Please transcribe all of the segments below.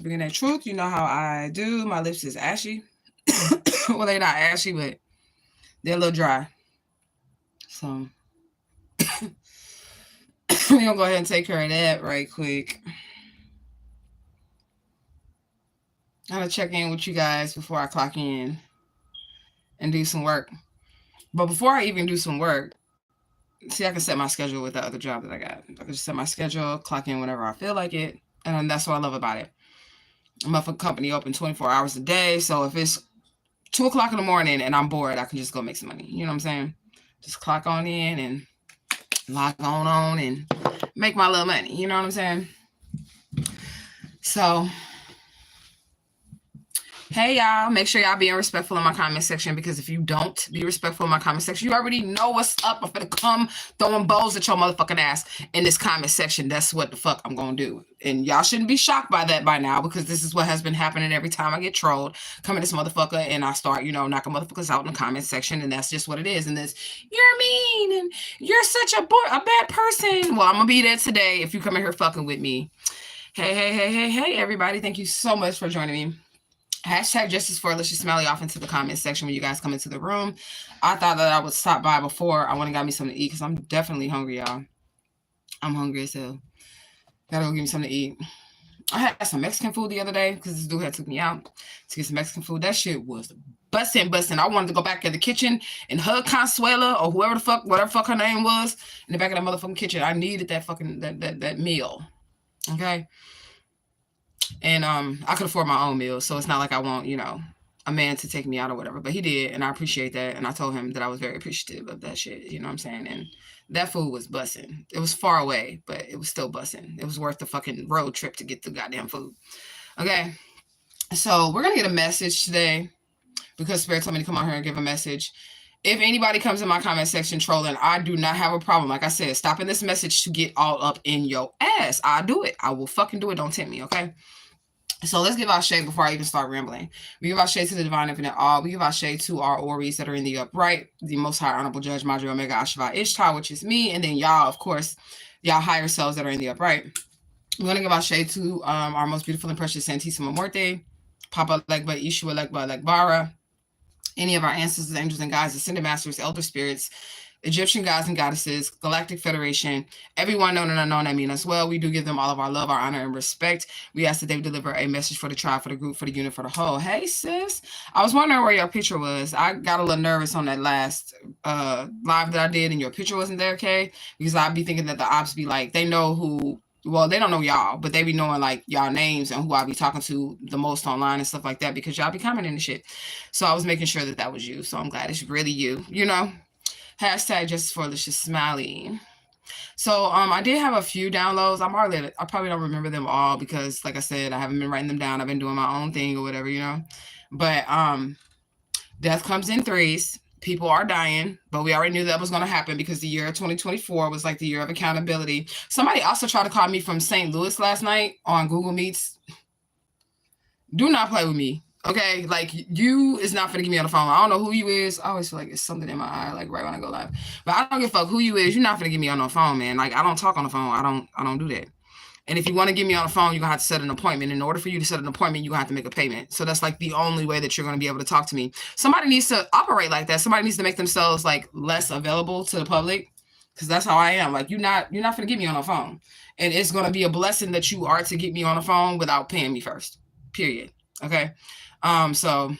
Bringing that truth, you know how I do. My lips is ashy. Well, they're not ashy, but they're a little dry. So we're gonna go ahead and take care of that right quick. I'm gonna check in with you guys before I clock in and do some work. But before I even do some work, see, I can set my schedule with the other job that I got. I can just set my schedule, clock in whenever I feel like it, and that's what I love about it. My company open 24 hours a day, so if it's 2 o'clock in the morning and I'm bored, I can just go make some money. You know what I'm saying? Just clock on in and log on and make my little money. You know what I'm saying? So, hey y'all, make sure y'all being respectful in my comment section, because if you don't be respectful in my comment section, you already know what's up. I'm gonna come throwing bowls at your motherfucking ass in this comment section. That's what the fuck I'm gonna do. And y'all shouldn't be shocked by that by now, because this is what has been happening every time I get trolled. Come in this motherfucker and I start, knocking motherfuckers out in the comment section, and that's just what it is. And this, you're mean and you're such a bad person. Well, I'm gonna be there today if you come in here fucking with me. Hey, everybody. Thank you so much for joining me. Hashtag justice for Alicia Smiley off into the comment section when you guys come into the room. I thought that I would stop by before I went and got me something to eat, because I'm definitely hungry, y'all. I'm hungry as hell. Gotta go get me something to eat. I had some Mexican food the other day because this dude had took me out to get some Mexican food. That shit was busting. I wanted to go back in the kitchen and hug Consuela or whoever the fuck, whatever fuck her name was, in the back of that motherfucking kitchen. I needed that fucking that meal. Okay. And I could afford my own meal, so it's not like I want, a man to take me out or whatever. But he did, and I appreciate that. And I told him that I was very appreciative of that shit. You know what I'm saying? And that food was busting. It was far away, but it was still busting. It was worth the fucking road trip to get the goddamn food. Okay, so we're gonna get a message today, because Spirit told me to come on here and give a message. If anybody comes in my comment section trolling, I do not have a problem. Like I said, stopping this message to get all up in your ass. I'll do it. I will fucking do it. Don't tempt me, okay? So let's give our shade before I even start rambling. We give our shade to the divine infinite all. We give our shade to our Oris that are in the upright, the most high honorable judge, Madre Omega Ashava Ishtar, which is me, and then y'all, of course, y'all higher selves that are in the upright. We're going to give our shade to our most beautiful and precious Santissima Muerte, Papa Legba, Ishua Legba, Legbara, any of our ancestors, angels and guides, ascended masters, elder spirits, Egyptian gods and goddesses, Galactic Federation, everyone known and unknown that mean us well. We do give them all of our love, our honor, and respect. We ask that they deliver a message for the tribe, for the group, for the unit, for the whole. Hey, sis. I was wondering where your picture was. I got a little nervous on that last live that I did, and your picture wasn't there, okay? Because I'd be thinking that the ops be like, they know who... Well, they don't know y'all, but they be knowing, like, y'all names and who I be talking to the most online and stuff like that, because y'all be commenting and shit. So I was making sure that that was you. So I'm glad it's really you, Hashtag Justice for Alicia Smiley. So I did have a few downloads. I probably don't remember them all, because, like I said, I haven't been writing them down. I've been doing my own thing or whatever. But death comes in threes. People are dying, but we already knew that was going to happen, because the year 2024 was like the year of accountability. Somebody also tried to call me from St. Louis last night on Google Meets. Do not play with me. Okay, like, you is not finna get me on the phone. I don't know who you is. I always feel like it's something in my eye, like right when I go live. But I don't give a fuck who you is. You're not finna get me on the phone, man. Like, I don't talk on the phone. I don't do that. And if you want to get me on the phone, you're gonna have to set an appointment. In order for you to set an appointment, you're gonna have to make a payment. So that's like the only way that you're gonna be able to talk to me. Somebody needs to operate like that. Somebody needs to make themselves like less available to the public, because that's how I am. Like, you're not gonna get me on the phone. And it's gonna be a blessing that you are to get me on the phone without paying me first. Period. Okay. So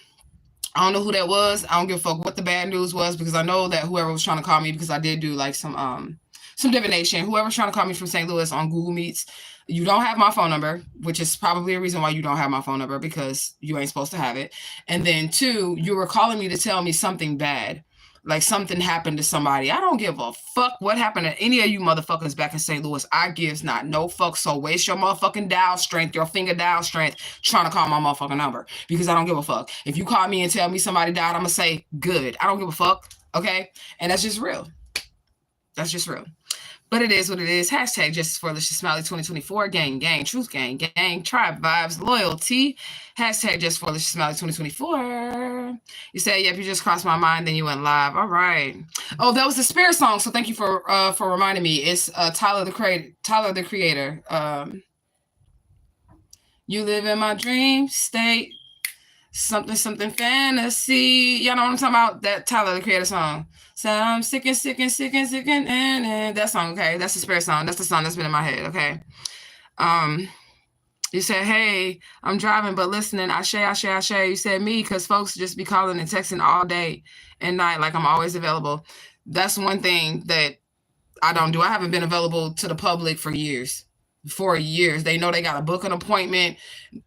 I don't know who that was. I don't give a fuck what the bad news was, because I know that whoever was trying to call me, because I did do like some divination. Whoever's trying to call me from St. Louis on Google Meets, you don't have my phone number, which is probably a reason why you don't have my phone number, because you ain't supposed to have it. And then 2, you were calling me to tell me something bad. Like, something happened to somebody. I don't give a fuck what happened to any of you motherfuckers back in St. Louis. I gives not no fuck. So waste your motherfucking dial strength, your finger dial strength, trying to call my motherfucking number, because I don't give a fuck. If you call me and tell me somebody died, I'm gonna say good. I don't give a fuck. Okay? And that's just real. That's just real. But it is what it is. Hashtag Justice for Alicia Smiley 2024. Gang, truth gang, tribe vibes, loyalty. Hashtag Justice for Alicia Smiley 2024. You said, yep, you just crossed my mind, then you went live. All right. Oh, that was the Spirit song, so thank you for reminding me. It's Tyler the Creator. You live in my dream state. Something, something fantasy. Y'all know what I'm talking about? That Tyler, the Creator song. So I'm sick and sick and sick and sick and that song, okay? That's the spirit song. That's the song that's been in my head, okay? You said, hey, I'm driving, but listening. Ashe. You said me, because folks just be calling and texting all day and night, like I'm always available. That's one thing that I don't do. I haven't been available to the public for years. They know they got to book an appointment,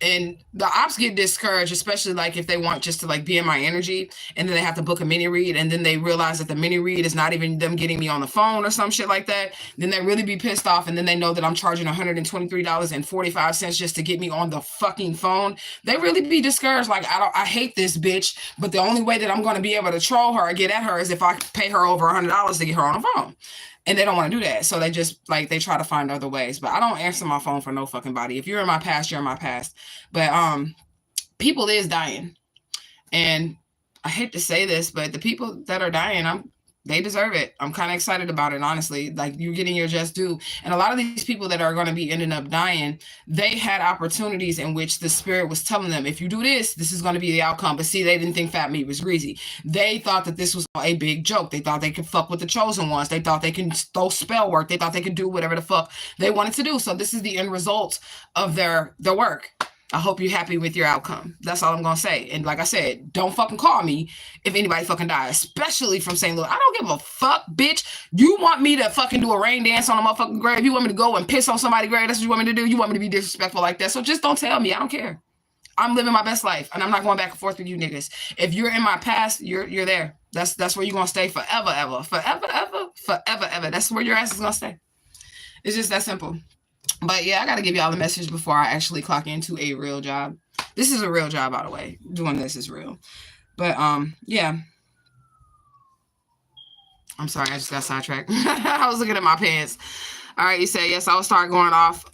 and the ops get discouraged, especially like if they want just to like be in my energy, and then they have to book a mini read, and then they realize that the mini read is not even them getting me on the phone or some shit like that. Then they really be pissed off, and then they know that I'm charging $123.45 just to get me on the fucking phone. They really be discouraged. Like, I hate this bitch, but the only way that I'm going to be able to troll her or get at her is if I pay her over $100 to get her on the phone. And they don't want to do that. So they just like, they try to find other ways, but I don't answer my phone for no fucking body. If you're in my past, you're in my past. But people is dying. And I hate to say this, but the people that are dying, they deserve it. I'm kind of excited about it, honestly. Like, you're getting your just due. And a lot of these people that are going to be ending up dying, they had opportunities in which the spirit was telling them, if you do this, this is going to be the outcome. But see, they didn't think fat meat was greasy. They thought that this was a big joke. They thought they could fuck with the chosen ones. They thought they could throw spell work. They thought they could do whatever the fuck they wanted to do. So this is the end result of their work. I hope you're happy with your outcome. That's all I'm going to say. And like I said, don't fucking call me if anybody fucking dies, especially from St. Louis. I don't give a fuck, bitch. You want me to fucking do a rain dance on a motherfucking grave? You want me to go and piss on somebody's grave? That's what you want me to do? You want me to be disrespectful like that? So just don't tell me. I don't care. I'm living my best life, and I'm not going back and forth with you niggas. If you're in my past, you're there. That's where you're going to stay forever, ever. Forever, ever. Forever, ever. That's where your ass is going to stay. It's just that simple. But yeah, I got to give y'all the message before I actually clock into a real job. This is a real job, by the way. Doing this is real. But yeah. I'm sorry, I just got sidetracked. I was looking at my pants. All right, you say, yes, I will start going off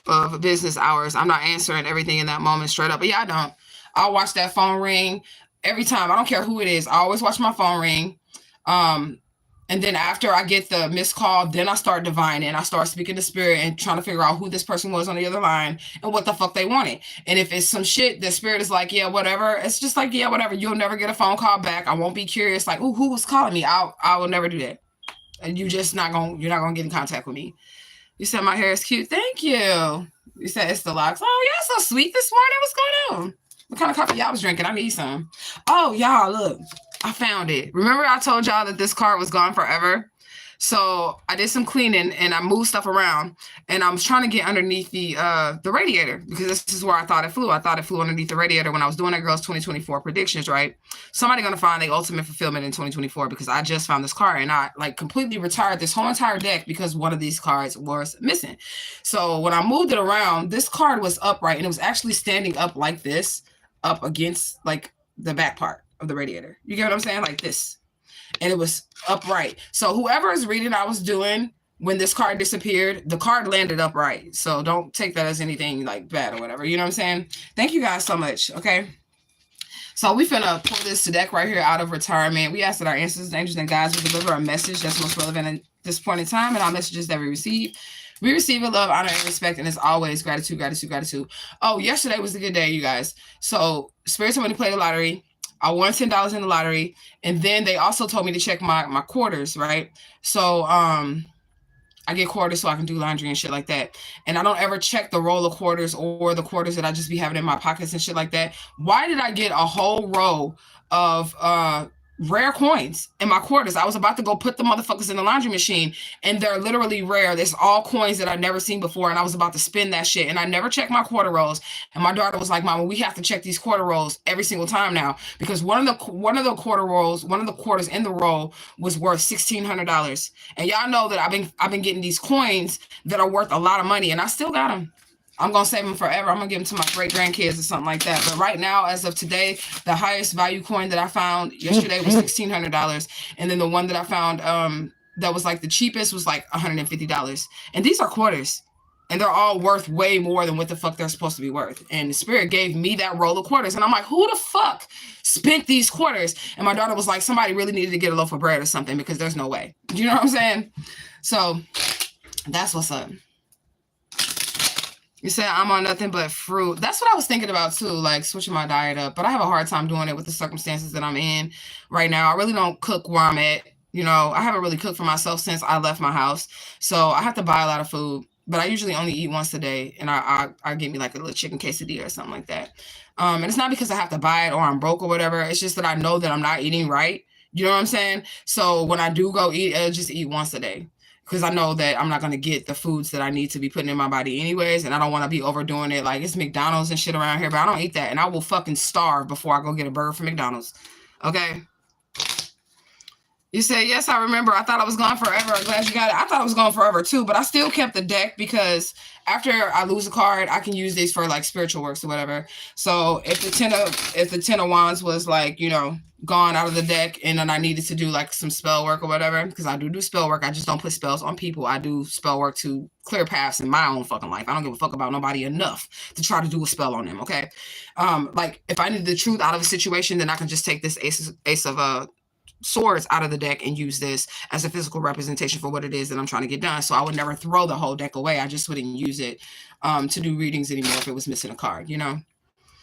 of business hours. I'm not answering everything in that moment straight up. But yeah, I don't. I'll watch that phone ring every time. I don't care who it is. I always watch my phone ring. And then after I get the missed call, then I start divining. I start speaking to spirit and trying to figure out who this person was on the other line and what the fuck they wanted. And if it's some shit, the spirit is like, yeah, whatever. It's just like, yeah, whatever. You'll never get a phone call back. I won't be curious. Like, oh, who was calling me? I will never do that. And you're not going to get in contact with me. You said my hair is cute. Thank you. You said it's the locks. Oh, yeah, so sweet this morning. What's going on? What kind of coffee y'all was drinking? I need some. Oh, y'all, look. I found it. Remember I told y'all that this card was gone forever? So I did some cleaning and I moved stuff around, and I was trying to get underneath the radiator, because this is where I thought it flew. I thought it flew underneath the radiator when I was doing that girl's 2024 predictions, right? Somebody gonna find the ultimate fulfillment in 2024, because I just found this card and I like completely retired this whole entire deck because one of these cards was missing. So when I moved it around, this card was upright, and it was actually standing up like this, up against like the back part of the radiator. You get what I'm saying? Like this. And it was upright. So whoever is reading I was doing when this card disappeared, the card landed upright. So don't take that as anything like bad or whatever. You know what I'm saying? Thank you guys so much. Okay. So we finna pull this deck right here out of retirement. We ask that our ancestors, angels, and guides will deliver a message that's most relevant at this point in time, and our messages that we receive. We receive it, love, honor, and respect, and as always, gratitude, gratitude, gratitude. Oh, yesterday was a good day, you guys. So Spirit told me to play the lottery. I won $10 in the lottery, and then they also told me to check my quarters, right? So I get quarters so I can do laundry and shit like that. And I don't ever check the roll of quarters or the quarters that I just be having in my pockets and shit like that. Why did I get a whole row of rare coins in my quarters? I was about to go put the motherfuckers in the laundry machine, and they're literally rare. There's all coins that I've never seen before, and I was about to spin that shit, and I never checked my quarter rolls. And my daughter was like, Mama, we have to check these quarter rolls every single time now, because one of the quarter rolls, one of the quarters in the roll was worth $1,600. And y'all know that I've been getting these coins that are worth a lot of money, and I still got them. I'm going to save them forever. I'm going to give them to my great-grandkids or something like that. But right now, as of today, the highest value coin that I found yesterday was $1,600. And then the one that I found that was like the cheapest was like $150. And these are quarters. And they're all worth way more than what the fuck they're supposed to be worth. And the spirit gave me that roll of quarters. And I'm like, who the fuck spent these quarters? And my daughter was like, somebody really needed to get a loaf of bread or something, because there's no way. You know what I'm saying? So that's what's up. You said I'm on nothing but fruit. That's what I was thinking about too, like switching my diet up. But I have a hard time doing it with the circumstances that I'm in right now. I really don't cook where I'm at. You know, I haven't really cooked for myself since I left my house. So I have to buy a lot of food. But I usually only eat once a day, and I get me like a little chicken quesadilla or something like that. And it's not because I have to buy it or I'm broke or whatever. It's just that I know that I'm not eating right. You know what I'm saying? So when I do go eat, I'll just eat once a day because I know that I'm not going to get the foods that I need to be putting in my body anyways, and I don't want to be overdoing it. Like, it's McDonald's and shit around here, but I don't eat that, and I will fucking starve before I go get a burger from McDonald's. Okay? You said, yes, I remember. I thought I was gone forever. I'm glad you got it. I thought I was gone forever too, but I still kept the deck because after I lose a card, I can use these for like spiritual works or whatever. So if the ten of wands was like, you know, gone out of the deck, and then I needed to do like some spell work or whatever, because I do spell work. I just don't put spells on people. I do spell work to clear paths in my own fucking life. I don't give a fuck about nobody enough to try to do a spell on them. Okay. Like if I need the truth out of a situation, then I can just take this ace of swords out of the deck and use this as a physical representation for what it is that I'm trying to get done. So I would never throw the whole deck away. I just wouldn't use it to do readings anymore if it was missing a card, you know?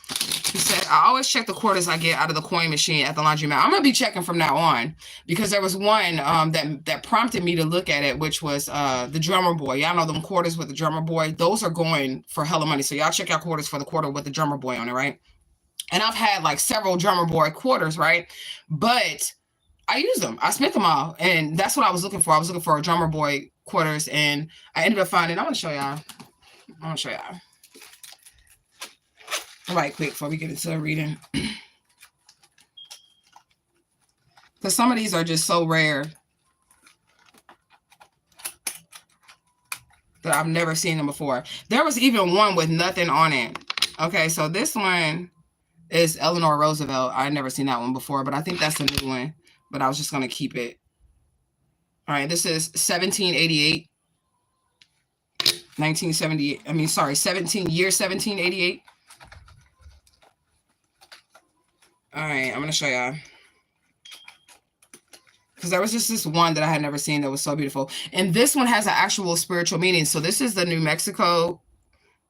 He said, I always check the quarters I get out of the coin machine at the laundromat. I'm going to be checking from now on because there was one that prompted me to look at it, which was the drummer boy. Y'all know them quarters with the drummer boy. Those are going for hella money. So y'all check out quarters for the quarter with the drummer boy on it, right? And I've had like several drummer boy quarters, right? But I used them. I spent them all. And that's what I was looking for. I was looking for a drummer boy quarters. And I ended up finding, I want to show y'all. Right quick before we get into the reading. Because some of these are just so rare that I've never seen them before. There was even one with nothing on it. Okay, so this one is Eleanor Roosevelt. I've never seen that one before, but I think that's a new one. But I was just going to keep it. All right, this is 1788. 1978. I mean, sorry, 1788. All right, I'm going to show y'all. Because there was just this one that I had never seen that was so beautiful. And this one has an actual spiritual meaning. So this is the New Mexico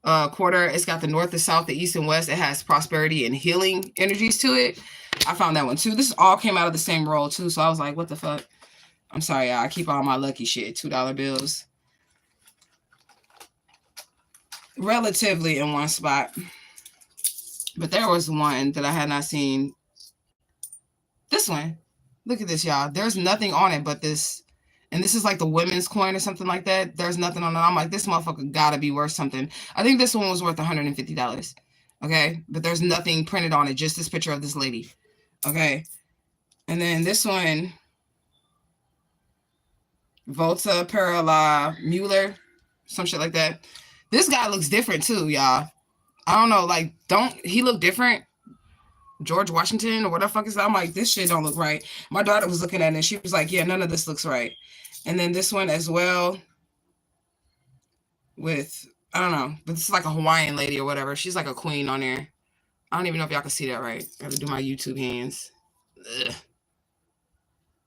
quarter. It's got the north, the south, the east, and west. It has prosperity and healing energies to it. I found that one too. This all came out of the same roll too. So I was like, what the fuck? I'm sorry, y'all. I keep all my lucky shit. $2 bills. Relatively in one spot. But there was one that I had not seen. This one. Look at this, y'all. There's nothing on it but this. And this is like the women's coin or something like that. There's nothing on it. I'm like, this motherfucker gotta be worth something. I think this one was worth $150. Okay? But there's nothing printed on it. Just this picture of this lady. Okay? And then this one. Volta Parala Mueller. Some shit like that. This guy looks different too, y'all. I don't know. Like, he look different? George Washington or what the fuck is that? I'm like, this shit don't look right. My daughter was looking at it and she was like, yeah, none of this looks right. And then this one as well with, I don't know, but this is like a Hawaiian lady or whatever. She's like a queen on there. I don't even know if y'all can see that right. I have to do my YouTube hands. Ugh.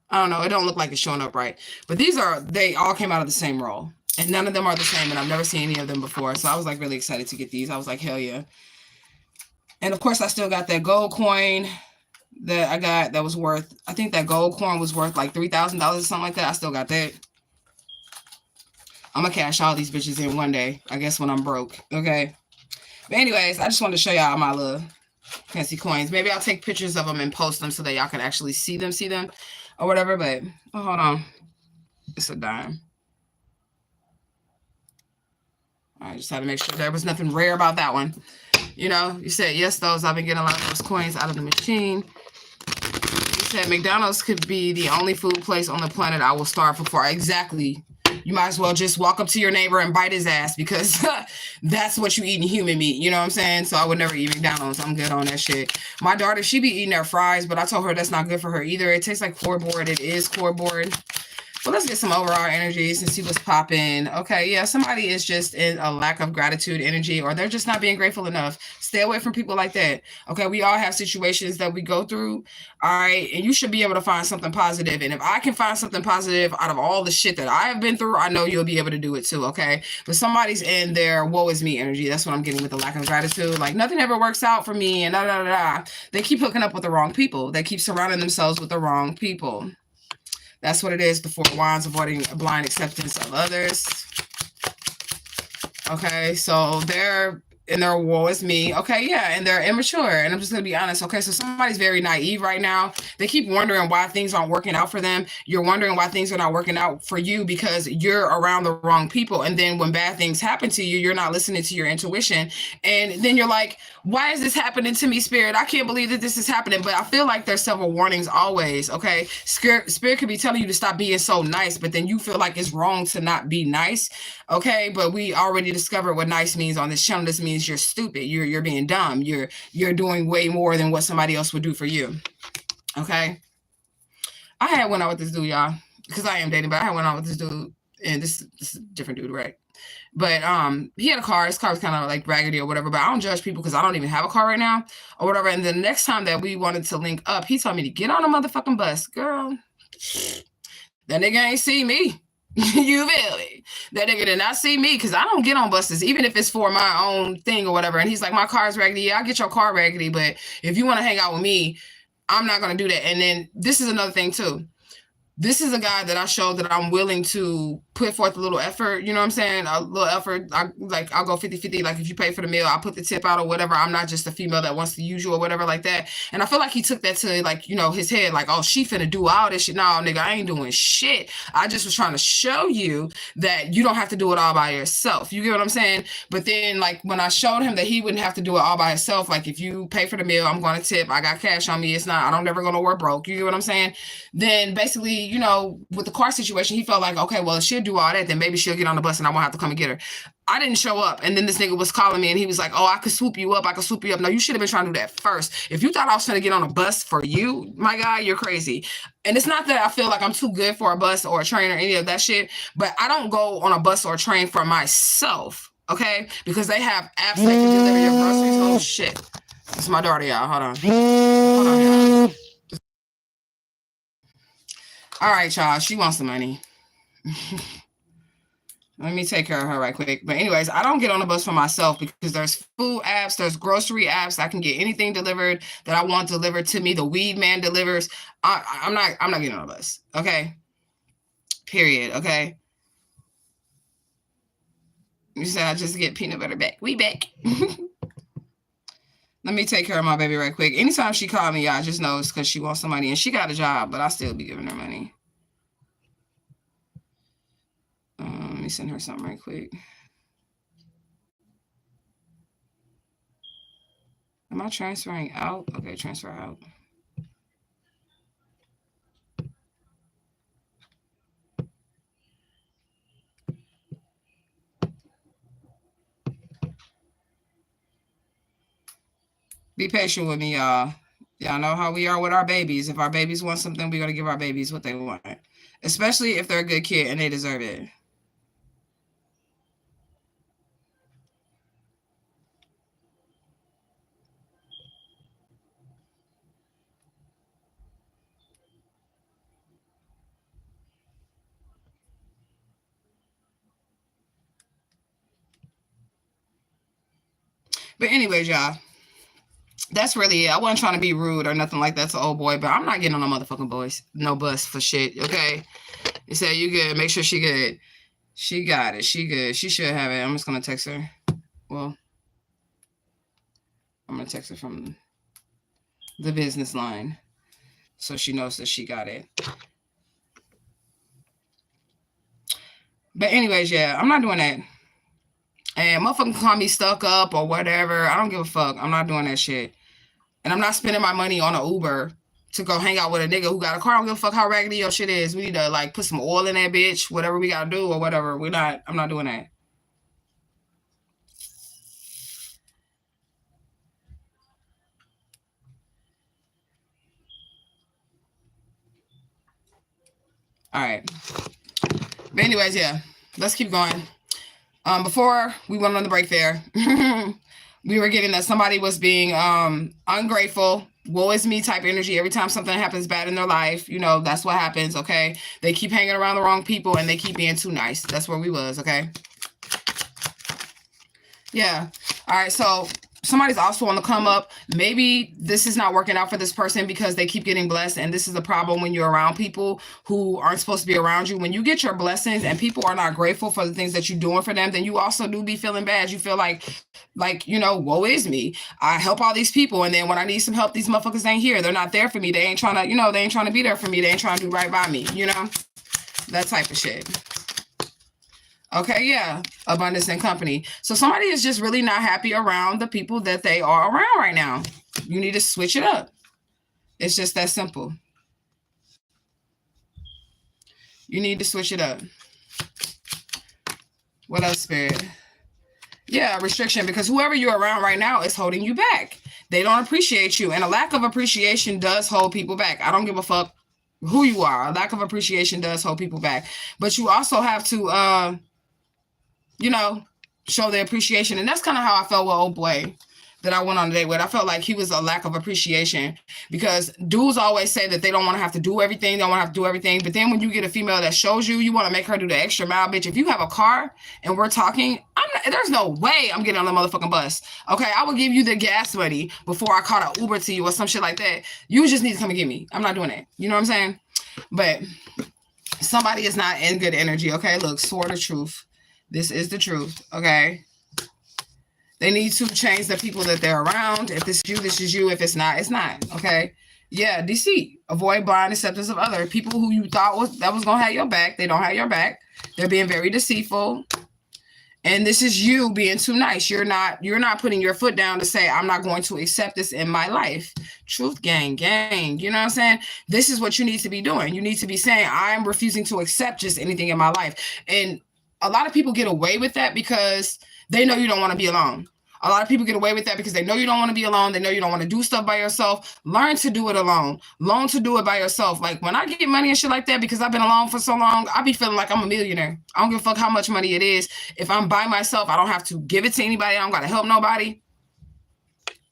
I don't know. It don't look like it's showing up right. But they all came out of the same roll. And none of them are the same. And I've never seen any of them before. So I was like really excited to get these. I was like, hell yeah. And of course, I still got that gold coin that I got that was worth, I think that gold coin was worth like $3,000 or something like that. I still got that. I'm going to cash all these bitches in one day, I guess, when I'm broke. Okay. But anyways, I just wanted to show y'all my little fancy coins. Maybe I'll take pictures of them and post them so that y'all can actually see them or whatever. But, oh, hold on. It's a dime. I just had to make sure there was nothing rare about that one. You know, you said, yes, those. I've been getting a lot of those coins out of the machine. You said, McDonald's could be the only food place on the planet I will starve for. Exactly. You might as well just walk up to your neighbor and bite his ass because that's what you eat in human meat. You know what I'm saying? So I would never eat McDonald's. I'm good on that shit. My daughter, she be eating their fries, but I told her that's not good for her either. It tastes like cardboard. It is cardboard. Well, let's get some overall energies and see what's popping. Okay, yeah, somebody is just in a lack of gratitude energy, or they're just not being grateful enough. Stay away from people like that. Okay, we all have situations that we go through. All right, and you should be able to find something positive. And if I can find something positive out of all the shit that I have been through, I know you'll be able to do it too. Okay, but somebody's in their woe is me energy. That's what I'm getting with the lack of gratitude. Like nothing ever works out for me, and da da da da. They keep hooking up with the wrong people. They keep surrounding themselves with the wrong people. That's what it is. The Four of Wands, avoiding blind acceptance of others. Okay, so they're in their woe is me. Okay, yeah, and they're immature. And I'm just gonna be honest. Okay, so somebody's very naive right now. They keep wondering why things aren't working out for them. You're wondering why things are not working out for you because you're around the wrong people. And then when bad things happen to you, you're not listening to your intuition. And then you're like, why is this happening to me, Spirit? I can't believe that this is happening. But I feel like there's several warnings always. Okay, Spirit could be telling you to stop being so nice, but then you feel like it's wrong to not be nice. Okay, but we already discovered what nice means on this channel. This means you're stupid. You're being dumb. You're doing way more than what somebody else would do for you. Okay. I had went out with this dude, y'all, because I am dating, but I had went out with this dude, and this is a different dude, right? But he had a car. His car was kind of like raggedy or whatever. But I don't judge people because I don't even have a car right now or whatever. And the next time that we wanted to link up, he told me to get on a motherfucking bus, girl. That nigga ain't see me. You feel me? That nigga did not see me because I don't get on buses, even if it's for my own thing or whatever. And he's like, my car's raggedy. Yeah, I'll get your car raggedy. But if you want to hang out with me, I'm not going to do that. And then this is another thing too. This is a guy that I showed that I'm willing to put forth a little effort. You know what I'm saying? A little effort. I'll go 50-50. Like if you pay for the meal, I'll put the tip out or whatever. I'm not just a female that wants to use you or whatever like that. And I feel like he took that to like, you know, his head, like, oh, she finna do all this shit. No, nigga, I ain't doing shit. I just was trying to show you that you don't have to do it all by yourself. You get what I'm saying? But then like when I showed him that he wouldn't have to do it all by himself, like if you pay for the meal, I'm going to tip. I got cash on me. It's not, I don't ever go nowhere broke. You get what I'm saying? Then basically, you know, with the car situation, he felt like, okay, well, if she'll do all that, then maybe she'll get on the bus and I won't have to come and get her. I didn't show up. And then this nigga was calling me and he was like, oh, I could swoop you up. I could swoop you up. No, you should have been trying to do that first. If you thought I was trying to get on a bus for you, my guy, you're crazy. And it's not that I feel like I'm too good for a bus or a train or any of that shit, but I don't go on a bus or a train for myself, okay? Because they have apps that can deliver your groceries. Oh, shit. It's my daughter, y'all. Hold on. Hold on, y'all. All right, y'all. She wants the money. Let me take care of her right quick. But anyways, I don't get on the bus for myself because there's food apps, there's grocery apps. I can get anything delivered that I want delivered to me. The weed man delivers. I'm not getting on a bus. Okay. Period. Okay. You said I just get peanut butter back. We back. Let me take care of my baby right quick. Anytime she called me, y'all just know it's because she wants some money. And she got a job, but I still be giving her money. Let me send her something right quick. Am I transferring out? Okay, transfer out. Be patient with me, y'all. Y'all know how we are with our babies. If our babies want something, we're going to give our babies what they want. Especially if they're a good kid and they deserve it. But anyways, y'all, that's really it. I wasn't trying to be rude or nothing like that to old boy, but I'm not getting on no motherfucking no bus for shit, okay? He said, you good. Make sure she good. She got it. She good. She should have it. I'm just going to text her. Well, I'm going to text her from the business line so she knows that she got it. But anyways, yeah, I'm not doing that. And motherfucker call me stuck up or whatever. I don't give a fuck. I'm not doing that shit. And I'm not spending my money on an Uber to go hang out with a nigga who got a car. I don't give a fuck how raggedy your shit is. We need to like put some oil in that bitch, whatever we gotta do or whatever. I'm not doing that. All right. But anyways, yeah, let's keep going. Before we went on the break there, we were getting that somebody was being ungrateful, woe is me type energy. Every time something happens bad in their life, you know, that's what happens, okay? They keep hanging around the wrong people and they keep being too nice. That's where we was, okay? Yeah. All right, so somebody's also on the come up. Maybe this is not working out for this person because they keep getting blessed, and this is a problem when you're around people who aren't supposed to be around you. When you get your blessings and people are not grateful for the things that you're doing for them, then you also do be feeling bad. You feel like, you know, woe is me. I help all these people, and then when I need some help, these motherfuckers ain't here. They're not there for me. They ain't trying to, you know, they ain't trying to be there for me. They ain't trying to do right by me, you know? That type of shit. Okay, yeah, abundance and company. So somebody is just really not happy around the people that they are around right now. You need to switch it up. It's just that simple. You need to switch it up. What else, Spirit? Yeah, restriction, because whoever you're around right now is holding you back. They don't appreciate you, and a lack of appreciation does hold people back. I don't give a fuck who you are. A lack of appreciation does hold people back. But you also have to... you know, show the appreciation. And that's kind of how I felt with old boy that I went on a date with. I felt like he was a lack of appreciation because dudes always say that they don't want to have to do everything. They don't want to have to do everything. But then when you get a female that shows you, you want to make her do the extra mile, bitch. If you have a car and we're talking, there's no way I'm getting on the motherfucking bus. Okay, I will give you the gas money before I call an Uber to you or some shit like that. You just need to come and get me. I'm not doing that. You know what I'm saying? But somebody is not in good energy. Okay, look, sword of truth. This is the truth, okay? They need to change the people that they're around. If it's you, this is you. If it's not, it's not, okay? Yeah, deceit. Avoid blind acceptance of other people who you thought was going to have your back. They don't have your back. They're being very deceitful. And this is you being too nice. You're not putting your foot down to say, I'm not going to accept this in my life. Truth, gang. You know what I'm saying? This is what you need to be doing. You need to be saying, I'm refusing to accept just anything in my life. And a lot of people get away with that because they know you don't want to be alone. A lot of people get away with that because they know you don't want to be alone. They know you don't want to do stuff by yourself. Learn to do it alone. Learn to do it by yourself. Like when I get money and shit like that, because I've been alone for so long, I be feeling like I'm a millionaire. I don't give a fuck how much money it is. If I'm by myself, I don't have to give it to anybody. I don't got to help nobody.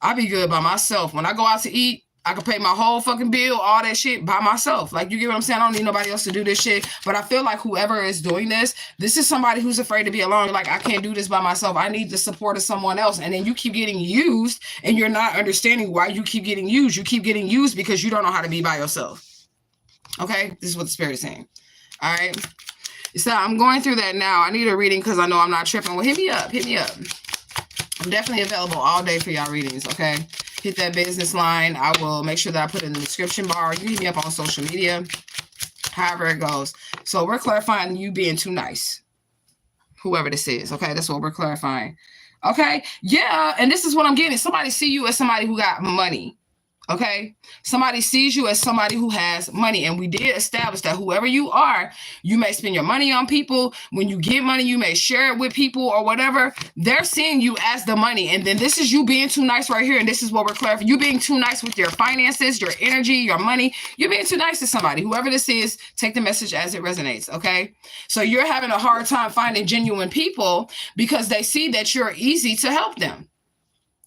I be good by myself. When I go out to eat, I can pay my whole fucking bill, all that shit by myself. Like, you get what I'm saying? I don't need nobody else to do this shit. But I feel like whoever is doing this is somebody who's afraid to be alone. Like, I can't do this by myself. I need the support of someone else. And then you keep getting used and you're not understanding why you keep getting used. You keep getting used because you don't know how to be by yourself. Okay? This is what the Spirit is saying. All right? So I'm going through that now. I need a reading because I know I'm not tripping. Well, hit me up. Hit me up. I'm definitely available all day for y'all readings, okay? Hit that business line. I will make sure that I put it in the description bar. You can hit me up on social media, however it goes. So we're clarifying you being too nice, whoever this is, okay? That's what we're clarifying, okay? Yeah, and this is what I'm getting. Somebody see you as somebody who got money, okay? Somebody sees you as somebody who has money, and we did establish that whoever you are, you may spend your money on people. When you get money, you may share it with people or whatever. They're seeing you as the money, and then this is you being too nice right here, and this is what we're clarifying. You being too nice with your finances, your energy, your money. You're being too nice to somebody. Whoever this is, take the message as it resonates, okay? So you're having a hard time finding genuine people because they see that you're easy to help them.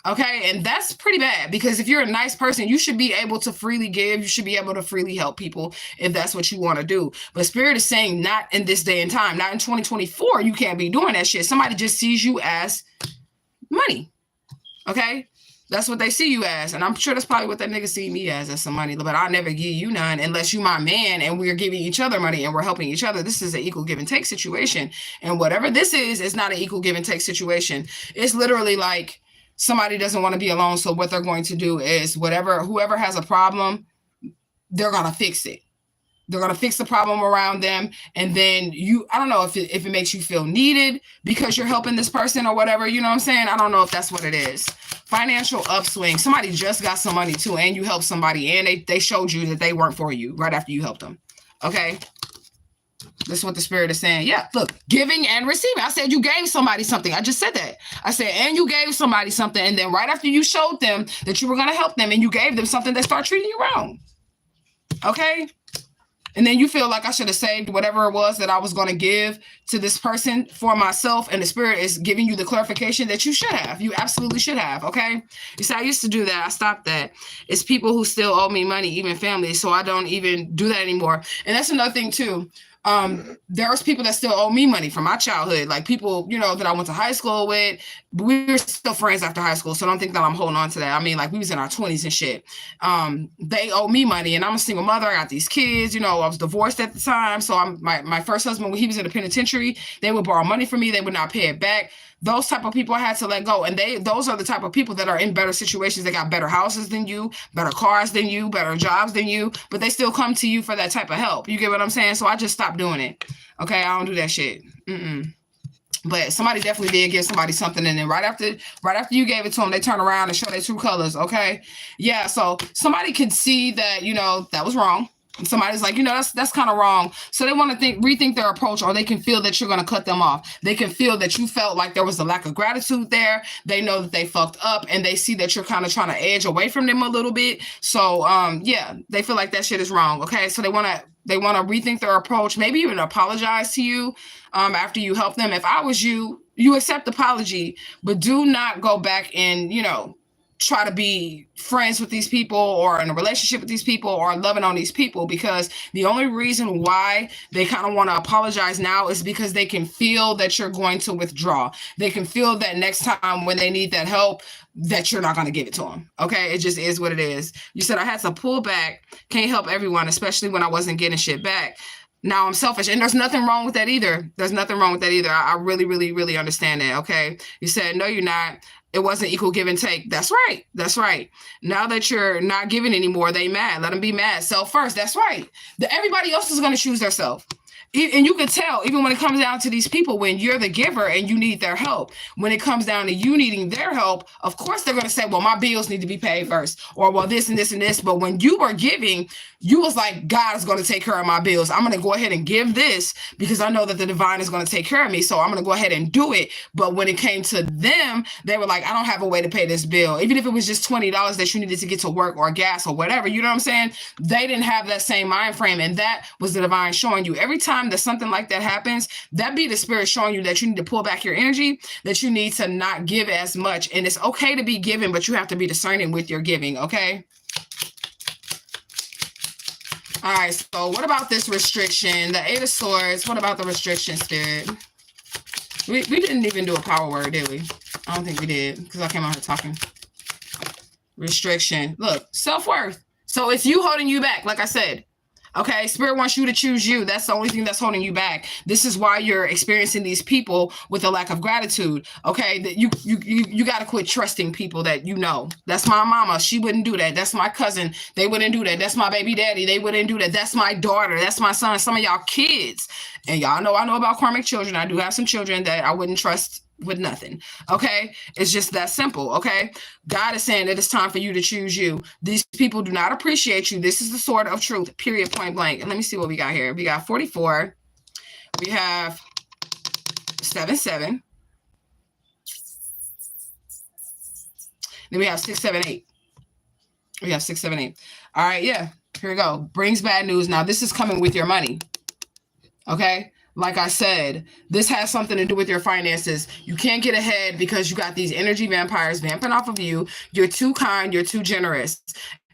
Okay, and that's pretty bad because if you're a nice person, you should be able to freely give. You should be able to freely help people if that's what you want to do. But Spirit is saying not in this day and time, not in 2024, you can't be doing that shit. Somebody just sees you as money. Okay, that's what they see you as. And I'm sure that's probably what that nigga see me as some money. But I'll never give you none unless you my man and we're giving each other money and we're helping each other. This is an equal give and take situation. And whatever this is not an equal give and take situation. It's literally like, somebody doesn't want to be alone, so what they're going to do is whoever has a problem, they're going to fix it. They're going to fix the problem around them, and then I don't know if it makes you feel needed because you're helping this person or whatever, you know what I'm saying? I don't know if that's what it is. Financial upswing. Somebody just got some money too, and you helped somebody, and they showed you that they weren't for you right after you helped them. Okay? This is what the Spirit is saying. Yeah, look, giving and receiving. I said you gave somebody something. I just said that. I said, and you gave somebody something. And then right after you showed them that you were going to help them and you gave them something, they start treating you wrong. Okay? And then you feel like I should have saved whatever it was that I was going to give to this person for myself. And the spirit is giving you the clarification that you should have. You absolutely should have. Okay. You see, I used to do that. I stopped that. It's people who still owe me money, even family. So I don't even do that anymore. And that's another thing too. There's people that still owe me money from my childhood, like people, you know, that I went to high school with. But we were still friends after high school, so don't think that I'm holding on to that. I mean, like we was in our 20s and shit. They owe me money, and I'm a single mother. I got these kids. You know, I was divorced at the time, so my first husband, when he was in the penitentiary, they would borrow money from me. They would not pay it back. Those type of people I had to let go, and those are the type of people that are in better situations. They got better houses than you, better cars than you, better jobs than you, but they still come to you for that type of help. You get what I'm saying? So I just stopped doing it. Okay, I don't do that shit. But somebody definitely did give somebody something, and then right after you gave it to them, they turn around and show their true colors. Okay, yeah. So somebody could see that, you know, that was wrong. And somebody's like, you know, that's kind of wrong. So they want to rethink their approach, or they can feel that you're going to cut them off. They can feel that you felt like there was a lack of gratitude there. They know that they fucked up, and they see that you're kind of trying to edge away from them a little bit. So, yeah, they feel like that shit is wrong. Okay. So they want to rethink their approach, maybe even apologize to you, after you help them. If I was you, you accept apology, but do not go back and, you know, try to be friends with these people or in a relationship with these people or loving on these people, because the only reason why they kind of want to apologize now is because they can feel that you're going to withdraw. They can feel that next time when they need that help, that you're not going to give it to them. Okay. It just is what it is. You said I had to pull back. Can't help everyone, especially when I wasn't getting shit back. Now I'm selfish, and there's nothing wrong with that either. There's nothing wrong with that either. I really, really, really understand that. Okay. You said, no, you're not. It wasn't equal give and take. That's right. That's right. Now that you're not giving anymore, they mad. Let them be mad. Self first. That's right. Everybody else is going to choose their self. And you can tell, even when it comes down to these people, when you're the giver and you need their help, when it comes down to you needing their help, of course they're going to say, well, my bills need to be paid first, or well, this and this and this. But when you were giving, you was like, God is going to take care of my bills. I'm going to go ahead and give this because I know that the divine is going to take care of me. So I'm going to go ahead and do it. But when it came to them, they were like, I don't have a way to pay this bill. Even if it was just $20 that you needed to get to work or gas or whatever, you know what I'm saying? They didn't have that same mind frame. And that was the divine showing you every time that something like that happens, that be the spirit showing you that you need to pull back your energy, that you need to not give as much. And it's okay to be given, but you have to be discerning with your giving. Okay. All right. So what about this restriction? The 8 of Swords. What about the restriction, spirit? We didn't even do a power word, did we? I don't think we did, because I came out here talking. Restriction. Look, self-worth. So it's you holding you back, like I said. Okay, spirit wants you to choose you. That's the only thing that's holding you back. This is why you're experiencing these people with a lack of gratitude. Okay, that you got to quit trusting people that you know. That's my mama. She wouldn't do that. That's my cousin. They wouldn't do that. That's my baby daddy. They wouldn't do that. That's my daughter. That's my son. Some of y'all kids. And y'all know I know about karmic children. I do have some children that I wouldn't trust with nothing. Okay, it's just that simple. Okay, God is saying that it's time for you to choose you. These people do not appreciate you. This is the sword of truth, period, point blank. And let me see what we got here. We got 44. We have 7-7. Then we have 6-7-8. We have 6-7-8. All right, yeah, here we go. Brings bad news. Now this is coming with your money. Okay, like I said, this has something to do with your finances. You can't get ahead because you got these energy vampires vamping off of you. You're too kind, you're too generous.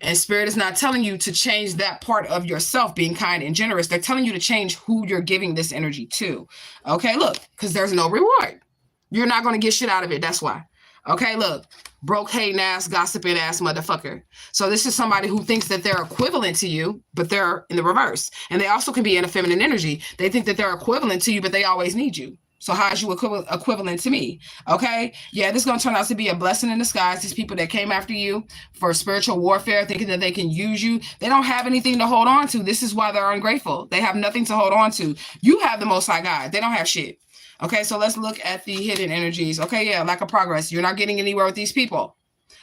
And spirit is not telling you to change that part of yourself, being kind and generous. They're telling you to change who you're giving this energy to. Okay, look, because there's no reward. You're not going to get shit out of it. That's why. Okay, look, broke, hating ass, gossiping ass motherfucker. So this is somebody who thinks that they're equivalent to you, but they're in the reverse. And they also can be in a feminine energy. They think that they're equivalent to you, but they always need you. So how is you equivalent to me? Okay, yeah, this is going to turn out to be a blessing in disguise. These people that came after you for spiritual warfare, thinking that they can use you, they don't have anything to hold on to. This is why they're ungrateful. They have nothing to hold on to. You have the Most High God. They don't have shit. Okay, so let's look at the hidden energies. Okay, yeah, lack of progress. You're not getting anywhere with these people.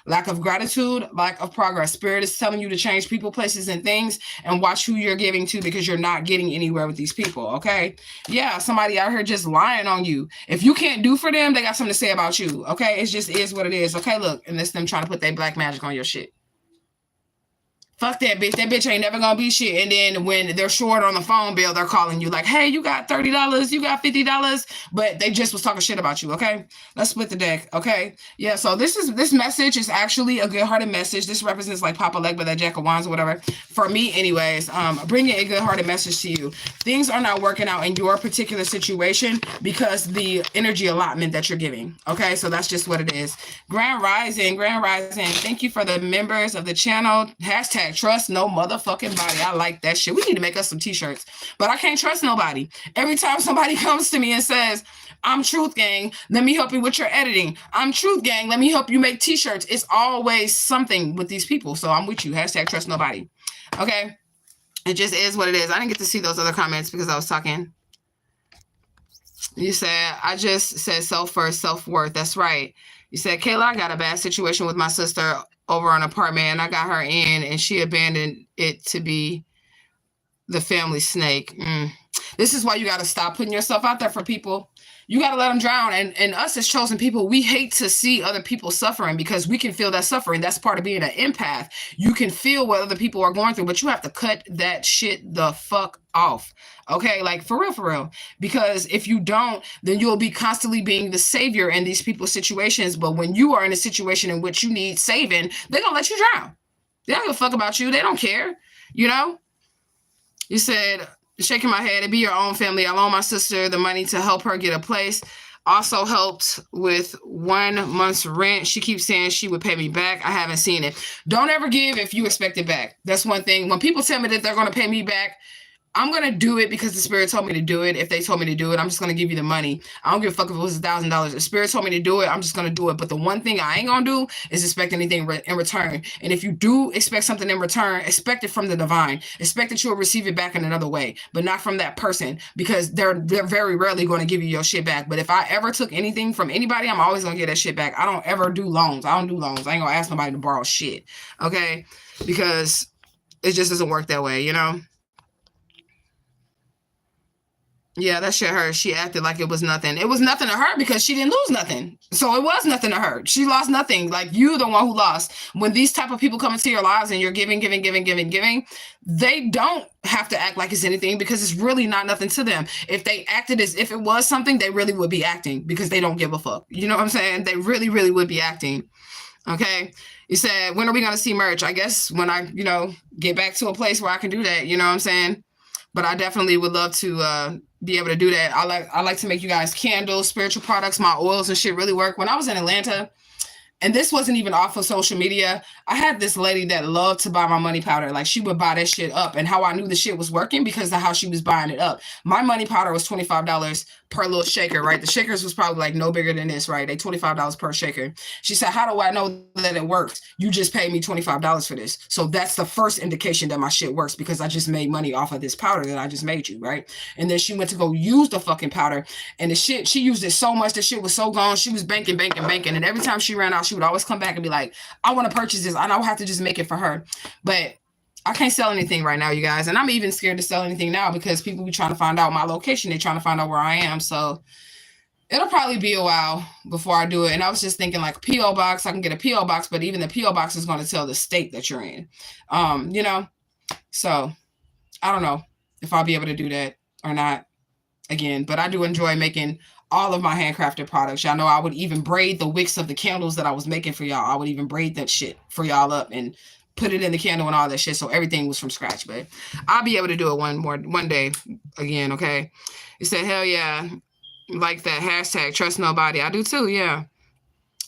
Lack of gratitude, lack of progress. Spirit is telling you to change people, places, and things, and watch who you're giving to, because you're not getting anywhere with these people, okay? Yeah, somebody out here just lying on you. If you can't do for them, they got something to say about you, okay? It just is what it is, okay? Look, and this them trying to put their black magic on your shit. Fuck that bitch. That bitch ain't never gonna be shit. And then when they're short on the phone bill, they're calling you like, hey, you got $30, you got $50, but they just was talking shit about you, okay? Let's split the deck, okay? Yeah, so this message is actually a good-hearted message. This represents like Papa Legba, that Jack of Wands or whatever. For me, anyways, bringing a good-hearted message to you. Things are not working out in your particular situation because the energy allotment that you're giving, okay? So that's just what it is. Grand Rising. Thank you for the members of the channel. Hashtag trust no motherfucking body. I like that shit. We need to make us some t-shirts, but I can't trust nobody. Every time somebody comes to me and says, I'm Truth Gang, let me help you with your editing. I'm Truth Gang, let me help you make t-shirts. It's always something with these people. So I'm with you. Hashtag trust nobody. Okay. It just is what it is. I didn't get to see those other comments because I was talking. You said, I just said self first, self-worth. That's right. You said, Kayla, I got a bad situation with my sister over an apartment, and I got her in, and she abandoned it to be the family snake. This is why you got to stop putting yourself out there for people. You got to let them drown. And us as chosen people, we hate to see other people suffering because we can feel that suffering. That's part of being an empath. You can feel what other people are going through, but you have to cut that shit the fuck off. Okay, like for real. Because if you don't, then you'll be constantly being the savior in these people's situations. But when you are in a situation in which you need saving, they're going to let you drown. They don't give a fuck about you. They don't care. You know? You said, shaking my head, it'd be your own family. I loaned my sister the money to help her get a place. Also helped with 1 month's rent. She keeps saying she would pay me back. I haven't seen it. Don't ever give if you expect it back. That's one thing. When people tell me that they're going to pay me back, I'm going to do it because the spirit told me to do it. If they told me to do it, I'm just going to give you the money. I don't give a fuck if it was $1,000. If spirit told me to do it, I'm just going to do it. But the one thing I ain't going to do is expect anything in return. And if you do expect something in return, expect it from the divine. Expect that you'll receive it back in another way, but not from that person, because they're very rarely going to give you your shit back. But if I ever took anything from anybody, I'm always going to get that shit back. I don't ever do loans. I don't do loans. I ain't going to ask nobody to borrow shit. Okay? Because it just doesn't work that way, you know? Yeah, that shit hurt. She acted like it was nothing. It was nothing to her because she didn't lose nothing. So it was nothing to her. She lost nothing. Like, you the one who lost. When these type of people come into your lives and you're giving, they don't have to act like it's anything because it's really not nothing to them. If they acted as if it was something, they really would be acting because they don't give a fuck. You know what I'm saying? They really would be acting. Okay. You said, when are we going to see merch? I guess when I, get back to a place where I can do that. You know what I'm saying? But I definitely would love to be able to do that. I like to make you guys candles, spiritual products. My oils and shit really work. When I was in Atlanta, and this wasn't even off of social media, I had this lady that loved to buy my money powder. Like, she would buy that shit up. And how I knew the shit was working because of how she was buying it up. My money powder was $25 per little shaker, right? The shakers was probably like no bigger than this, right? They $25 per shaker. She said, how do I know that it works? You just paid me $25 for this. So that's the first indication that my shit works because I just made money off of this powder that I just made you, right? And then she went to go use the fucking powder, and the shit, she used it so much, the shit was so gone. She was banking. And every time she ran out, she would always come back and be like, I want to purchase this. I know I have to just make it for her. But I can't sell anything right now, you guys. And I'm even scared to sell anything now because people be trying to find out my location. They're trying to find out where I am. So it'll probably be a while before I do it. And I was just thinking like a P.O. box. I can get a P.O. box, but even the P.O. box is going to tell the state that you're in. So I don't know if I'll be able to do that or not again. But I do enjoy making all of my handcrafted products. Y'all know I would even braid the wicks of the candles that I was making for y'all. I would even braid that shit for y'all up and put it in the candle and all that shit. So everything was from scratch, but I'll be able to do it one day again. Okay. You said, hell yeah. Like that hashtag trust nobody. I do too. Yeah.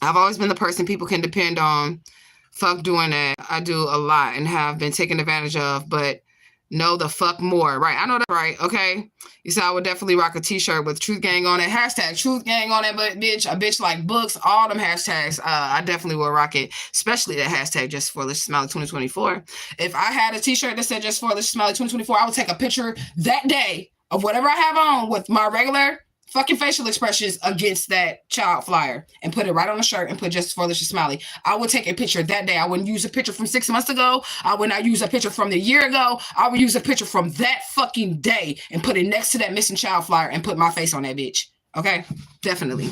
I've always been the person people can depend on. Fuck doing that. I do a lot and have been taken advantage of, but no, the fuck more. Right. I know that's right. Okay. You said I would definitely rock a t-shirt with Truth Gang on it. Hashtag Truth Gang on it. But bitch, a bitch like books, all them hashtags. I definitely will rock it. Especially that hashtag Just for Licious Smiley 2024. If I had a t-shirt that said Just for Licious Smiley 2024, I would take a picture that day of whatever I have on with my regular fucking facial expressions against that child flyer and put it right on the shirt and put Just for Licious Smiley. I would take a picture that day. I wouldn't use a picture from 6 months ago. I would not use a picture from the year ago. I would use a picture from that fucking day and put it next to that missing child flyer and put my face on that bitch. Okay? Definitely.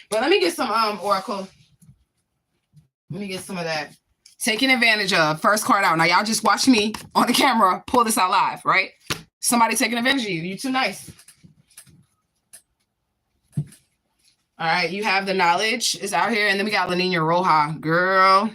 But let me get some Oracle. Let me get some of that Taking advantage of. First card out. Now, y'all just watch me on the camera pull this out live, right? Somebody taking advantage of you. You too nice. All right. You have the knowledge is out here. And then we got La Nina Roja. Girl.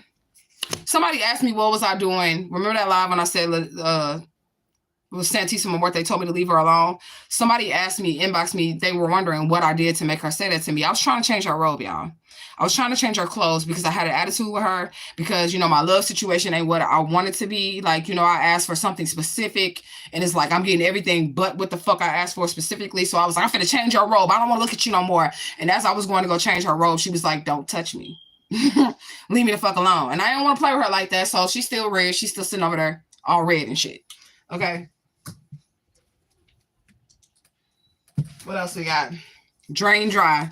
Somebody asked me, what was I doing? Remember that live when I said, was Santissima Muerte told me to leave her alone? Somebody asked me, inboxed me, they were wondering what I did to make her say that to me. I was trying to change her robe, y'all. I was trying to change her clothes because I had an attitude with her because, you know, my love situation ain't what I wanted to be. Like, you know, I asked for something specific and it's like, I'm getting everything but what the fuck I asked for specifically. So I was like, I'm finna change her robe. I don't want to look at you no more. And as I was going to go change her robe, she was like, don't touch me. Leave me the fuck alone. And I don't want to play with her like that. So she's still red. She's still sitting over there all red and shit. Okay. What else we got? Drain dry.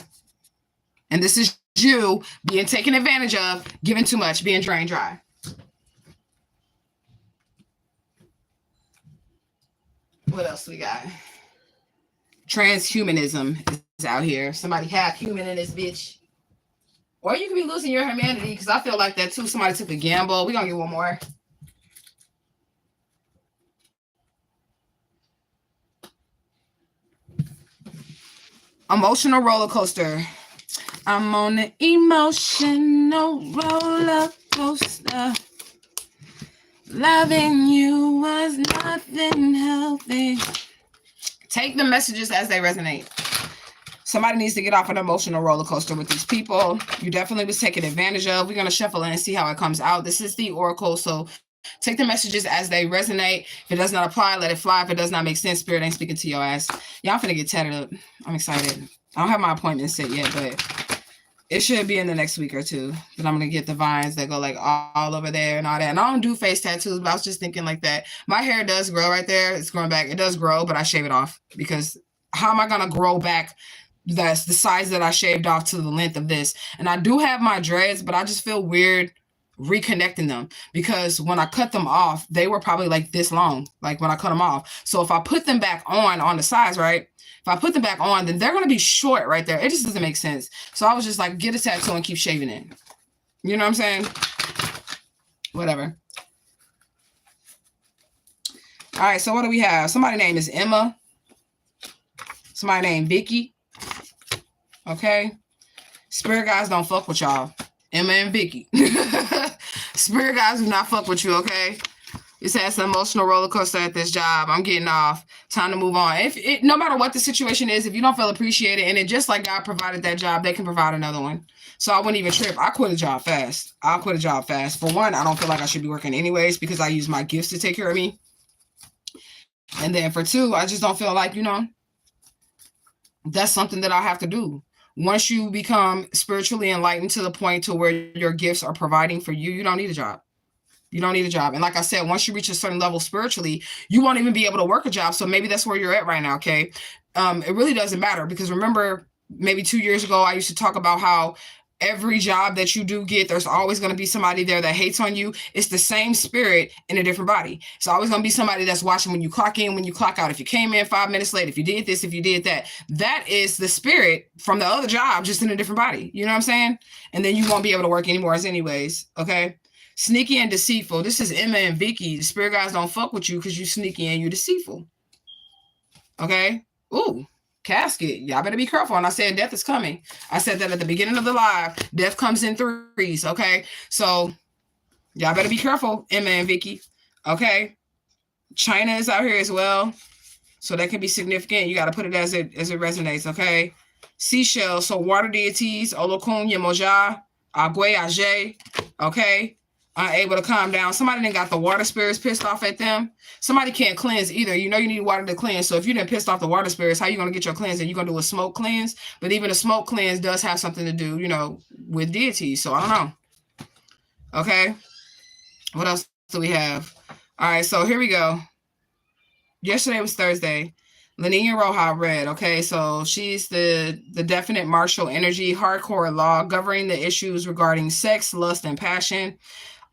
And this is you being taken advantage of, giving too much, being drain dry. What else we got? Transhumanism is out here. Somebody half human in this bitch. Or you could be losing your humanity, because I feel like that too. Somebody took a gamble. We're going to get one more. Emotional roller coaster. I'm on an emotional roller coaster. Loving you was nothing healthy. Take the messages as they resonate. Somebody needs to get off an emotional roller coaster with these people. You definitely was taken advantage of. We're going to shuffle in and see how it comes out. This is the oracle, so take the messages as they resonate. If it does not apply, let it fly. If it does not make sense, spirit ain't speaking to your ass. Y'all finna get tatted up. I'm excited. I don't have my appointment set yet, but it should be in the next week or two. But I'm going to get the vines that go like all over there and all that. And I don't do face tattoos, but I was just thinking like that. My hair does grow right there. It's growing back. It does grow, but I shave it off because how am I going to grow back? That's the size that I shaved off to the length of this. And I do have my dreads, but I just feel weird reconnecting them because when I cut them off, they were probably like this long, like when I cut them off. So if I put them back on the sides, right? If I put them back on, then they're going to be short right there. It just doesn't make sense. So I was just like, get a tattoo and keep shaving it. You know what I'm saying? Whatever. All right. So what do we have? Somebody named is Emma. Somebody named Vicky. Okay. Spirit guys don't fuck with y'all. Emma and Vicky. Spirit guys do not fuck with you, okay? It's had some emotional roller coaster at this job. I'm getting off. Time to move on. No matter what the situation is, if you don't feel appreciated, and it just like God provided that job, they can provide another one. So I wouldn't even trip. I quit a job fast. I'll quit a job fast. For one, I don't feel like I should be working anyways because I use my gifts to take care of me. And then for two, I just don't feel like, you know, that's something that I have to do. Once you become spiritually enlightened to the point to where your gifts are providing for you, you don't need a job. You don't need a job. And like I said, once you reach a certain level spiritually, you won't even be able to work a job. So maybe that's where you're at right now, okay? It really doesn't matter because remember, maybe 2 years ago, I used to talk about how every job that you do get, there's always going to be somebody there that hates on you. It's the same spirit in a different body. It's always going to be somebody that's watching when you clock in, when you clock out. If you came in 5 minutes late, if you did this, if you did that, that is the spirit from the other job, just in a different body. You know what I'm saying? And then you won't be able to work anymore as anyways. Okay. Sneaky and deceitful. This is Emma and Vicky. The spirit guys don't fuck with you because you sneaky and you deceitful. Okay. Ooh. Casket. Y'all better be careful. And I said death is coming. I said that at the beginning of the live. Death comes in threes. Okay. So y'all better be careful, Emma and Vicky. Okay. China is out here as well. So that can be significant. You got to put it as it resonates. Okay. Seashells. So water deities. Olokun, Yemoja, Agwe, Ajay. Okay. Unable to calm down. Somebody done got the water spirits pissed off at them. Somebody can't cleanse either. You know you need water to cleanse. So if you didn't pissed off the water spirits, how you going to get your cleansing? You're going to do a smoke cleanse. But even a smoke cleanse does have something to do, you know, with deities. So I don't know. Okay. What else do we have? All right. So here we go. Yesterday was Thursday. La Nina Roja read. Okay. So she's the definite martial energy, hardcore law governing the issues regarding sex, lust, and passion.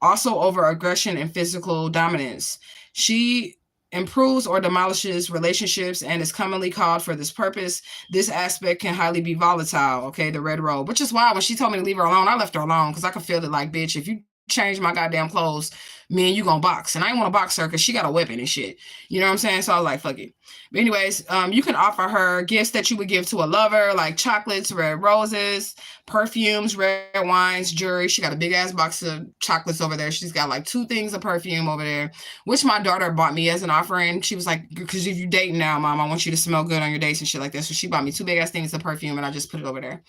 Also over aggression and physical dominance. She improves or demolishes relationships and is commonly called for this purpose. This aspect can highly be volatile, okay, the red robe, which is why when she told me to leave her alone, I left her alone because I could feel it like, bitch, if you change my goddamn clothes, me and you gonna box. And I ain't want to box her because she got a weapon and shit. You know what I'm saying? So I was like, fuck it. But anyways, you can offer her gifts that you would give to a lover, like chocolates, red roses, perfumes, red wines, jewelry. She got a big ass box of chocolates over there. She's got like 2 things of perfume over there, which my daughter bought me as an offering. She was like, because if you're dating now, Mom, I want you to smell good on your dates and shit like that. So she bought me 2 big ass things of perfume, and I just put it over there.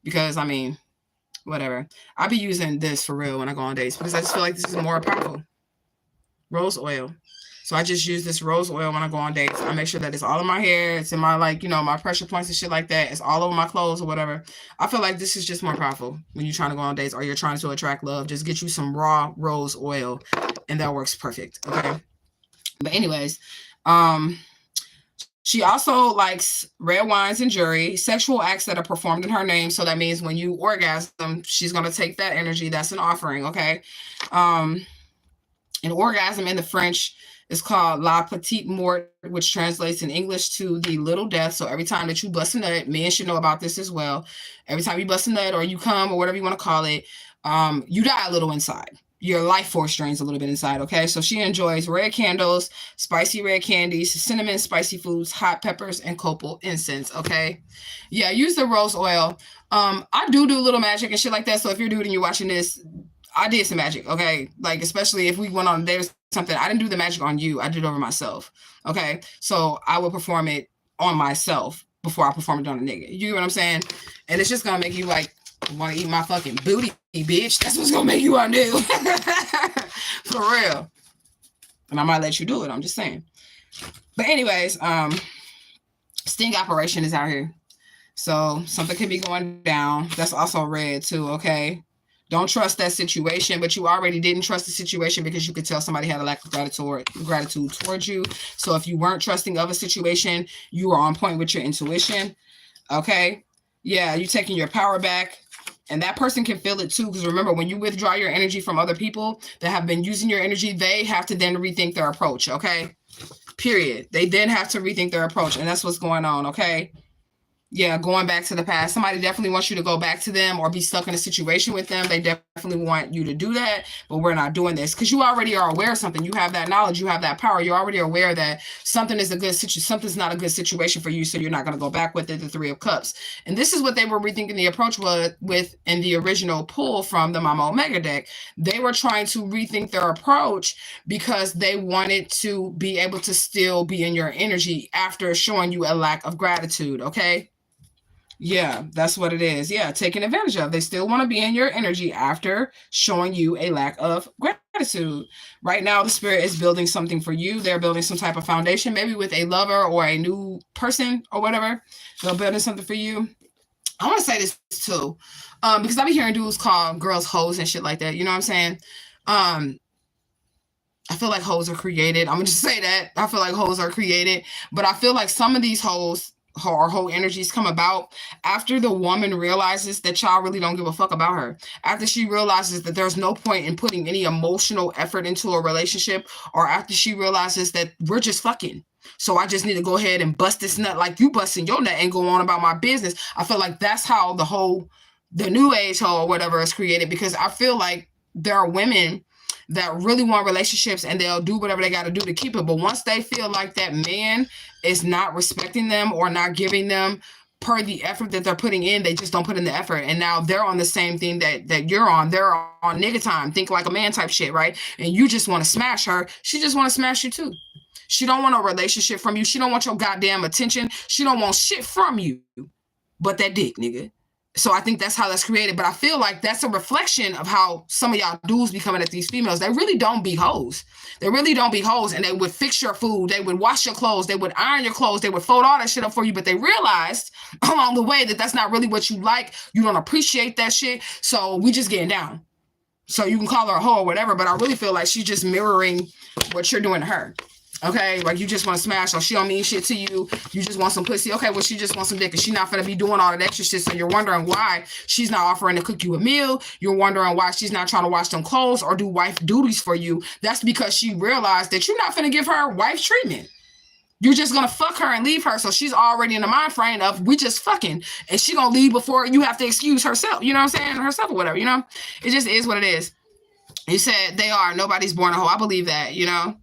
Because, I mean, whatever. I'll be using this for real when I go on dates because I just feel like this is more powerful. Rose oil. So I just use this rose oil when I go on dates. I make sure that it's all in my hair. It's in my, like, you know, my pressure points and shit like that. It's all over my clothes or whatever. I feel like this is just more powerful when you're trying to go on dates or you're trying to attract love. Just get you some raw rose oil and that works perfect. Okay. But anyways, she also likes red wines and jewelry, sexual acts that are performed in her name. So that means when you orgasm, she's going to take that energy. That's an offering, okay? An orgasm in the French is called La Petite Mort, which translates in English to the little death. So every time that you bust a nut, men should know about this as well. Every time you bust a nut or you come or whatever you want to call it, you die a little inside. Your life force drains a little bit inside, okay? So she enjoys red candles, spicy red candies, cinnamon, spicy foods, hot peppers, and copal incense, okay? Yeah, use the rose oil. I do a little magic and shit like that. So if you're a dude and you're watching this, I did some magic, okay? Like, especially if we went on a date or something, I didn't do the magic on you. I did it over myself, okay? So I would perform it on myself before I perform it on a nigga. You get what I'm saying? And it's just gonna make you, like, want to eat my fucking booty, bitch. That's what's gonna make you want to do. For real. And I might let you do it. I'm just saying. But anyways, sting operation is out here. So something could be going down. That's also red too, okay? Don't trust that situation, but you already didn't trust the situation because you could tell somebody had a lack of gratitude towards you. So if you weren't trusting of a situation, you were on point with your intuition, okay? Yeah, you're taking your power back. And that person can feel it too, because remember, when you withdraw your energy from other people that have been using your energy, they have to then rethink their approach, okay? Period. They then have to rethink their approach, and that's what's going on, okay? Yeah, going back to the past. Somebody definitely wants you to go back to them or be stuck in a situation with them. They definitely want you to do that, but we're not doing this because you already are aware of something. You have that knowledge. You have that power. You're already aware that something is a good situation. Something's not a good situation for you, so you're not going to go back with it, the 3 of Cups. And this is what they were rethinking the approach with in the original pull from the Mama Omega deck. They were trying to rethink their approach because they wanted to be able to still be in your energy after showing you a lack of gratitude, okay? Yeah, that's what it is. Yeah, taking advantage of. They still want to be in your energy after showing you a lack of gratitude. Right now, the spirit is building something for you. They're building some type of foundation, maybe with a lover or a new person or whatever. They're building something for you. I want to say this too, because I be hearing dudes call girls hoes and shit like that. You know what I'm saying? I feel like hoes are created. I'm going to just say that. I feel like hoes are created. But I feel like some of these hoes or whole energies come about after the woman realizes that y'all really don't give a fuck about her. After she realizes that there's no point in putting any emotional effort into a relationship, or after she realizes that we're just fucking. So I just need to go ahead and bust this nut like you busting your nut and go on about my business. I feel like that's how the new age hoe or whatever is created, because I feel like there are women that really want relationships and they'll do whatever they got to do to keep it. But once they feel like that man is not respecting them or not giving them per the effort that they're putting in, they just don't put in the effort. And now they're on the same thing that you're on. They're on nigga time, think like a man type shit, right? And you just want to smash her. She just want to smash you too. She don't want a relationship from you. She don't want your goddamn attention. She don't want shit from you but that dick, nigga. So I think that's how that's created. But I feel like that's a reflection of how some of y'all dudes be coming at these females. They really don't be hoes. They really don't be hoes. And they would fix your food. They would wash your clothes. They would iron your clothes. They would fold all that shit up for you. But they realized along the way that that's not really what you like. You don't appreciate that shit. So we just getting down. So you can call her a hoe or whatever. But I really feel like she's just mirroring what you're doing to her. Okay, like you just want to smash her. She don't mean shit to you. You just want some pussy. Okay, well, she just wants some dick, and she's not going to be doing all that extra shit. So you're wondering why she's not offering to cook you a meal. You're wondering why she's not trying to wash them clothes or do wife duties for you. That's because she realized that you're not going to give her wife treatment. You're just going to fuck her and leave her. So she's already in the mind frame of we just fucking, and she going to leave before you have to excuse herself. You know what I'm saying? Herself or whatever, you know? It just is what it is. You said they are. Nobody's born a hoe. I believe that, you know.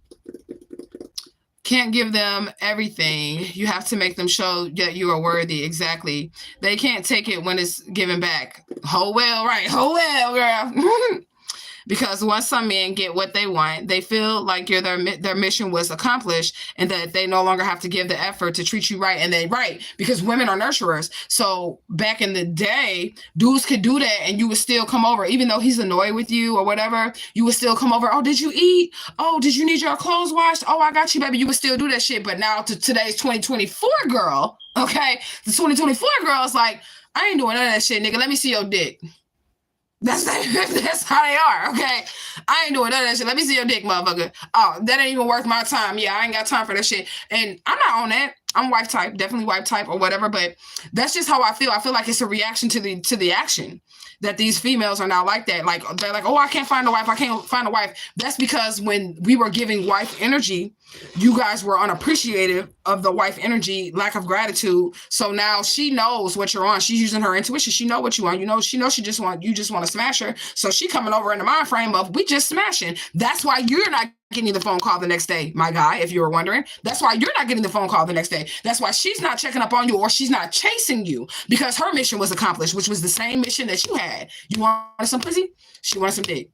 Can't give them everything. You have to make them show that you are worthy. Exactly. They can't take it when it's given back. Oh, well, right. Oh, well, girl. Because once some men get what they want, they feel like their mission was accomplished and that they no longer have to give the effort to treat you right. And they right, because women are nurturers. So back in the day, dudes could do that and you would still come over, even though he's annoyed with you or whatever, you would still come over. Oh, did you eat? Oh, did you need your clothes washed? Oh, I got you, baby. You would still do that shit. But now to today's 2024 girl, okay, the 2024 girl is like, I ain't doing none of that shit, nigga. Let me see your dick. That's how they are, okay? I ain't doing none of that shit. Let me see your dick, motherfucker. Oh, that ain't even worth my time. Yeah, I ain't got time for that shit. And I'm not on that. I'm wife type, definitely wife type or whatever, but that's just how I feel. I feel like it's a reaction to the action that these females are now like that. Like, they're like, oh, I can't find a wife. I can't find a wife. That's because when we were giving wife energy, you guys were unappreciative of the wife energy, lack of gratitude. So now she knows what you're on. She's using her intuition. She know what you want. You know, she just want to smash her. So she coming over in the mind frame of we just smashing. That's why you're not getting the phone call the next day, my guy, if you were wondering. That's why you're not getting the phone call the next day. That's why she's not checking up on you or she's not chasing you because her mission was accomplished, which was the same mission that you had. You wanted some pussy? She wanted some dick.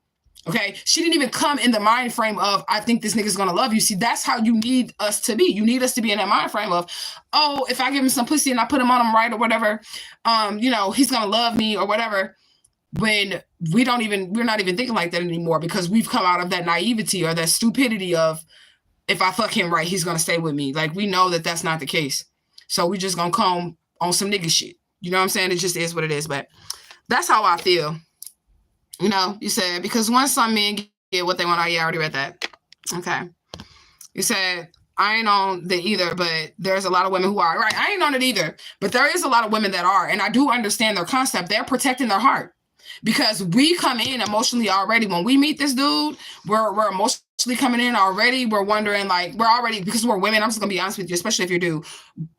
Okay, she didn't even come in the mind frame of, I think this nigga's gonna love you. See, that's how you need us to be. You need us to be in that mind frame of, oh, if I give him some pussy and I put him on him right or whatever, you know, he's gonna love me or whatever. When we're not even thinking like that anymore because we've come out of that naivety or that stupidity of, if I fuck him right, he's gonna stay with me. Like, we know that that's not the case. So we just gonna come on some nigga shit. You know what I'm saying? It just is what it is. But that's how I feel. You know, you said, because once some men get what they want, I already read that. Okay. You said, I ain't on the either, but there's a lot of women who are. Right, I ain't on it either, but there is a lot of women that are, and I do understand their concept. They're protecting their heart. Because we come in emotionally already. When we meet this dude, we're emotionally coming in already. We're wondering, like, we're already, because we're women, I'm just going to be honest with you, especially if you're dude,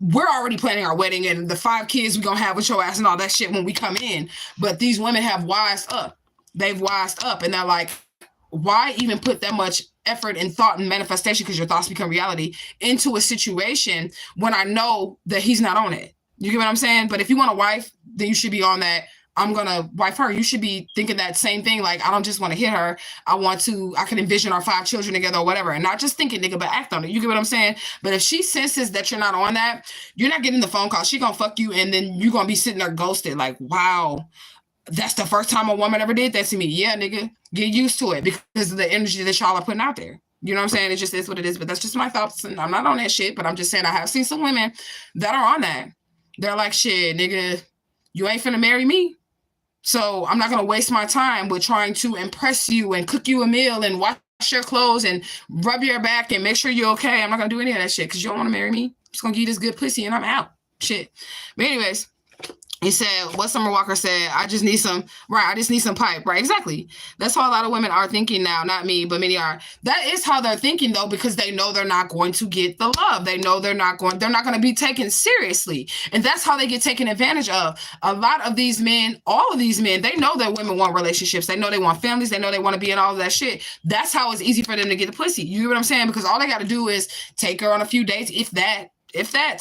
we're already planning our wedding and the 5 kids we're going to have with your ass and all that shit when we come in. But these women have wised up. They've wised up and they're like, why even put that much effort and thought and manifestation, because your thoughts become reality, into a situation when I know that he's not on it? You get what I'm saying? But if you want a wife, then you should be on that. I'm going to wife her. You should be thinking that same thing. Like, I don't just want to hit her. I can envision our 5 children together or whatever. And not just thinking, nigga, but act on it. You get what I'm saying? But if she senses that you're not on that, you're not getting the phone call. She going to fuck you. And then you're going to be sitting there ghosted. Like, wow, that's the first time a woman ever did that to me. Yeah, nigga, get used to it because of the energy that y'all are putting out there. You know what I'm saying? It just is what it is. But that's just my thoughts. And I'm not on that shit. But I'm just saying I have seen some women that are on that. They're like, shit, nigga, you ain't finna marry me. So I'm not going to waste my time with trying to impress you and cook you a meal and wash your clothes and rub your back and make sure you're okay. I'm not going to do any of that shit because you don't want to marry me. I'm just going to give you this good pussy and I'm out. Shit. But anyways, he said, what Summer Walker said, I just need some pipe. Right, exactly. That's how a lot of women are thinking now. Not me, but many are. That is how they're thinking, though, because they know they're not going to get the love. They know they're not going to be taken seriously. And that's how they get taken advantage of. A lot of these men, all of these men, they know that women want relationships. They know they want families. They know they want to be in all of that shit. That's how it's easy for them to get the pussy. You know what I'm saying? Because all they got to do is take her on a few dates, if that,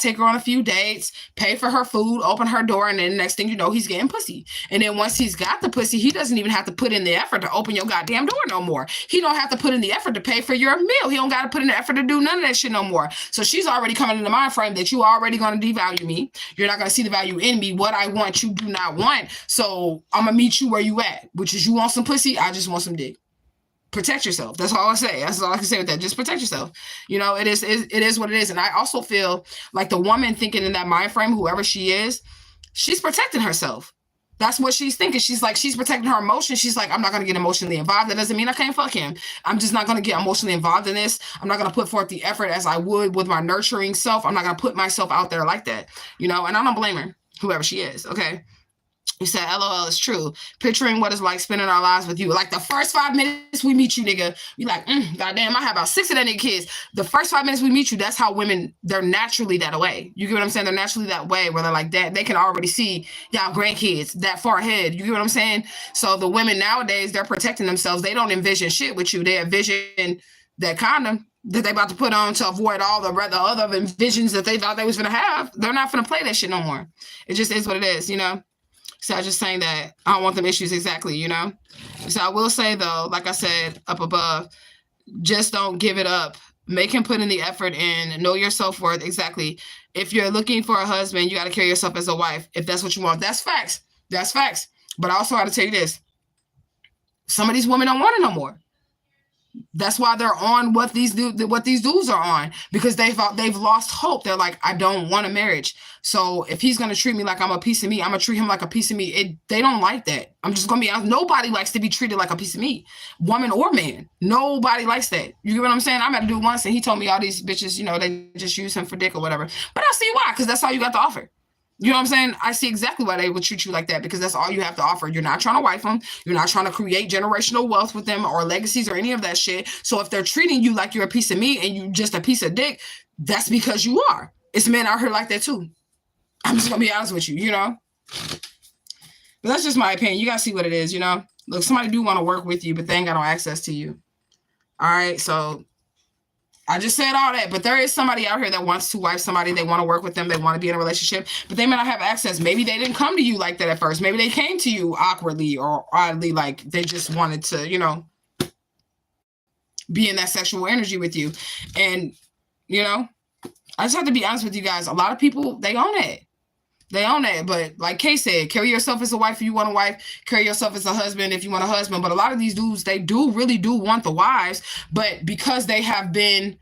take her on a few dates, pay for her food, open her door, and then the next thing you know, he's getting pussy. And then once he's got the pussy, he doesn't even have to put in the effort to open your goddamn door no more. He don't have to put in the effort to pay for your meal. He don't got to put in the effort to do none of that shit no more. So she's already coming in the mind frame that you already going to devalue me. You're not going to see the value in me. What I want, you do not want. So I'm going to meet you where you at, which is you want some pussy, I just want some dick. Protect yourself. That's all I say. That's all I can say with that. Just protect yourself. You know, it is what it is. And I also feel like the woman thinking in that mind frame, whoever she is, she's protecting herself. That's what she's thinking. She's protecting her emotions. She's like, I'm not going to get emotionally involved. That doesn't mean I can't fuck him. I'm just not going to get emotionally involved in this. I'm not going to put forth the effort as I would with my nurturing self. I'm not going to put myself out there like that, you know, and I don't blame her, whoever she is. Okay. You said, LOL, it's true. Picturing what it's like spending our lives with you. Like the first 5 minutes we meet you, nigga, we like, goddamn, I have about 6 of that nigga kids. The first 5 minutes we meet you, that's how women, they're naturally that way. You get what I'm saying? They're naturally that way where they're like that. They can already see y'all grandkids that far ahead. You get what I'm saying? So the women nowadays, they're protecting themselves. They don't envision shit with you. They envision that condom that they about to put on to avoid all the other visions that they thought they was going to have. They're not going to play that shit no more. It just is what it is, you know? So I was just saying that I don't want them issues exactly, you know? So I will say, though, like I said up above, just don't give it up. Make him put in the effort and know your self-worth. Exactly. If you're looking for a husband, you got to carry yourself as a wife. If that's what you want, that's facts. That's facts. But I also got to tell you this. Some of these women don't want it no more. That's why they're on what these dudes are on, because they've lost hope. They're like, I don't want a marriage. So if he's gonna treat me like I'm a piece of meat, I'm gonna treat him like a piece of meat. They don't like that. I'm just gonna be honest. Nobody likes to be treated like a piece of meat, woman or man. Nobody likes that. You get what I'm saying? I met a dude once, and he told me all these bitches, you know, they just use him for dick or whatever. But I see why, because that's all you got to offer. You know what I'm saying? I see exactly why they would treat you like that, because that's all you have to offer. You're not trying to wife them. You're not trying to create generational wealth with them or legacies or any of that shit. So if they're treating you like you're a piece of meat and you just a piece of dick, that's because you are. It's men out here like that too. I'm just going to be honest with you, you know? But that's just my opinion. You got to see what it is, you know? Look, somebody do want to work with you, but they ain't got no access to you. All right, so I just said all that, but there is somebody out here that wants to wife somebody. They want to work with them. They want to be in a relationship, but they may not have access. Maybe they didn't come to you like that at first. Maybe they came to you awkwardly or oddly, like they just wanted to, you know, be in that sexual energy with you. And, you know, I just have to be honest with you guys. A lot of people, they own it. They own that. But like Kay said, carry yourself as a wife if you want a wife. Carry yourself as a husband if you want a husband. But a lot of these dudes, they really do want the wives. But because they have been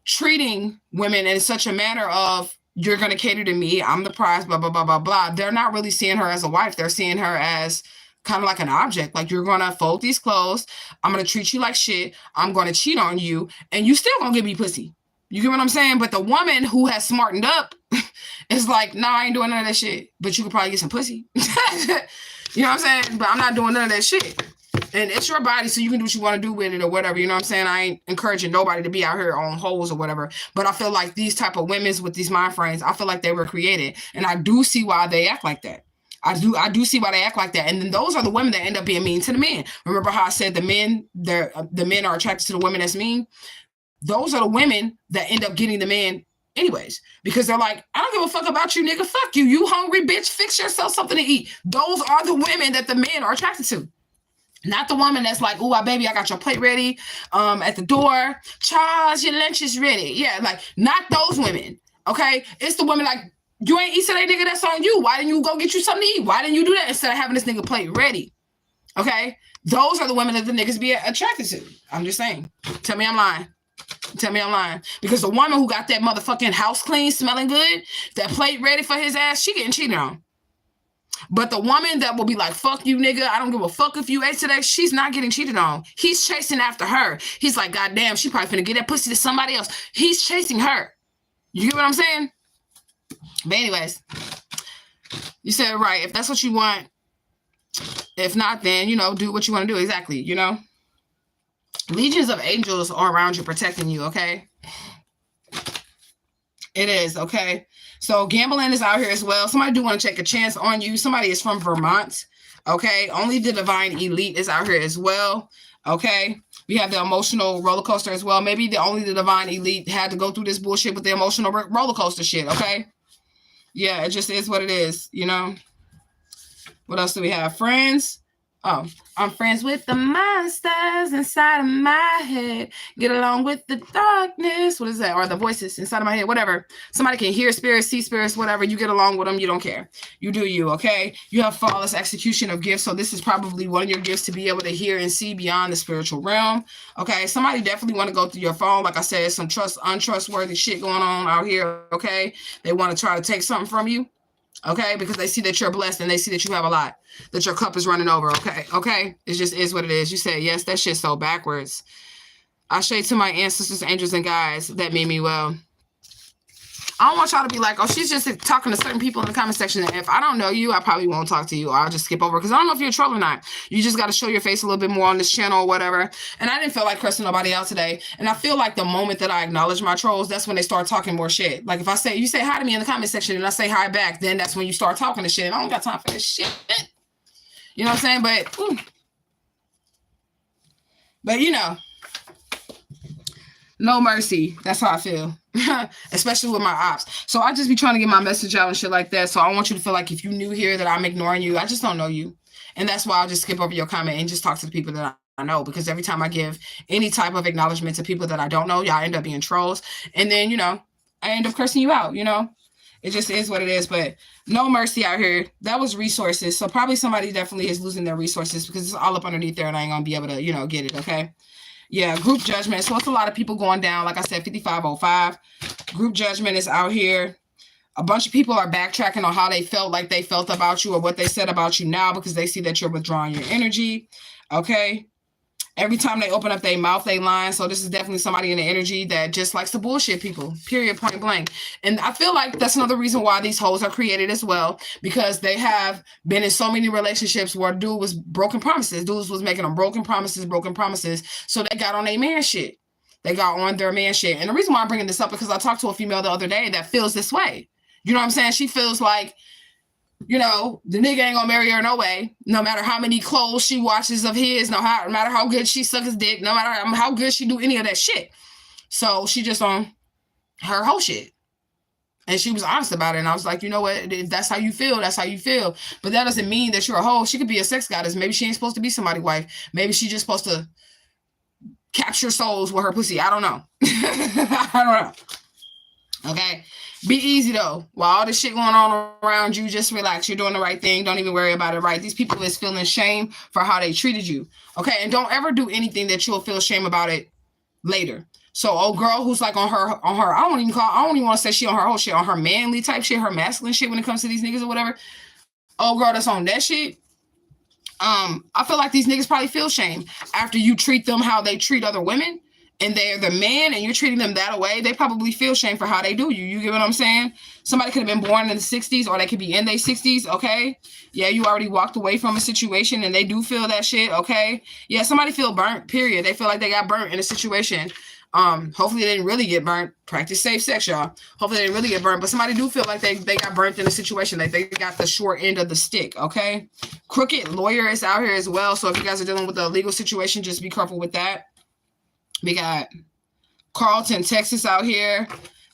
treating women in such a manner of, you're going to cater to me, I'm the prize, blah, blah, blah, blah, blah. They're not really seeing her as a wife. They're seeing her as kind of like an object. Like, you're going to fold these clothes. I'm going to treat you like shit. I'm going to cheat on you. And you still going to give me pussy. You get what I'm saying? But the woman who has smartened up is like, nah, I ain't doing none of that shit. But you could probably get some pussy. You know what I'm saying? But I'm not doing none of that shit. And it's your body, so you can do what you want to do with it or whatever. You know what I'm saying? I ain't encouraging nobody to be out here on holes or whatever. But I feel like these type of women with these mind frames, I feel like they were created. And I do see why they act like that. I do see why they act like that. And then those are the women that end up being mean to the men. Remember how I said the men are attracted to the women that's mean? Those are the women that end up getting the man anyways, because they're like, I don't give a fuck about you, nigga. Fuck you. You hungry, bitch. Fix yourself something to eat. Those are the women that the men are attracted to. Not the woman that's like, ooh, baby, I got your plate ready at the door. Charles, your lunch is ready. Yeah, like, not those women, okay? It's the women like, you ain't eat today, nigga, that's on you. Why didn't you go get you something to eat? Why didn't you do that instead of having this nigga plate ready? Okay? Those are the women that the niggas be attracted to. I'm just saying. Tell me I'm lying. Tell me I'm lying. Because the woman who got that motherfucking house clean, smelling good, that plate ready for his ass, she getting cheated on. But the woman that will be like, fuck you, nigga, I don't give a fuck if you ate today, she's not getting cheated on. He's chasing after her. He's like, God damn, she probably finna get that pussy to somebody else. He's chasing her. You get what I'm saying? But anyways, you said it right. If that's what you want, if not, then, you know, do what you want to do. Exactly, you know? Legions of angels are around you protecting you, okay? It is, okay? So gambling is out here as well. Somebody do want to take a chance on you. Somebody is from Vermont, okay? Only the divine elite is out here as well, okay? We have the emotional roller coaster as well. Maybe only the divine elite had to go through this bullshit with the emotional roller coaster shit, okay? Yeah, it just is what it is, you know? What else do we have? Friends. Oh, I'm friends with the monsters inside of my head. Get along with the darkness. What is that? Or the voices inside of my head, whatever. Somebody can hear spirits, see spirits, whatever. You get along with them. You don't care. You do you, okay? You have flawless execution of gifts. So this is probably one of your gifts to be able to hear and see beyond the spiritual realm. Okay, somebody definitely want to go through your phone. Like I said, some untrustworthy shit going on out here, okay? They want to try to take something from you. Okay, because they see that you're blessed and they see that you have a lot, that your cup is running over. Okay, it just is what it is. You said, yes, that shit's so backwards. I say to my ancestors, angels, and guides that made me well. I don't want y'all to be like, oh, she's just talking to certain people in the comment section. And if I don't know you, I probably won't talk to you. Or I'll just skip over because I don't know if you're a troll or not. You just got to show your face a little bit more on this channel or whatever. And I didn't feel like cursing nobody out today. And I feel like the moment that I acknowledge my trolls, that's when they start talking more shit. Like if I say, you say hi to me in the comment section and I say hi back, then that's when you start talking to shit. And I don't got time for this shit. You know what I'm saying? But you know, no mercy. That's how I feel. Especially with my ops. So I just be trying to get my message out and shit like that. So I don't want you to feel like if you new here that I'm ignoring you. I just don't know you. And that's why I'll just skip over your comment and just talk to the people that I know. Because every time I give any type of acknowledgement to people that I don't know, y'all end up being trolls. And then, you know, I end up cursing you out, you know. It just is what it is. But no mercy out here. That was resources. So probably somebody definitely is losing their resources because it's all up underneath there and I ain't going to be able to, you know, get it, okay? Yeah, group judgment. So it's a lot of people going down. Like I said, 5505. Group judgment is out here. A bunch of people are backtracking on how they felt like they felt about you or what they said about you now because they see that you're withdrawing your energy. Okay. Every time they open up their mouth, they lying. So this is definitely somebody in the energy that just likes to bullshit people, period, point blank. And I feel like that's another reason why these hoes are created as well, because they have been in so many relationships where dude was broken promises. Dudes was making them broken promises. So they got on their man shit. They got on their man shit. And the reason why I'm bringing this up is because I talked to a female the other day that feels this way. You know what I'm saying? She feels like, you know, the nigga ain't gonna marry her no way. No matter how many clothes she watches of his, no matter how good she suck his dick, no matter how good she do any of that shit. So she just on her whole shit. And she was honest about it. And I was like, you know what? If that's how you feel, that's how you feel. But that doesn't mean that you're a hoe. She could be a sex goddess. Maybe she ain't supposed to be somebody's wife. Maybe she's just supposed to capture souls with her pussy. I don't know. I don't know. Okay? Be easy though. While all this shit going on around you, just relax. You're doing the right thing. Don't even worry about it, right? These people is feeling shame for how they treated you. Okay? And don't ever do anything that you'll feel shame about it later. So old girl who's like on her, I don't even want to say she on her whole shit, on her manly type shit, her masculine shit when it comes to these niggas or whatever. Old girl that's on that shit. I feel like these niggas probably feel shame after you treat them how they treat other women. And they're the man and you're treating them that way, they probably feel shame for how they do you. You get what I'm saying? Somebody could have been born in the 60s or they could be in their 60s, okay? Yeah, you already walked away from a situation and they do feel that shit, okay? Yeah, somebody feel burnt, period. They feel like they got burnt in a situation. Hopefully they didn't really get burnt. Practice safe sex, y'all. Hopefully they didn't really get burnt, but somebody do feel like they got burnt in a situation. Like they got the short end of the stick, okay? Crooked lawyer is out here as well. So if you guys are dealing with a legal situation, just be careful with that. We got Carlton, Texas out here.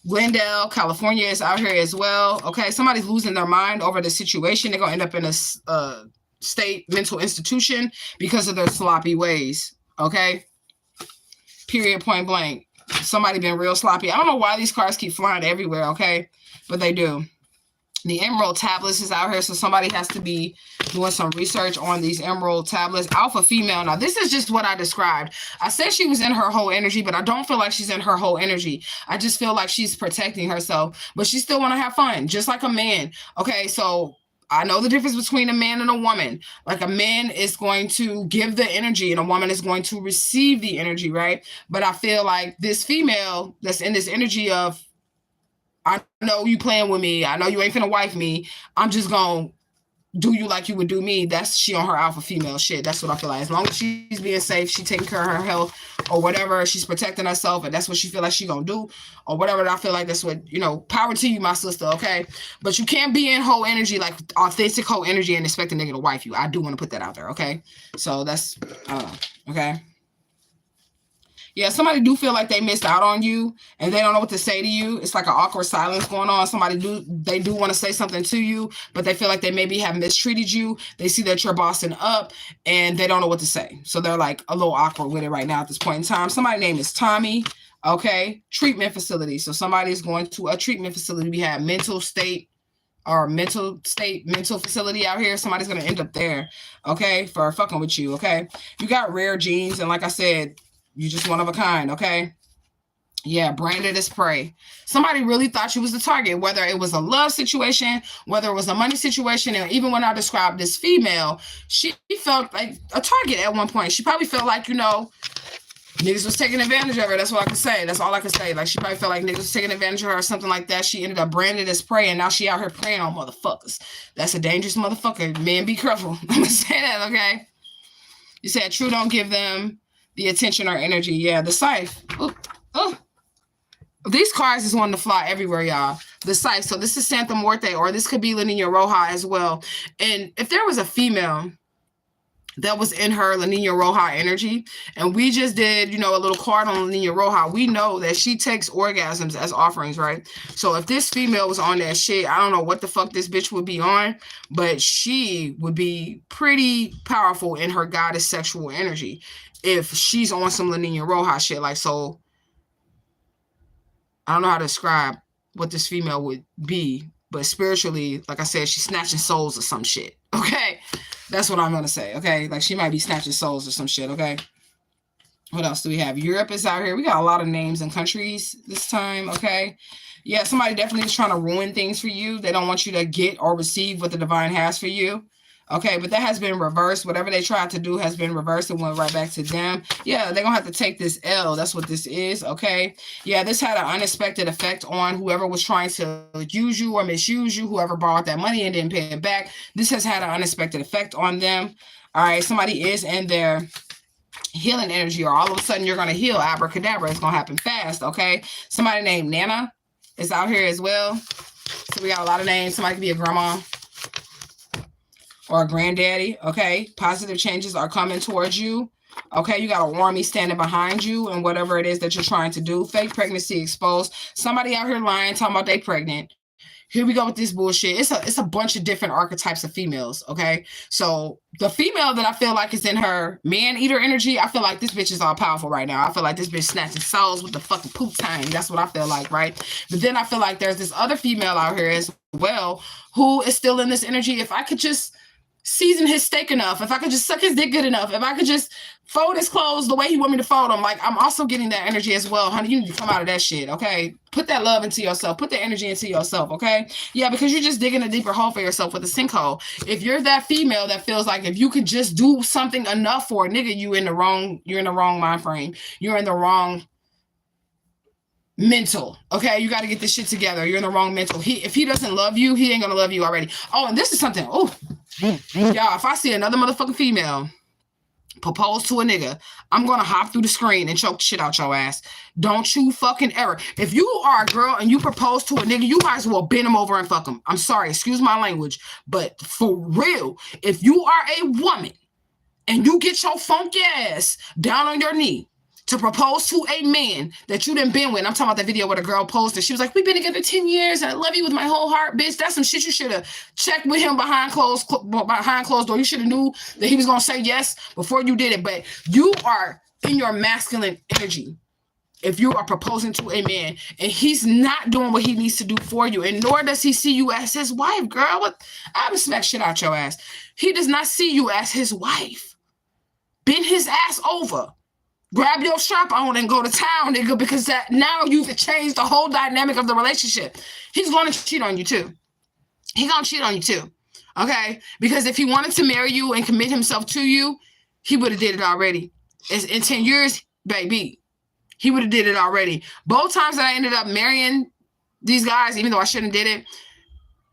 Glendale, California is out here as well. Okay, somebody's losing their mind over the situation. They're going to end up in a state mental institution because of their sloppy ways. Okay, period, point blank. Somebody been real sloppy. I don't know why these cars keep flying everywhere, okay? But they do. The emerald tablets is out here, so somebody has to be doing some research on these emerald tablets. Alpha female. Now, this is just what I described. I said she was in her whole energy, but I don't feel like she's in her whole energy. I just feel like she's protecting herself, but she still want to have fun, just like a man. Okay, so I know the difference between a man and a woman. Like a man is going to give the energy and a woman is going to receive the energy, right? But I feel like this female that's in this energy of, I know you playing with me. I know you ain't finna wife me. I'm just gonna do you like you would do me. That's she on her alpha female shit. That's what I feel like. As long as she's being safe, she taking care of her health or whatever, she's protecting herself, and that's what she feel like she gonna do or whatever. I feel like that's what, you know, power to you, my sister, okay? But you can't be in whole energy, like authentic whole energy and expect a nigga to wife you. I do want to put that out there, okay? So that's, I don't know, okay? Yeah, somebody do feel like they missed out on you and they don't know what to say to you. It's like an awkward silence going on. They do want to say something to you, but they feel like they maybe have mistreated you. They see that you're bossing up and they don't know what to say. So they're like a little awkward with it right now at this point in time. Somebody's name is Tommy, okay? Treatment facility. So somebody's going to a treatment facility. We have mental facility out here. Somebody's going to end up there, okay, for fucking with you, okay? You got rare genes, and like I said, you just one of a kind, okay? Yeah, branded as prey. Somebody really thought you was the target, whether it was a love situation, whether it was a money situation, and even when I described this female, she felt like a target at one point. She probably felt like, you know, Niggas was taking advantage of her. That's what I can say. That's all I can say. Like, she probably felt like niggas was taking advantage of her or something like that. She ended up branded as prey, and now she out here preying on motherfuckers. That's a dangerous motherfucker. Man, be careful. I'm gonna say that, okay? You said true don't give them the attention or energy. Yeah, the scythe. Oh. These cards is wanting to fly everywhere, y'all. The scythe. So this is Santa Muerte, or this could be La Nina Roja as well. And if there was a female that was in her La Nina Roja energy, and we just did, you know, a little card on La Nina Roja, we know that she takes orgasms as offerings, right? So if this female was on that shit, I don't know what the fuck this bitch would be on, but she would be pretty powerful in her goddess sexual energy if she's on some La Nina Roja shit. Like, so I don't know how to describe what this female would be, but spiritually, like I said, she's snatching souls or some shit, okay? That's what I'm going to say, okay? Like, she might be snatching souls or some shit, okay? What else do we have? Europe is out here. We got a lot of names and countries this time, okay? Yeah, somebody definitely is trying to ruin things for you. They don't want you to get or receive what the divine has for you. Okay, but that has been reversed. Whatever they tried to do has been reversed and went right back to them. Yeah, they're going to have to take this L. That's what this is, okay? Yeah, this had an unexpected effect on whoever was trying to use you or misuse you, whoever borrowed that money and didn't pay it back. This has had an unexpected effect on them. All right, somebody is in their healing energy, or all of a sudden you're going to heal. Abracadabra. It's going to happen fast, okay? Somebody named Nana is out here as well. So we got a lot of names. Somebody could be a grandma or a granddaddy, okay? Positive changes are coming towards you, okay? You got a warmie standing behind you and whatever it is that you're trying to do. Fake pregnancy exposed. Somebody out here lying, talking about they pregnant. Here we go with this bullshit. It's a bunch of different archetypes of females, okay? So the female that I feel like is in her man-eater energy, I feel like this bitch is all powerful right now. I feel like this bitch snatching souls with the fucking poop time. That's what I feel like, right? But then I feel like there's this other female out here as well who is still in this energy. If I could just season his steak enough, if I could just suck his dick good enough, if I could just fold his clothes the way he want me to fold them, like, I'm also getting that energy as well. Honey, you need to come out of that shit, okay? Put that love into yourself. Put that energy into yourself, okay? Yeah, because you're just digging a deeper hole for yourself with a sinkhole. If you're that female that feels like if you could just do something enough for a nigga, you're in the wrong mind frame. You're in the wrong mental, okay? You got to get this shit together. You're in the wrong mental. If he doesn't love you, he ain't gonna love you already. Oh, and this is something, y'all, if I see another motherfucking female propose to a nigga, I'm gonna hop through the screen and choke shit out your ass. Don't you fucking ever. If you are a girl and you propose to a nigga, you might as well bend him over and fuck him. I'm sorry, excuse my language, but for real, if you are a woman and you get your funky ass down on your knee to propose to a man that you done been with. I'm talking about that video where the girl posted. She was like, we've been together 10 years and I love you with my whole heart, bitch. That's some shit you should have checked with him behind closed door. You should have knew that he was going to say yes before you did it. But you are in your masculine energy if you are proposing to a man and he's not doing what he needs to do for you, and nor does he see you as his wife, girl. What? I would smack shit out your ass. He does not see you as his wife. Bend his ass over. Grab your strap on and go to town, nigga, because that now you've changed the whole dynamic of the relationship. He's going to cheat on you too. He's going to cheat on you too, okay? Because if he wanted to marry you and commit himself to you, he would have did it already. In 10 years, baby, he would have did it already. Both times that I ended up marrying these guys, even though I shouldn't have did it,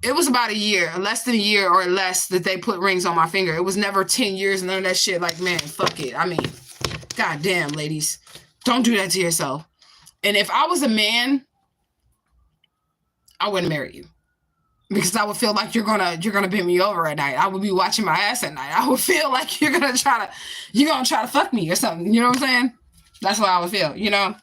it was about a year, less than a year or less that they put rings on my finger. It was never 10 years and none of that shit. Like, man, fuck it. I mean, goddamn, ladies, don't do that to yourself. And if I was a man, I wouldn't marry you because I would feel like you're gonna bend me over at night. I would be watching my ass at night. I would feel like you're gonna try to fuck me or something. You know what I'm saying? That's what I would feel. You know.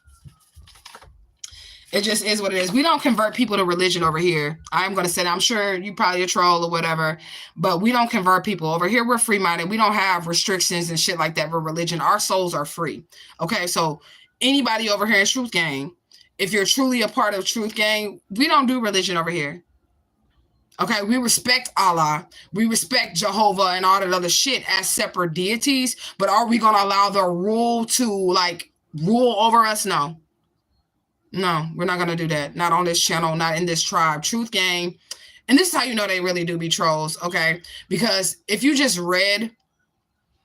It just is what it is. We don't convert people to religion over here. I'm going to say that. I'm sure you probably a troll or whatever, but we don't convert people. Over here, we're free-minded. We don't have restrictions and shit like that for religion. Our souls are free. Okay, so anybody over here in Truth Gang, if you're truly a part of Truth Gang, we don't do religion over here. Okay, we respect Allah. We respect Jehovah and all that other shit as separate deities, but are we going to allow the rule to, like, rule over us? No. No, we're not going to do that. Not on this channel, not in this tribe. Truth Gang. And this is how you know they really do be trolls, okay? Because if you just read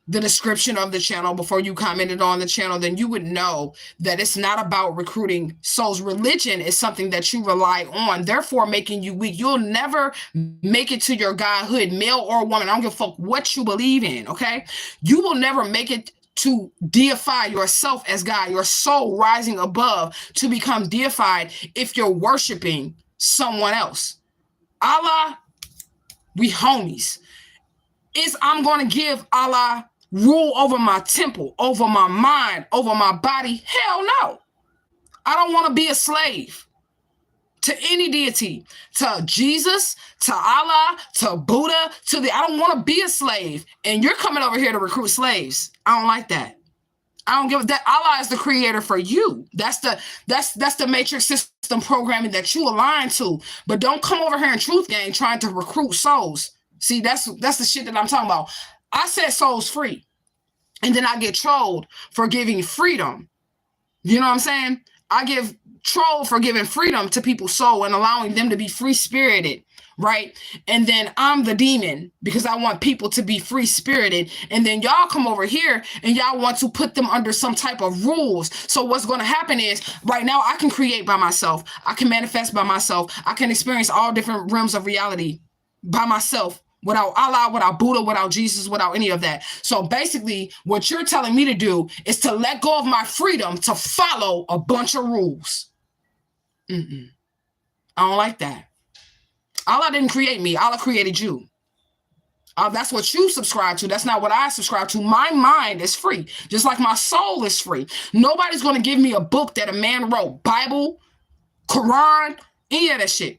the description of the channel before you commented on the channel, then you would know that it's not about recruiting souls. Religion is something that you rely on, therefore making you weak. You'll never make it to your godhood, male or woman. I don't give a fuck what you believe in, okay? You will never make it to deify yourself as God, your soul rising above to become deified if you're worshiping someone else. Allah, we homies. I'm going to give Allah rule over my temple, over my mind, over my body? Hell no. I don't want to be a slave to any deity, to Jesus, to Allah, to Buddha, I don't want to be a slave. And you're coming over here to recruit slaves. I don't like that. I don't give that. Allah is the creator for you. That's the matrix system programming that you align to. But don't come over here in Truth Gang trying to recruit souls. See, that's the shit that I'm talking about. I set souls free, and then I get trolled for giving freedom. You know what I'm saying? I give troll for giving freedom to people's soul and allowing them to be free-spirited, right? And then I'm the demon because I want people to be free-spirited. And then y'all come over here and y'all want to put them under some type of rules. So what's going to happen is right now I can create by myself. I can manifest by myself. I can experience all different realms of reality by myself, without Allah, without Buddha, without Jesus, without any of that. So basically, what you're telling me to do is to let go of my freedom to follow a bunch of rules. I don't like that. Allah didn't create me. Allah created you. That's what you subscribe to. That's not what I subscribe to. My mind is free, just like my soul is free. Nobody's going to give me a book that a man wrote. Bible, Quran, any of that shit.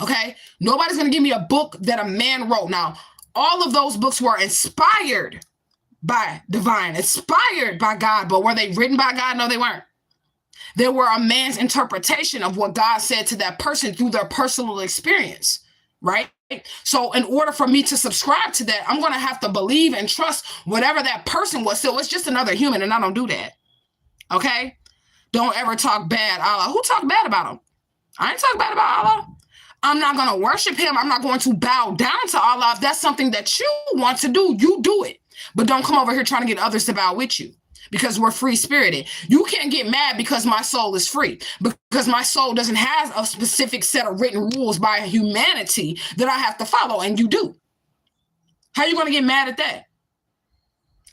Okay, nobody's going to give me a book that a man wrote. Now, all of those books were inspired by divine, inspired by God, but were they written by God? No, they weren't. They were a man's interpretation of what God said to that person through their personal experience, right? So in order for me to subscribe to that, I'm going to have to believe and trust whatever that person was. So it's just another human, and I don't do that. Okay, don't ever talk bad Allah. Who talked bad about him? I ain't talking bad about Allah. I'm not going to worship him. I'm not going to bow down to Allah. If that's something that you want to do, you do it. But don't come over here trying to get others to bow with you, because we're free-spirited. You can't get mad because my soul is free, because my soul doesn't have a specific set of written rules by humanity that I have to follow, and you do. How are you going to get mad at that?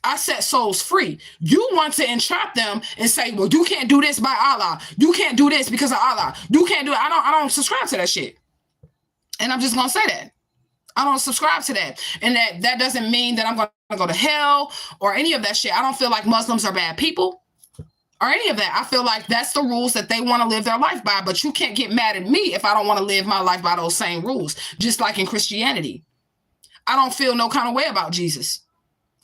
I set souls free. You want to entrap them and say, well, you can't do this by Allah. You can't do this because of Allah. You can't do it. I don't subscribe to that shit. And I'm just going to say that. I don't subscribe to that. And that doesn't mean that I'm going to go to hell or any of that shit. I don't feel like Muslims are bad people or any of that. I feel like that's the rules that they want to live their life by. But you can't get mad at me if I don't want to live my life by those same rules. Just like in Christianity. I don't feel no kind of way about Jesus.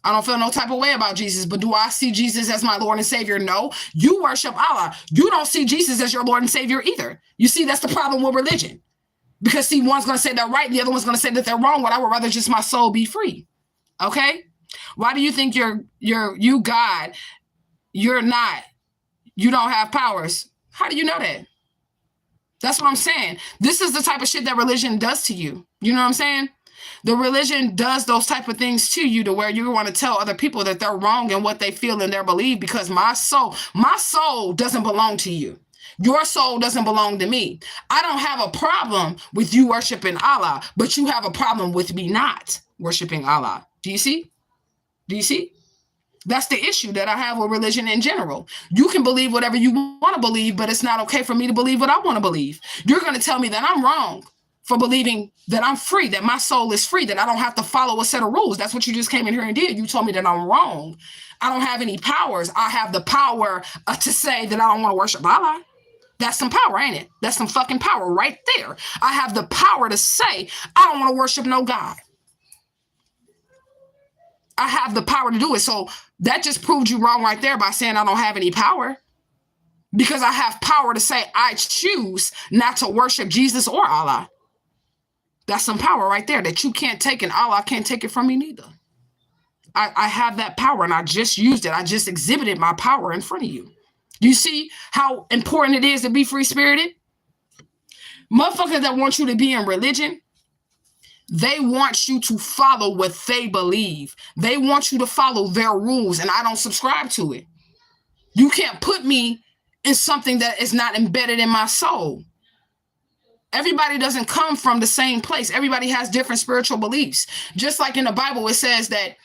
I don't feel no type of way about Jesus. But do I see Jesus as my Lord and Savior? No. You worship Allah. You don't see Jesus as your Lord and Savior either. You see, that's the problem with religion. Because see, one's going to say they're right, the other one's going to say that they're wrong. But I would rather just my soul be free. Okay? Why do you think you God, you don't have powers? How do you know that? That's what I'm saying. This is the type of shit that religion does to you. You know what I'm saying? The religion does those type of things to you to where you want to tell other people that they're wrong in what they feel and their belief, because my soul doesn't belong to you. Your soul doesn't belong to me. I don't have a problem with you worshiping Allah, but you have a problem with me not worshiping Allah. Do you see? Do you see? That's the issue that I have with religion in general. You can believe whatever you want to believe, but it's not okay for me to believe what I want to believe. You're going to tell me that I'm wrong for believing that I'm free, that my soul is free, that I don't have to follow a set of rules. That's what you just came in here and did. You told me that I'm wrong. I don't have any powers. I have the power to say that I don't want to worship Allah. That's some power, ain't it? That's some fucking power right there. I have the power to say I don't want to worship no God. I have the power to do it. So that just proved you wrong right there by saying I don't have any power. Because I have power to say I choose not to worship Jesus or Allah. That's some power right there that you can't take, and Allah can't take it from me neither. I have that power, and I just used it. I just exhibited my power in front of you. You see how important it is to be free-spirited? Motherfuckers that want you to be in religion, They want you to follow what they believe. They want you to follow their rules, and I don't subscribe to it. You can't put me in something that is not embedded in my soul. Everybody doesn't come from the same place. Everybody has different spiritual beliefs. Just like in the Bible, it says that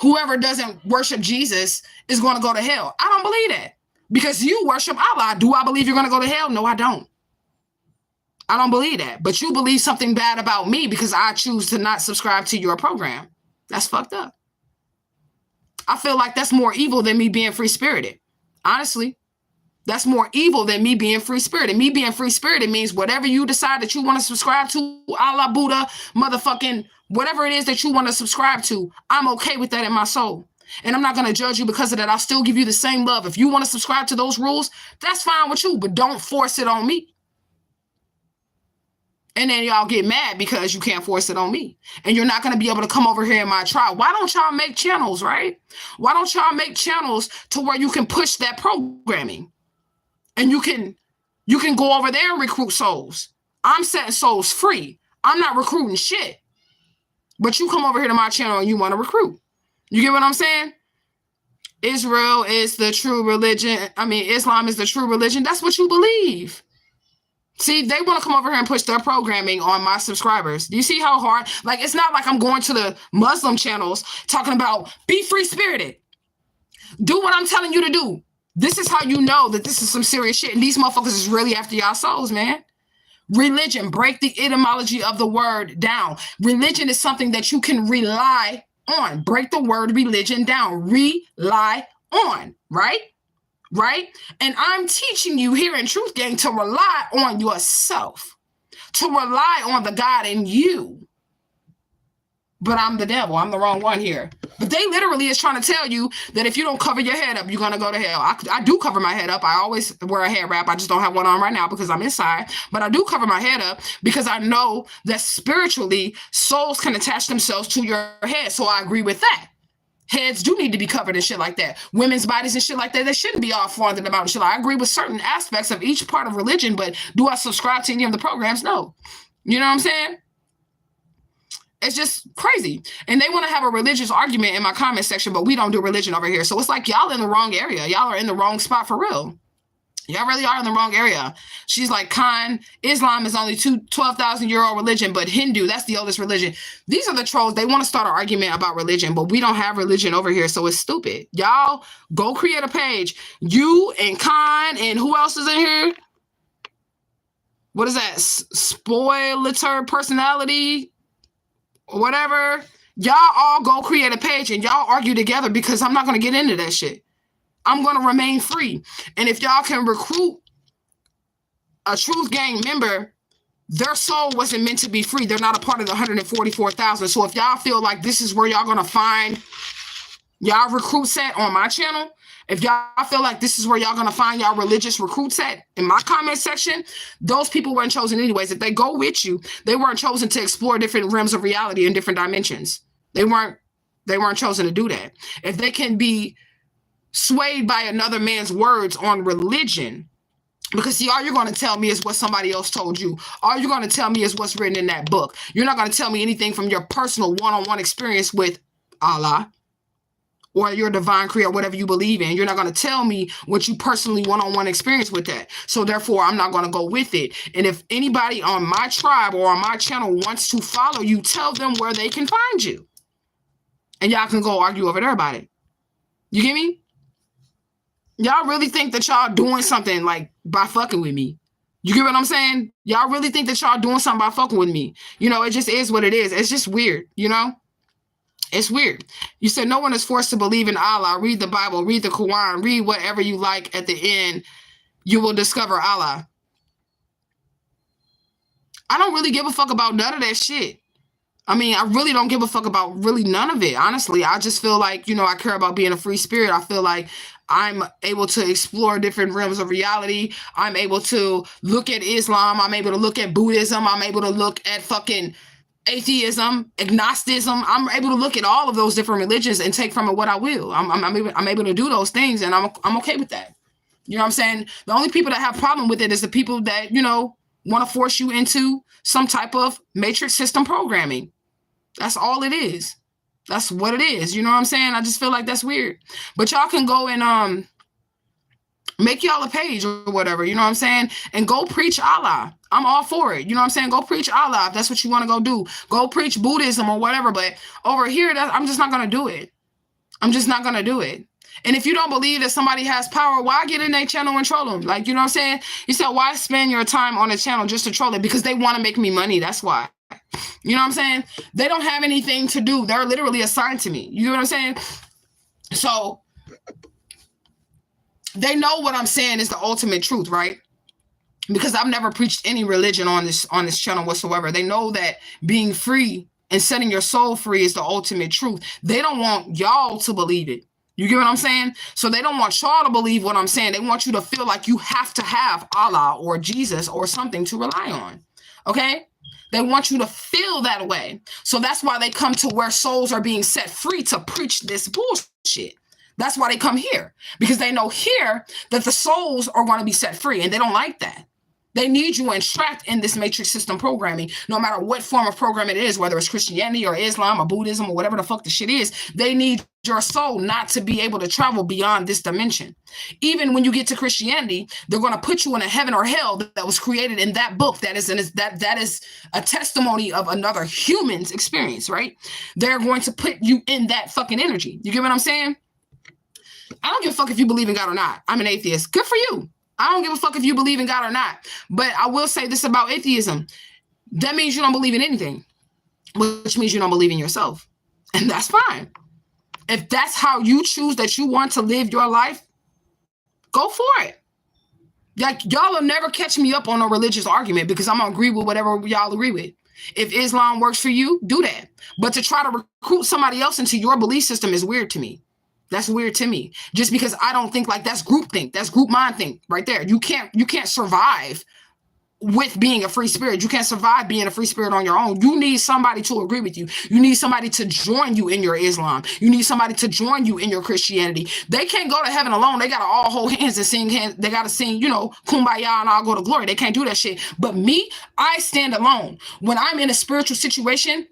whoever doesn't worship Jesus is going to go to hell. I don't believe that because you worship Allah. Do I believe you're going to go to hell? No, I don't. I don't believe that. But you believe something bad about me because I choose to not subscribe to your program. That's fucked up. I feel like that's more evil than me being free-spirited. Honestly, that's more evil than me being free-spirited. Me being free-spirited means whatever you decide that you want to subscribe to, Allah, Buddha, motherfucking, whatever it is that you want to subscribe to, I'm okay with that in my soul. And I'm not going to judge you because of that. I'll still give you the same love. If you want to subscribe to those rules, that's fine with you, but don't force it on me. And then y'all get mad because you can't force it on me. And you're not going to be able to come over here in my tribe. Why don't y'all make channels, right? Why don't y'all make channels to where you can push that programming? And you can go over there and recruit souls. I'm setting souls free. I'm not recruiting shit. But you come over here to my channel and you want to recruit. You get what I'm saying? Israel is the true religion. I mean, Islam is the true religion. That's what you believe. See, they want to come over here and push their programming on my subscribers. Do you see how hard? Like, it's not like I'm going to the Muslim channels talking about be free-spirited. Do what I'm telling you to do. This is how you know that this is some serious shit. And these motherfuckers is really after y'all souls, man. Religion, break the etymology of the word down. Religion is something that you can rely on. Break the word religion down. Rely on, right? Right? And I'm teaching you here in Truth Gang to rely on yourself, to rely on the God in you. But I'm the devil. I'm the wrong one here. But they literally is trying to tell you that if you don't cover your head up, you're going to go to hell. I do cover my head up. I always wear a head wrap. I just don't have one on right now because I'm inside. But I do cover my head up because I know that spiritually, souls can attach themselves to your head. So I agree with that. Heads do need to be covered and shit like that. Women's bodies and shit like that, they shouldn't be all flaunted about and shit. I agree with certain aspects of each part of religion, but do I subscribe to any of the programs? No. You know what I'm saying? It's just crazy. And they want to have a religious argument in my comment section, but we don't do religion over here. So it's like y'all in the wrong area. Y'all are in the wrong spot for real. Y'all really are in the wrong area. She's like, Khan, Islam is only 12,000-year-old religion, but Hindu, that's the oldest religion. These are the trolls. They want to start an argument about religion, but we don't have religion over here, so it's stupid. Y'all go create a page. You and Khan and who else is in here? What is that? Spoiler personality? Whatever. Y'all all go create a page and y'all argue together because I'm not going to get into that shit. I'm going to remain free. And if y'all can recruit a Truth Gang member, their soul wasn't meant to be free. They're not a part of the 144,000. So if y'all feel like this is where y'all going to find y'all recruit set on my channel, if y'all feel like this is where y'all going to find y'all religious recruit set in my comment section, those people weren't chosen anyways. If they go with you, they weren't chosen to explore different realms of reality in different dimensions. They weren't chosen to do that. If they can be swayed by another man's words on religion, because see, all you're going to tell me is what somebody else told you. All you're going to tell me is what's written in that book. You're not going to tell me anything from your personal one-on-one experience with Allah or your divine creator, whatever you believe in. You're not going to tell me what you personally one-on-one experience with that. So therefore, I'm not going to go with it. And if anybody on my tribe or on my channel wants to follow you, tell them where they can find you. And y'all can go argue over there about it. You get me? Y'all really think that y'all doing something like by fucking with me? You get what I'm saying? Y'all really think that y'all doing something by fucking with me? You know, it just is what it is. It's just weird, you know? It's weird. You said no one is forced to believe in Allah. Read the Bible, read the Quran, read whatever you like. At the end, you will discover Allah. I don't really give a fuck about none of that shit. I mean, I really don't give a fuck about really none of it. Honestly, I just feel like, you know, I care about being a free spirit. I feel like I'm able to explore different realms of reality. I'm able to look at Islam. I'm able to look at Buddhism. I'm able to look at fucking atheism, agnosticism. I'm able to look at all of those different religions and take from it what I will. I'm able to do those things, and I'm okay with that. You know what I'm saying? The only people that have problem with it is the people that, you know, want to force you into some type of matrix system programming. That's all it is. That's what it is. You know what I'm saying? I just feel like that's weird. But y'all can go and make y'all a page or whatever, you know what I'm saying? And go preach Allah. I'm all for it. You know what I'm saying? Go preach Allah if that's what you want to go do. Go preach Buddhism or whatever. But over here, I'm just not going to do it. I'm just not going to do it. And if you don't believe that somebody has power, why get in their channel and troll them? Like, you know what I'm saying? You said, why spend your time on a channel just to troll it? Because they want to make me money. That's why. You know what I'm saying? They don't have anything to do. They're literally assigned to me. You know what I'm saying? So they know what I'm saying is the ultimate truth, right? Because I've never preached any religion on this channel whatsoever. They know that being free and setting your soul free is the ultimate truth. They don't want y'all to believe it. You get what I'm saying? So they don't want y'all to believe what I'm saying. They want you to feel like you have to have Allah or Jesus or something to rely on. Okay? They want you to feel that way. So that's why they come to where souls are being set free to preach this bullshit. That's why they come here, because they know here that the souls are going to be set free, and they don't like that. They need you entrapped in this matrix system programming, no matter what form of program it is, whether it's Christianity or Islam or Buddhism or whatever the fuck the shit is. They need your soul not to be able to travel beyond this dimension. Even when you get to Christianity, they're going to put you in a heaven or hell that was created in that book. That is a testimony of another human's experience, right? They're going to put you in that fucking energy. You get what I'm saying? I don't give a fuck if you believe in God or not. I'm an atheist. Good for you. I don't give a fuck if you believe in God or not. But I will say this about atheism. That means you don't believe in anything, which means you don't believe in yourself. And that's fine. If that's how you choose that you want to live your life, go for it. Like, y'all will never catch me up on a religious argument, because I'm going to agree with whatever y'all agree with. If Islam works for you, do that. But to try to recruit somebody else into your belief system is weird to me. That's weird to me. Just because I don't think like that's group think. That's group mind think right there. You can't survive with being a free spirit. You can't survive being a free spirit on your own. You need somebody to agree with you. You need somebody to join you in your Islam. You need somebody to join you in your Christianity. They can't go to heaven alone. They got to all hold hands and sing hands. They got to sing, Kumbaya and I'll go to glory. They can't do that shit. But me, I stand alone. When I'm in a spiritual situation,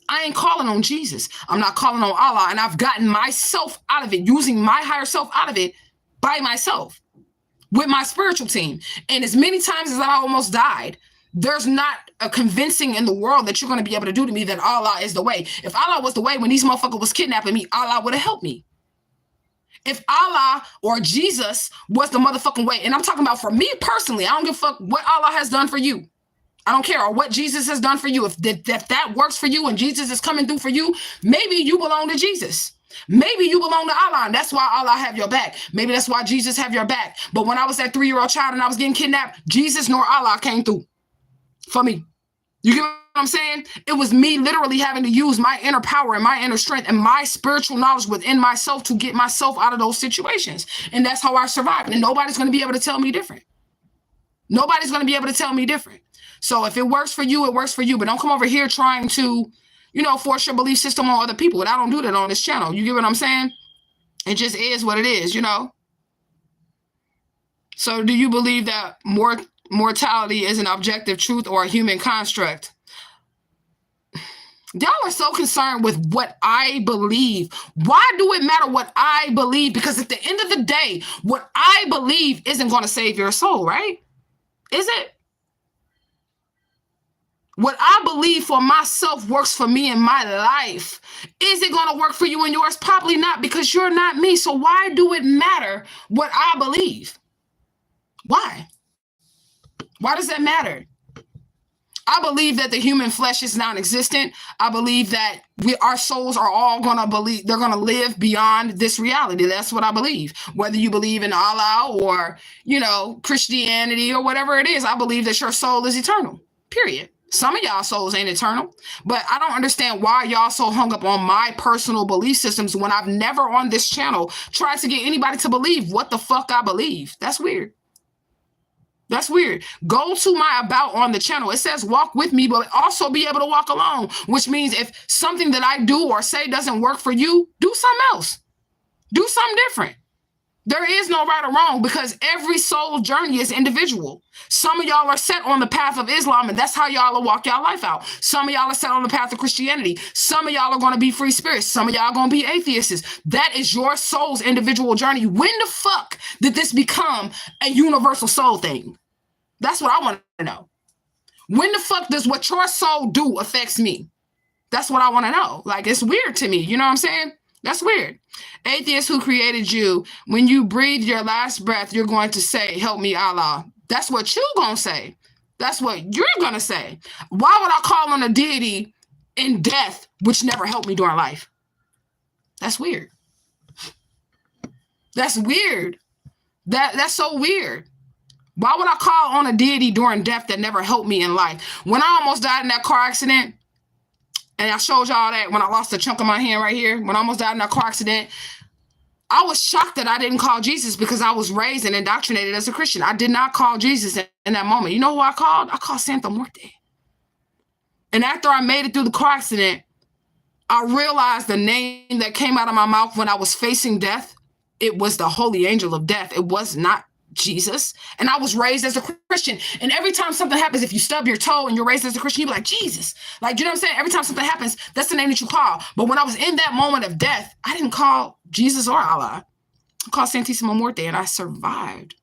I ain't calling on Jesus. I'm not calling on Allah. And I've gotten myself out of it, using my higher self out of it by myself with my spiritual team. And as many times as I almost died, there's not a convincing in the world that you're going to be able to do to me that Allah is the way. If Allah was the way when these motherfuckers was kidnapping me, Allah would have helped me. If Allah or Jesus was the motherfucking way, and I'm talking about for me personally, I don't give a fuck what Allah has done for you. I don't care, or what Jesus has done for you. If that works for you and Jesus is coming through for you, maybe you belong to Jesus. Maybe you belong to Allah, and that's why Allah have your back. Maybe that's why Jesus have your back. But when I was that 3-year-old child and I was getting kidnapped, Jesus nor Allah came through for me. You get what I'm saying? It was me literally having to use my inner power and my inner strength and my spiritual knowledge within myself to get myself out of those situations. And that's how I survived. And nobody's going to be able to tell me different. Nobody's going to be able to tell me different. So if it works for you, it works for you. But don't come over here trying to, force your belief system on other people. And I don't do that on this channel. You get what I'm saying? It just is what it is, So do you believe that mortality is an objective truth or a human construct? Y'all are so concerned with what I believe. Why do it matter what I believe? Because at the end of the day, what I believe isn't going to save your soul, right? Is it? What I believe for myself works for me in my life. Is it going to work for you and yours? Probably not, because you're not me. So why do it matter what I believe? Why? Why does that matter? I believe that the human flesh is non-existent. I believe that our souls are all going to believe, they're going to live beyond this reality. That's what I believe. Whether you believe in Allah or, Christianity or whatever it is, I believe that your soul is eternal, period. Some of y'all souls ain't eternal, but I don't understand why y'all so hung up on my personal belief systems when I've never on this channel tried to get anybody to believe what the fuck I believe. That's weird. That's weird. Go to my about on the channel. It says walk with me, but also be able to walk alone, which means if something that I do or say doesn't work for you, do something else. Do something different. There is no right or wrong because every soul journey is individual. Some of y'all are set on the path of Islam, and that's how y'all will walk y'all life out. Some of y'all are set on the path of Christianity. Some of y'all are going to be free spirits. Some of y'all are going to be atheists. That is your soul's individual journey. When the fuck did this become a universal soul thing? That's what I want to know. When the fuck does what your soul do affects me? That's what I want to know. Like, it's weird to me. You know what I'm saying? That's weird. Atheist who created you, when you breathe your last breath, you're going to say, help me, Allah. That's what you're going to say. That's what you're going to say. Why would I call on a deity in death, which never helped me during life? That's weird. That's weird. That's so weird. Why would I call on a deity during death that never helped me in life? When I almost died in that car accident, and I showed y'all that when I lost a chunk of my hand right here, when I almost died in that car accident, I was shocked that I didn't call Jesus because I was raised and indoctrinated as a Christian. I did not call Jesus in that moment. You know who I called? I called Santa Muerte. And after I made it through the car accident, I realized the name that came out of my mouth when I was facing death, it was the holy angel of death. It was not Jesus. And I was raised as a Christian. And every time something happens, if you stub your toe and you're raised as a Christian, you be like, Jesus. Like, you know what I'm saying? Every time something happens, that's the name that you call. But when I was in that moment of death, I didn't call Jesus or Allah. I called Santissima Muerte, and I survived.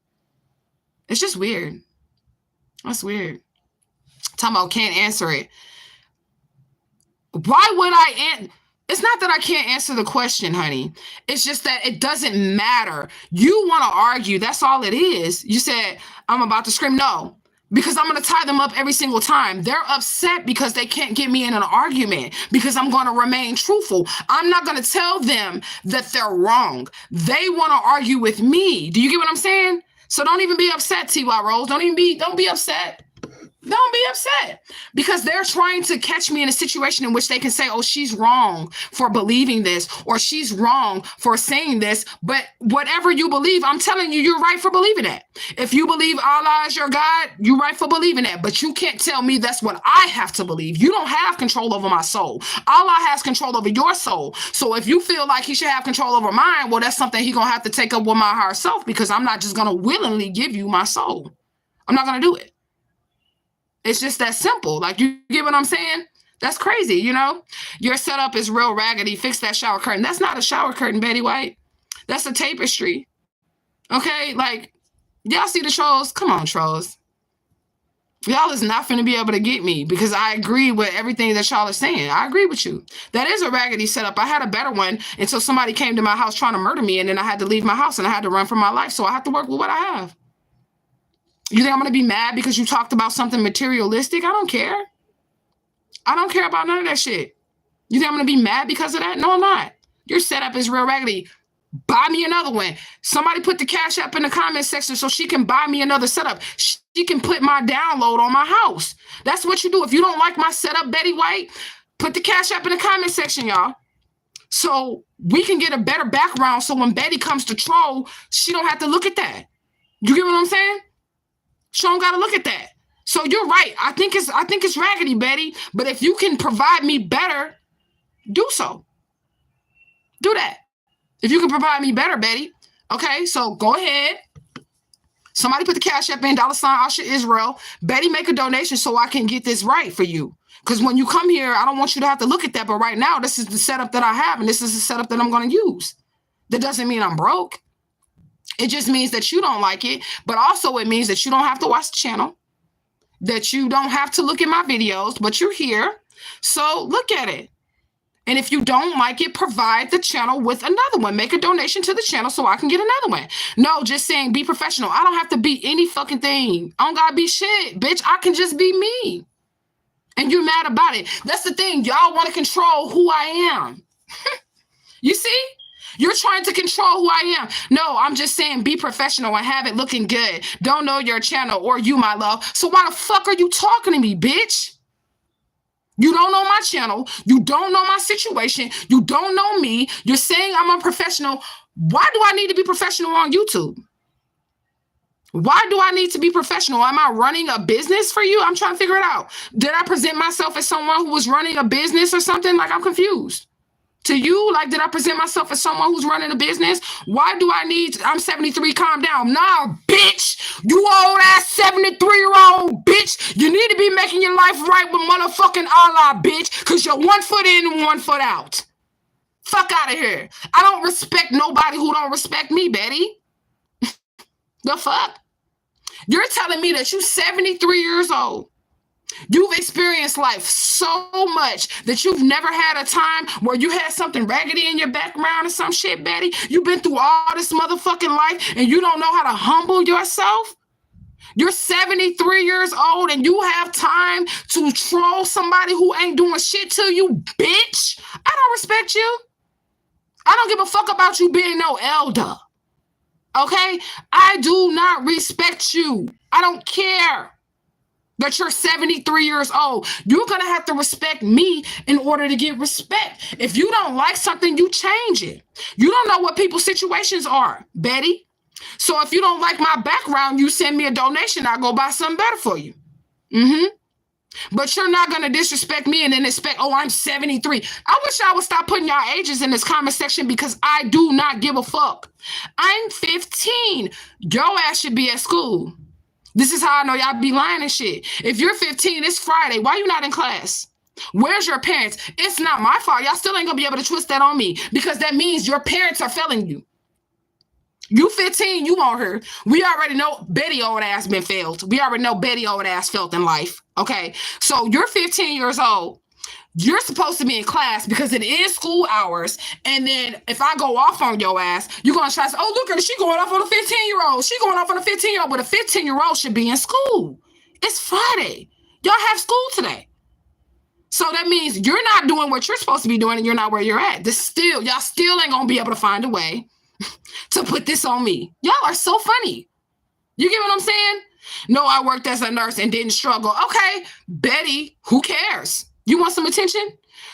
It's just weird. That's weird. Talking about can't answer it. Why would I It's not that I can't answer the question, honey. It's just that it doesn't matter. You want to argue. That's all it is. You said, I'm about to scream. No, because I'm going to tie them up every single time. They're upset because they can't get me in an argument because I'm going to remain truthful. I'm not going to tell them that they're wrong. They want to argue with me. Do you get what I'm saying? So don't even be upset, T.Y. Rose. Don't be upset. Don't be upset because they're trying to catch me in a situation in which they can say, oh, she's wrong for believing this or she's wrong for saying this. But whatever you believe, I'm telling you, you're right for believing that. If you believe Allah is your God, you're right for believing that. But you can't tell me that's what I have to believe. You don't have control over my soul. Allah has control over your soul. So if you feel like he should have control over mine, well, that's something he's going to have to take up with my higher self because I'm not just going to willingly give you my soul. I'm not going to do it. It's just that simple. Like, you get what I'm saying? That's crazy, you know? Your setup is real raggedy. Fix that shower curtain. That's not a shower curtain, Betty White. That's a tapestry. Okay? Like, y'all see the trolls? Come on, trolls. Y'all is not finna be able to get me because I agree with everything that y'all are saying. I agree with you. That is a raggedy setup. I had a better one until somebody came to my house trying to murder me, and then I had to leave my house and I had to run for my life. So I have to work with what I have. You think I'm going to be mad because you talked about something materialistic? I don't care. I don't care about none of that shit. You think I'm going to be mad because of that? No, I'm not. Your setup is real raggedy. Buy me another one. Somebody put the cash app in the comment section so she can buy me another setup. She can put my download on my house. That's what you do. If you don't like my setup, Betty White, put the cash app in the comment section, y'all. So we can get a better background so when Betty comes to troll, she don't have to look at that. You get what I'm saying? She don't gotta look at that. So you're right. I think it's raggedy, Betty. But if you can provide me better, do so. Do that. If you can provide me better, Betty. Okay, so go ahead. Somebody put the cash app in, $ASHAISreal. Betty, make a donation so I can get this right for you. Because when you come here, I don't want you to have to look at that. But right now, this is the setup that I have, and this is the setup that I'm going to use. That doesn't mean I'm broke. It just means that you don't like it, but also it means that you don't have to watch the channel, that you don't have to look at my videos, but you're here. So look at it. And if you don't like it, provide the channel with another one. Make a donation to the channel so I can get another one. No, just saying be professional. I don't have to be any fucking thing. I don't gotta be shit, bitch. I can just be me. And you're mad about it. That's the thing. Y'all want to control who I am. You see? You're trying to control who I am. No, I'm just saying be professional and have it looking good. Don't know your channel or you, my love. So why the fuck are you talking to me, bitch? You don't know my channel. You don't know my situation. You don't know me. You're saying I'm unprofessional. Why do I need to be professional on YouTube? Why do I need to be professional? Am I running a business for you? I'm trying to figure it out. Did I present myself as someone who was running a business or something? Like, I'm confused. To you, like, did I present myself as someone who's running a business? Why do I need, I'm 73, calm down. Nah, bitch, you old ass 73-year-old bitch. You need to be making your life right with motherfucking Allah, bitch, because you're 1 foot in and 1 foot out. Fuck out of here. I don't respect nobody who don't respect me, Betty. The fuck? You're telling me that you're 73 years old. You've experienced life so much that you've never had a time where you had something raggedy in your background or some shit, Betty. You've been through all this motherfucking life and you don't know how to humble yourself? You're 73 years old and you have time to troll somebody who ain't doing shit to you, bitch. I don't respect you. I don't give a fuck about you being no elder. Okay? I do not respect you. I don't care that you're 73 years old. You're going to have to respect me in order to get respect. If you don't like something, you change it. You don't know what people's situations are, Betty. So if you don't like my background, you send me a donation. I'll go buy something better for you. But you're not going to disrespect me and then expect, oh, I'm 73. I wish I would stop putting y'all ages in this comment section because I do not give a fuck. I'm 15. Your ass should be at school. This is how I know y'all be lying and shit. If you're 15, it's Friday. Why you not in class? Where's your parents? It's not my fault. Y'all still ain't going to be able to twist that on me because that means your parents are failing you. You 15, you on her. We already know Betty old ass been failed. We already know Betty old ass failed in life. Okay. So you're 15 years old. You're supposed to be in class because it is school hours. And then if I go off on your ass, you're going to try to say, oh, look at her. She going off on a 15-year-old. She going off on a 15-year-old, but a 15-year-old should be in school. It's Friday. Y'all have school today. So that means you're not doing what you're supposed to be doing and you're not where you're at. Y'all still ain't going to be able to find a way to put this on me. Y'all are so funny. You get what I'm saying? No, I worked as a nurse and didn't struggle. Okay, Betty, who cares? You want some attention?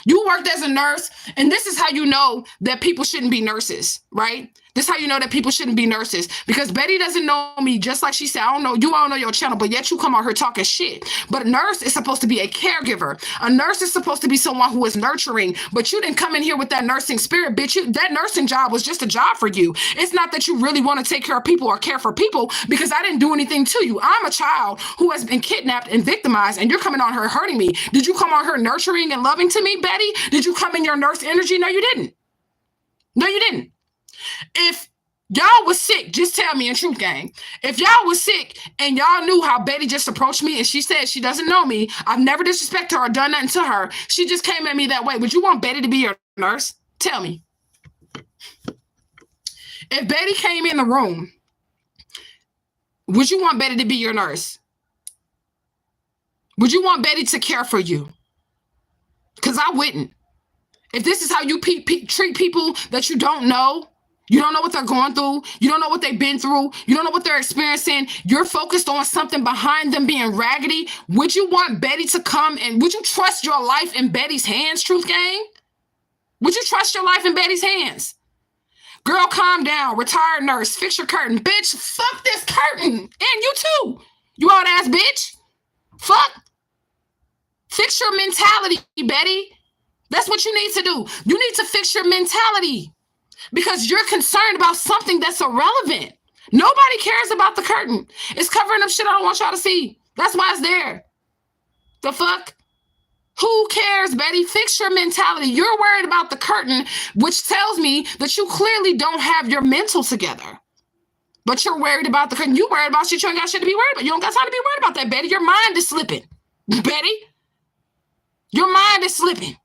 You worked as a nurse, and this is how you know that people shouldn't be nurses, right? This is how you know that people shouldn't be nurses. Because Betty doesn't know me, just like she said, I don't know, you all know your channel, but yet you come out here talking shit. But a nurse is supposed to be a caregiver. A nurse is supposed to be someone who is nurturing, but you didn't come in here with that nursing spirit, bitch. That nursing job was just a job for you. It's not that you really want to take care of people or care for people because I didn't do anything to you. I'm a child who has been kidnapped and victimized, and you're coming on her hurting me. Did you come on her nurturing and loving to me, Betty? Did you come in your nurse energy? No, you didn't. No, you didn't. If y'all was sick, just tell me in Truth Gang. If y'all was sick and y'all knew how Betty just approached me and she said she doesn't know me, I've never disrespected her or done nothing to her. She just came at me that way. Would you want Betty to be your nurse? Tell me. If Betty came in the room, would you want Betty to be your nurse? Would you want Betty to care for you? Because I wouldn't. If this is how you treat people that you don't know what they're going through, you don't know what they've been through, you don't know what they're experiencing, you're focused on something behind them being raggedy, would you want Betty to come and would you trust your life in Betty's hands, Truth Gang? Would you trust your life in Betty's hands? Girl, calm down. Retired nurse, fix your curtain. Bitch, fuck this curtain. And you too. You old ass bitch. Fuck. Fix your mentality, Betty. That's what you need to do. You need to fix your mentality because you're concerned about something that's irrelevant. Nobody cares about the curtain. It's covering up shit I don't want y'all to see. That's why it's there. The fuck? Who cares, Betty? Fix your mentality. You're worried about the curtain, which tells me that you clearly don't have your mental together. But you're worried about the curtain. You worried about shit you ain't got shit to be worried about. You don't got time to be worried about that, Betty. Your mind is slipping. Betty, your mind is slipping.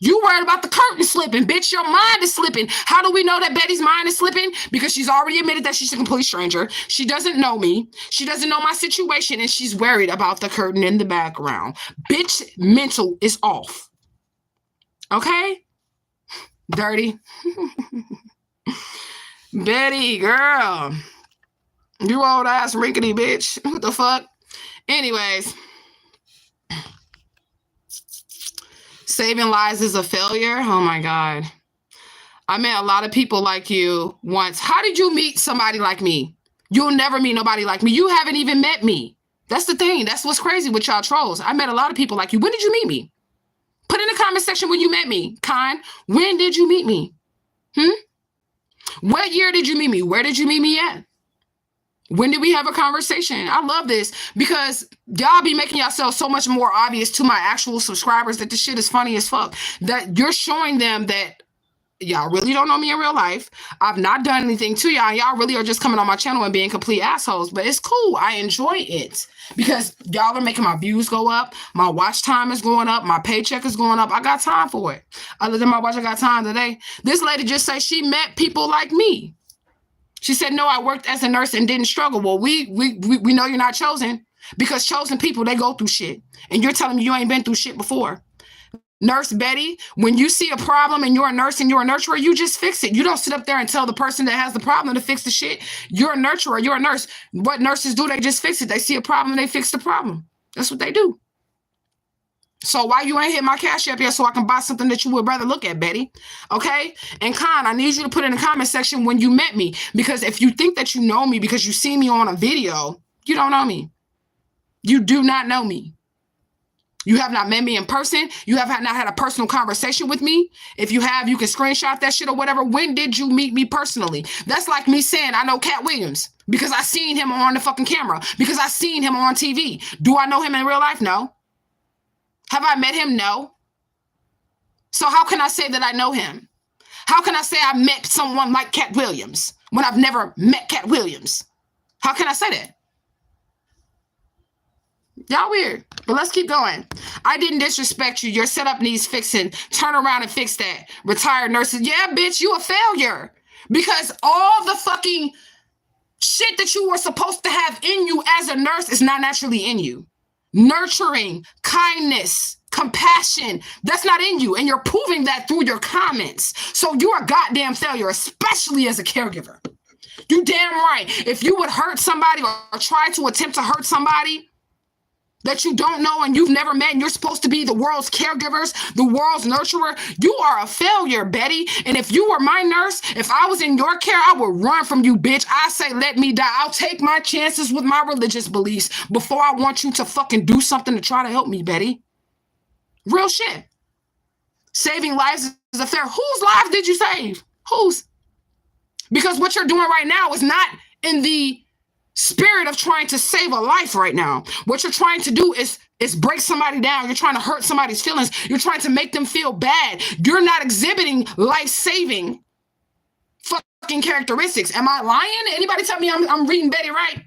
You worried about the curtain slipping, bitch. Your mind is slipping. How do we know that Betty's mind is slipping? Because she's already admitted that she's a complete stranger. She doesn't know me. She doesn't know my situation, and she's worried about the curtain in the background. Bitch, mental is off. Okay? Dirty. Betty, girl. You old ass rinkety bitch. What the fuck? Anyways. Saving lives is a failure. Oh my God. I met a lot of people like you once. How did you meet somebody like me? You'll never meet nobody like me. You haven't even met me. That's the thing. That's what's crazy with y'all trolls. I met a lot of people like you. When did you meet me? Put in the comment section when you met me. Kind, when did you meet me? What year did you meet me? Where did you meet me at? When did we have a conversation? I love this because y'all be making yourself so much more obvious to my actual subscribers that this shit is funny as fuck. That you're showing them that y'all really don't know me in real life. I've not done anything to y'all. Y'all really are just coming on my channel and being complete assholes. But it's cool. I enjoy it because y'all are making my views go up. My watch time is going up. My paycheck is going up. I got time for it. Other than my watch, I got time today. This lady just said she met people like me. She said, no, I worked as a nurse and didn't struggle. Well, we know you're not chosen because chosen people, they go through shit. And you're telling me you ain't been through shit before. Nurse Betty, when you see a problem and you're a nurse and you're a nurturer, you just fix it. You don't sit up there and tell the person that has the problem to fix the shit. You're a nurturer. You're a nurse. What nurses do, they just fix it. They see a problem, they fix the problem. That's what they do. So why you ain't hit my cash app yet so I can buy something that you would rather look at, Betty? Okay? And Khan, I need you to put in the comment section when you met me. Because if you think that you know me because you see me on a video, you don't know me. You do not know me. You have not met me in person. You have not had a personal conversation with me. If you have, you can screenshot that shit or whatever. When did you meet me personally? That's like me saying I know Cat Williams because I seen him on the fucking camera, because I seen him on TV. Do I know him in real life? No. Have I met him? No. So how can I say that I know him? How can I say I met someone like Cat Williams when I've never met Cat Williams? How can I say that? Y'all weird, but let's keep going. I didn't disrespect you. Your setup needs fixing. Turn around and fix that. Retired nurses. Yeah, bitch, you a failure. Because all the fucking shit that you were supposed to have in you as a nurse is not naturally in you. Nurturing, kindness, compassion, that's not in you. And you're proving that through your comments. So you're a goddamn failure, especially as a caregiver. You damn right. If you would hurt somebody or try to attempt to hurt somebody that you don't know and you've never met, and you're supposed to be the world's caregivers, the world's nurturer, you are a failure, Betty. And if you were my nurse, if I was in your care, I would run from you, bitch. I say, let me die. I'll take my chances with my religious beliefs before I want you to fucking do something to try to help me, Betty. Real shit. Saving lives is a fair. Whose lives did you save? Whose? Because what you're doing right now is not in the spirit of trying to save a life right now. What you're trying to do is break somebody down. You're trying to hurt somebody's feelings. You're trying to make them feel bad. You're not exhibiting life-saving fucking characteristics. Am I lying? Anybody tell me I'm reading Betty right?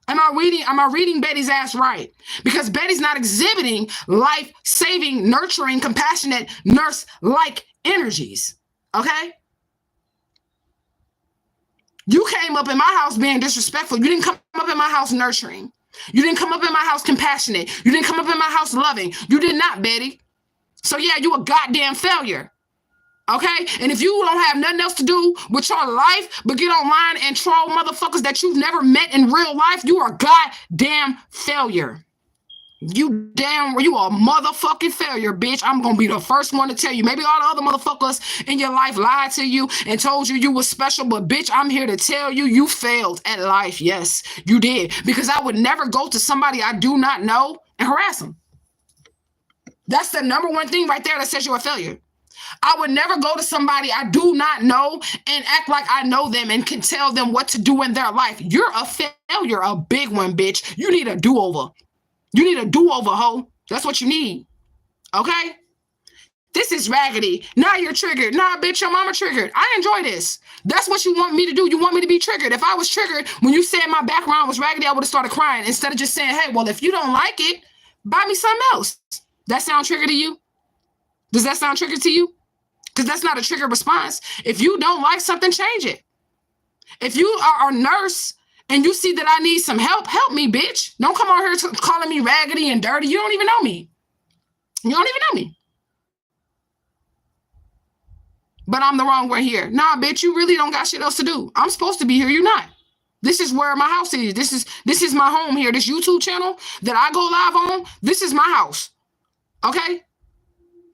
Am I reading Betty's ass right? Because Betty's not exhibiting life-saving, nurturing, compassionate, nurse-like energies. Okay? You came up in my house being disrespectful. You didn't come up in my house nurturing. You didn't come up in my house compassionate. You didn't come up in my house loving. You did not, Betty. So yeah, you a goddamn failure. Okay? And if you don't have nothing else to do with your life but get online and troll motherfuckers that you've never met in real life, you are a goddamn failure. You a motherfucking failure, bitch. I'm gonna be the first one to tell you. Maybe all the other motherfuckers in your life lied to you and told you were special, but bitch, I'm here to tell you, you failed at life. Yes, you did. Because I would never go to somebody I do not know and harass them. That's the number one thing right there that says you're a failure. I would never go to somebody I do not know and act like I know them and can tell them what to do in their life. You're a failure, a big one, bitch. You need a do-over. You need a do-over, ho. That's what you need. Okay? This is raggedy. Now you're triggered. Nah, bitch, your mama triggered. I enjoy this. That's what you want me to do. You want me to be triggered. If I was triggered when you said my background was raggedy, I would have started crying instead of just saying, hey, well, if you don't like it, buy me something else. That sound trigger to you? Does that sound trigger to you? Because that's not a trigger response. If you don't like something, change it. If you are a nurse and you see that I need some help, help me, bitch. Don't come on here calling me raggedy and dirty. You don't even know me. You don't even know me. But I'm the wrong one here. Nah, bitch, you really don't got shit else to do. I'm supposed to be here. You're not. This is where my house is. This is my home here. This YouTube channel that I go live on, this is my house. Okay?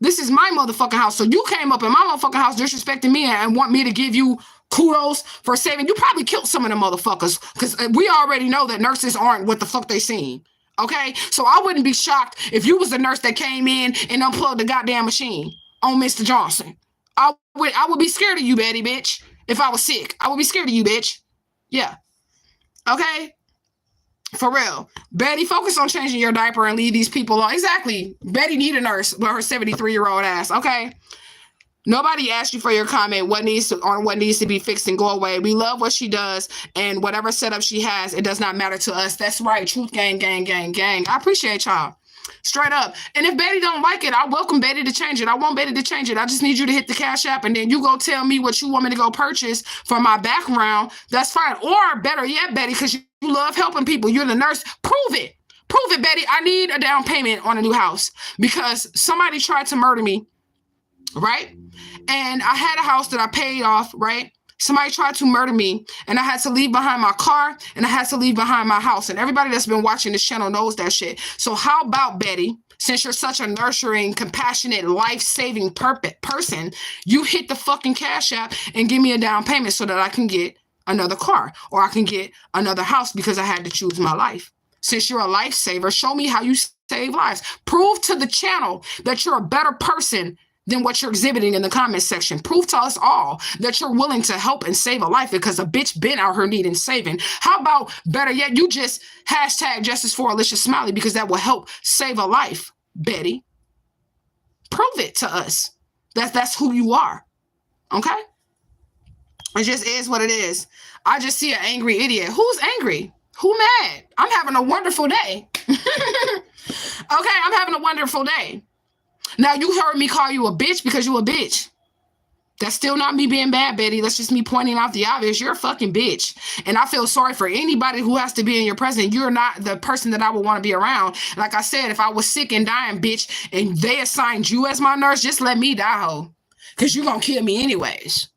This is my motherfucking house. So you came up in my motherfucking house disrespecting me and want me to give you kudos for saving. You probably killed some of them motherfuckers because we already know that nurses aren't what the fuck they seen. Okay? So I wouldn't be shocked if you was the nurse that came in and unplugged the goddamn machine on Mr. Johnson. I would be scared of you, Betty, bitch. If I was sick, I would be scared of you, bitch. Yeah. Okay? For real. Betty, focus on changing your diaper and leave these people alone. Exactly. Betty need a nurse with her 73-year-old ass. Okay? Nobody asked you for your comment, what needs to be fixed and go away. We love what she does, and whatever setup she has, it does not matter to us. That's right. Truth gang, gang, gang, gang. I appreciate y'all. Straight up. And if Betty don't like it, I welcome Betty to change it. I want Betty to change it. I just need you to hit the Cash App, and then you go tell me what you want me to go purchase for my background. That's fine. Or better yet, Betty, because you love helping people. You're the nurse. Prove it. Prove it, Betty. I need a down payment on a new house because somebody tried to murder me, right? And I had a house that I paid off, right? Somebody tried to murder me, and I had to leave behind my car, and I had to leave behind my house. And everybody that's been watching this channel knows that shit. So how about, Betty, since you're such a nurturing, compassionate, life-saving person, you hit the fucking Cash App and give me a down payment so that I can get another car or I can get another house because I had to choose my life. Since you're a lifesaver, show me how you save lives. Prove to the channel that you're a better person than what you're exhibiting in the comment section. Prove to us all that you're willing to help and save a life because a bitch been out here needing saving. How about, better yet, you just hashtag justice for Alicia Smiley because that will help save a life, Betty. Prove it to us. That's who you are. Okay? It just is what it is. I just see an angry idiot. Who's angry? Who mad? I'm having a wonderful day. Okay, I'm having a wonderful day. Now, you heard me call you a bitch because you a bitch. That's still not me being bad, Betty. That's just me pointing out the obvious. You're a fucking bitch. And I feel sorry for anybody who has to be in your presence. You're not the person that I would want to be around. Like I said, if I was sick and dying, bitch, and they assigned you as my nurse, just let me die, ho. Because you're going to kill me anyways.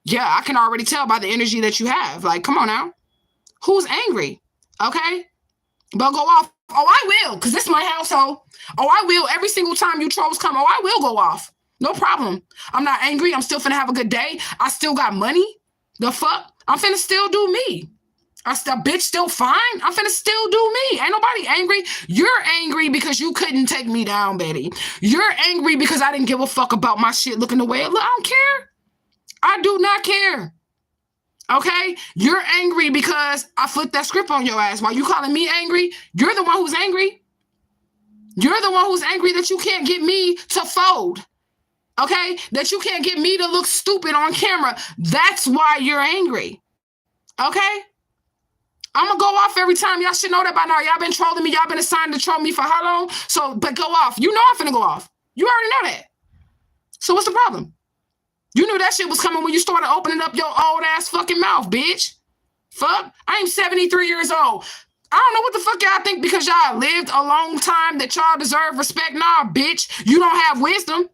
Yeah, I can already tell by the energy that you have. Like, come on now. Who's angry? Okay? But go off. Oh, I will, because this is my household. Oh, I will. Every single time you trolls come, oh, I will go off. No problem. I'm not angry. I'm still finna have a good day. I still got money. The fuck? I'm finna still do me. Bitch still fine. I'm finna still do me. Ain't nobody angry. You're angry because you couldn't take me down, Betty. You're angry because I didn't give a fuck about my shit looking the way it look. I don't care. I do not care. Okay? You're angry because I flipped that script on your ass. While you calling me angry, you're the one who's angry. You're the one who's angry that you can't get me to fold. Okay? That you can't get me to look stupid on camera. That's why you're angry. Okay? I'm going to go off every time. Y'all should know that by now. Y'all been trolling me. Y'all been assigned to troll me for how long? So, but go off. You know I'm finna go off. You already know that. So what's the problem? You knew that shit was coming when you started opening up your old ass fucking mouth, bitch. Fuck. I am 73 years old. I don't know what the fuck y'all think because y'all lived a long time that y'all deserve respect. Nah, bitch. You don't have wisdom.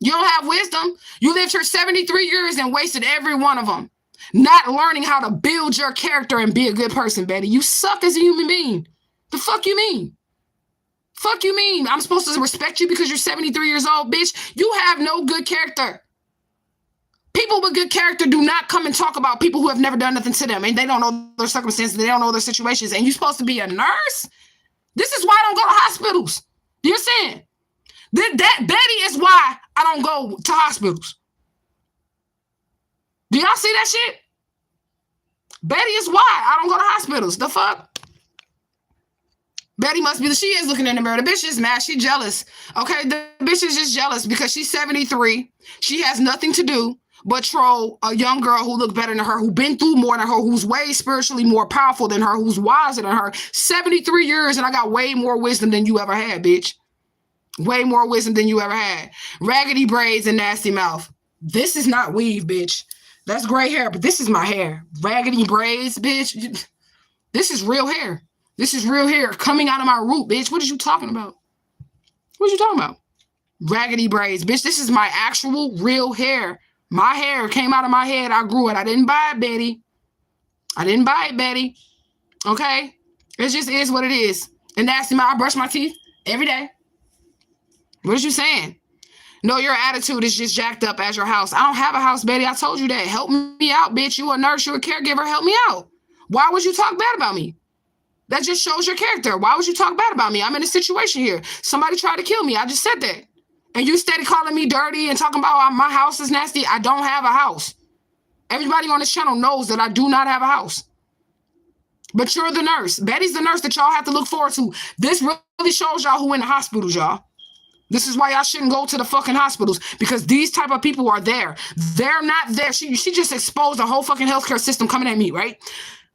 You don't have wisdom. You lived here 73 years and wasted every one of them. Not learning how to build your character and be a good person, Betty. You suck as a human being. The fuck you mean? Fuck you mean? I'm supposed to respect you because you're 73 years old, bitch? You have no good character. People with good character do not come and talk about people who have never done nothing to them and they don't know their circumstances, they don't know their situations. And you're supposed to be a nurse? This is why I don't go to hospitals. You're saying that Betty is why I don't go to hospitals. Do y'all see that shit? Betty is why I don't go to hospitals. The fuck? Betty must be she is looking in the mirror. The bitch is mad. She jealous. Okay, the bitch is just jealous because she's 73. She has nothing to do but troll a young girl who looked better than her, who been through more than her, who's way spiritually more powerful than her, who's wiser than her. 73 years and I got way more wisdom than you ever had, bitch. Way more wisdom than you ever had. Raggedy braids and nasty mouth. This is not weave, bitch. That's gray hair, but this is my hair. Raggedy braids, bitch. This is real hair. This is real hair coming out of my root, bitch. What are you talking about? What are you talking about? Raggedy braids, bitch. This is my actual real hair. My hair came out of my head. I grew it. I didn't buy it, Betty. I didn't buy it, Betty. Okay? It just is what it is. And nasty mouth. I brush my teeth every day. What is you saying? No, your attitude is just jacked up as your house. I don't have a house, Betty. I told you that. Help me out, bitch. You a nurse. You a caregiver. Help me out. Why would you talk bad about me? That just shows your character. Why would you talk bad about me? I'm in a situation here. Somebody tried to kill me. I just said that. And you steady calling me dirty and talking about my house is nasty. I don't have a house. Everybody on this channel knows that I do not have a house. But you're the nurse. Betty's the nurse that y'all have to look forward to. This really shows y'all who in the hospitals, y'all. This is why y'all shouldn't go to the fucking hospitals, because these type of people are there. They're not there. She just exposed the whole fucking healthcare system coming at me, right?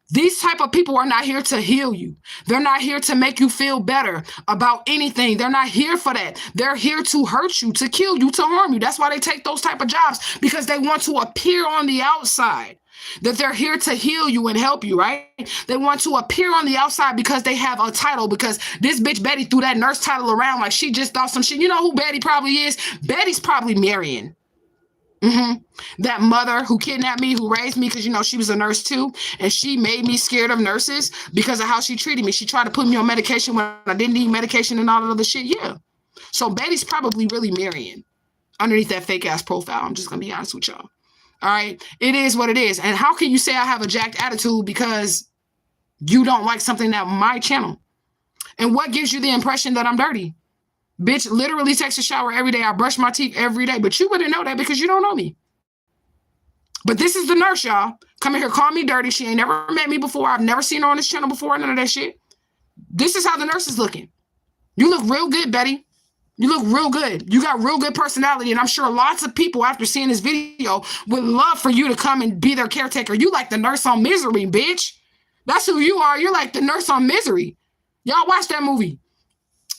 These type of people are not here to heal you. They're not here to make you feel better about anything. They're not here for that. They're here to hurt you, to kill you, to harm you. That's why they take those type of jobs, because they want to appear on the outside that they're here to heal you and help you, right? They want to appear on the outside because they have a title, because this bitch Betty threw that nurse title around like she just thought some shit. You know who Betty probably is? Betty's probably Marion. That mother who kidnapped me, who raised me, because, you know, she was a nurse too. And she made me scared of nurses because of how she treated me. She tried to put me on medication when I didn't need medication and all that other shit. Yeah. So Betty's probably really Marion underneath that fake ass profile. I'm just going to be honest with y'all. All right. It is what it is. And how can you say I have a jacked attitude because you don't like something on my channel? And what gives you the impression that I'm dirty? Bitch literally takes a shower every day. I brush my teeth every day. But you wouldn't know that because you don't know me. But this is the nurse, y'all. Come in here, call me dirty. She ain't never met me before. I've never seen her on this channel before. None of that shit. This is how the nurse is looking. You look real good, Betty. You look real good. You got real good personality. And I'm sure lots of people after seeing this video would love for you to come and be their caretaker. You like the nurse on Misery, bitch. That's who you are. You're like the nurse on Misery. Y'all watch that movie.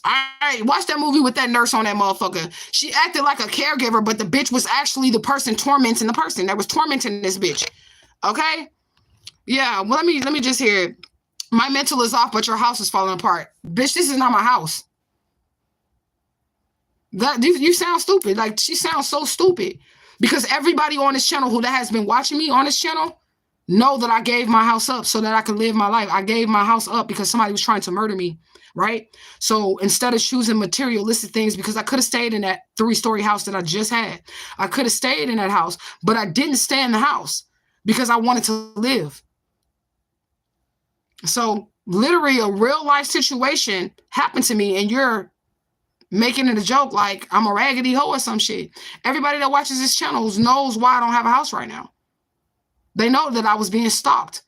I watched that movie with that nurse on that motherfucker. She acted like a caregiver, but the bitch was actually the person tormenting the person that was tormenting this bitch. Okay? Yeah, well, let me just hear it. My mental is off, but your house is falling apart. Bitch, this is not my house. That you sound stupid. Like, she sounds so stupid. Because everybody on this channel that has been watching me on this channel know that I gave my house up so that I could live my life. I gave my house up because somebody was trying to murder me, right? So instead of choosing materialistic things, because I could have stayed in that 3-story house that I just had. I could have stayed in that house, but I didn't stay in the house because I wanted to live. So literally a real life situation happened to me, and you're making it a joke like I'm a raggedy hoe or some shit. Everybody that watches this channel knows why I don't have a house right now. They know that I was being stalked.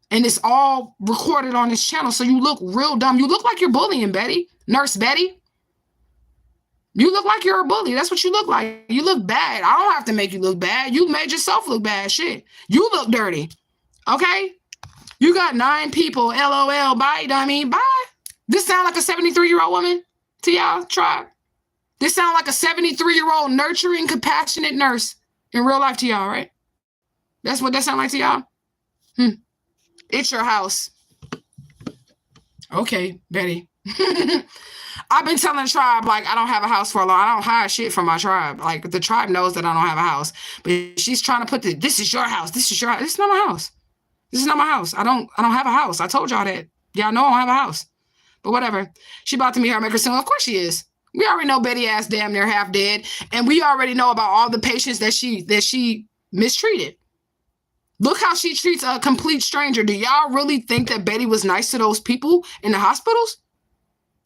And it's all recorded on this channel. So you look real dumb. You look like you're bullying, Betty. Nurse Betty. You look like you're a bully. That's what you look like. You look bad. I don't have to make you look bad. You made yourself look bad. Shit. You look dirty. Okay? You got 9 people. LOL. Bye, dummy. Bye. This sound like a 73-year-old woman to y'all? Try. This sound like a 73-year-old nurturing, compassionate nurse in real life to y'all, right? That's what that sound like to y'all? It's your house. Okay, Betty. I've been telling the tribe, like, I don't have a house for a long. I don't hide shit from my tribe. Like, the tribe knows that I don't have a house. But she's trying to put this is your house. This is your house. This is not my house. This is not my house. I don't have a house. I told y'all that. Y'all know I don't have a house. But whatever. She about to meet her maker soon. Of course she is. We already know Betty ass damn near half dead. And we already know about all the patients that she mistreated. Look how she treats a complete stranger. Do y'all really think that Betty was nice to those people in the hospitals?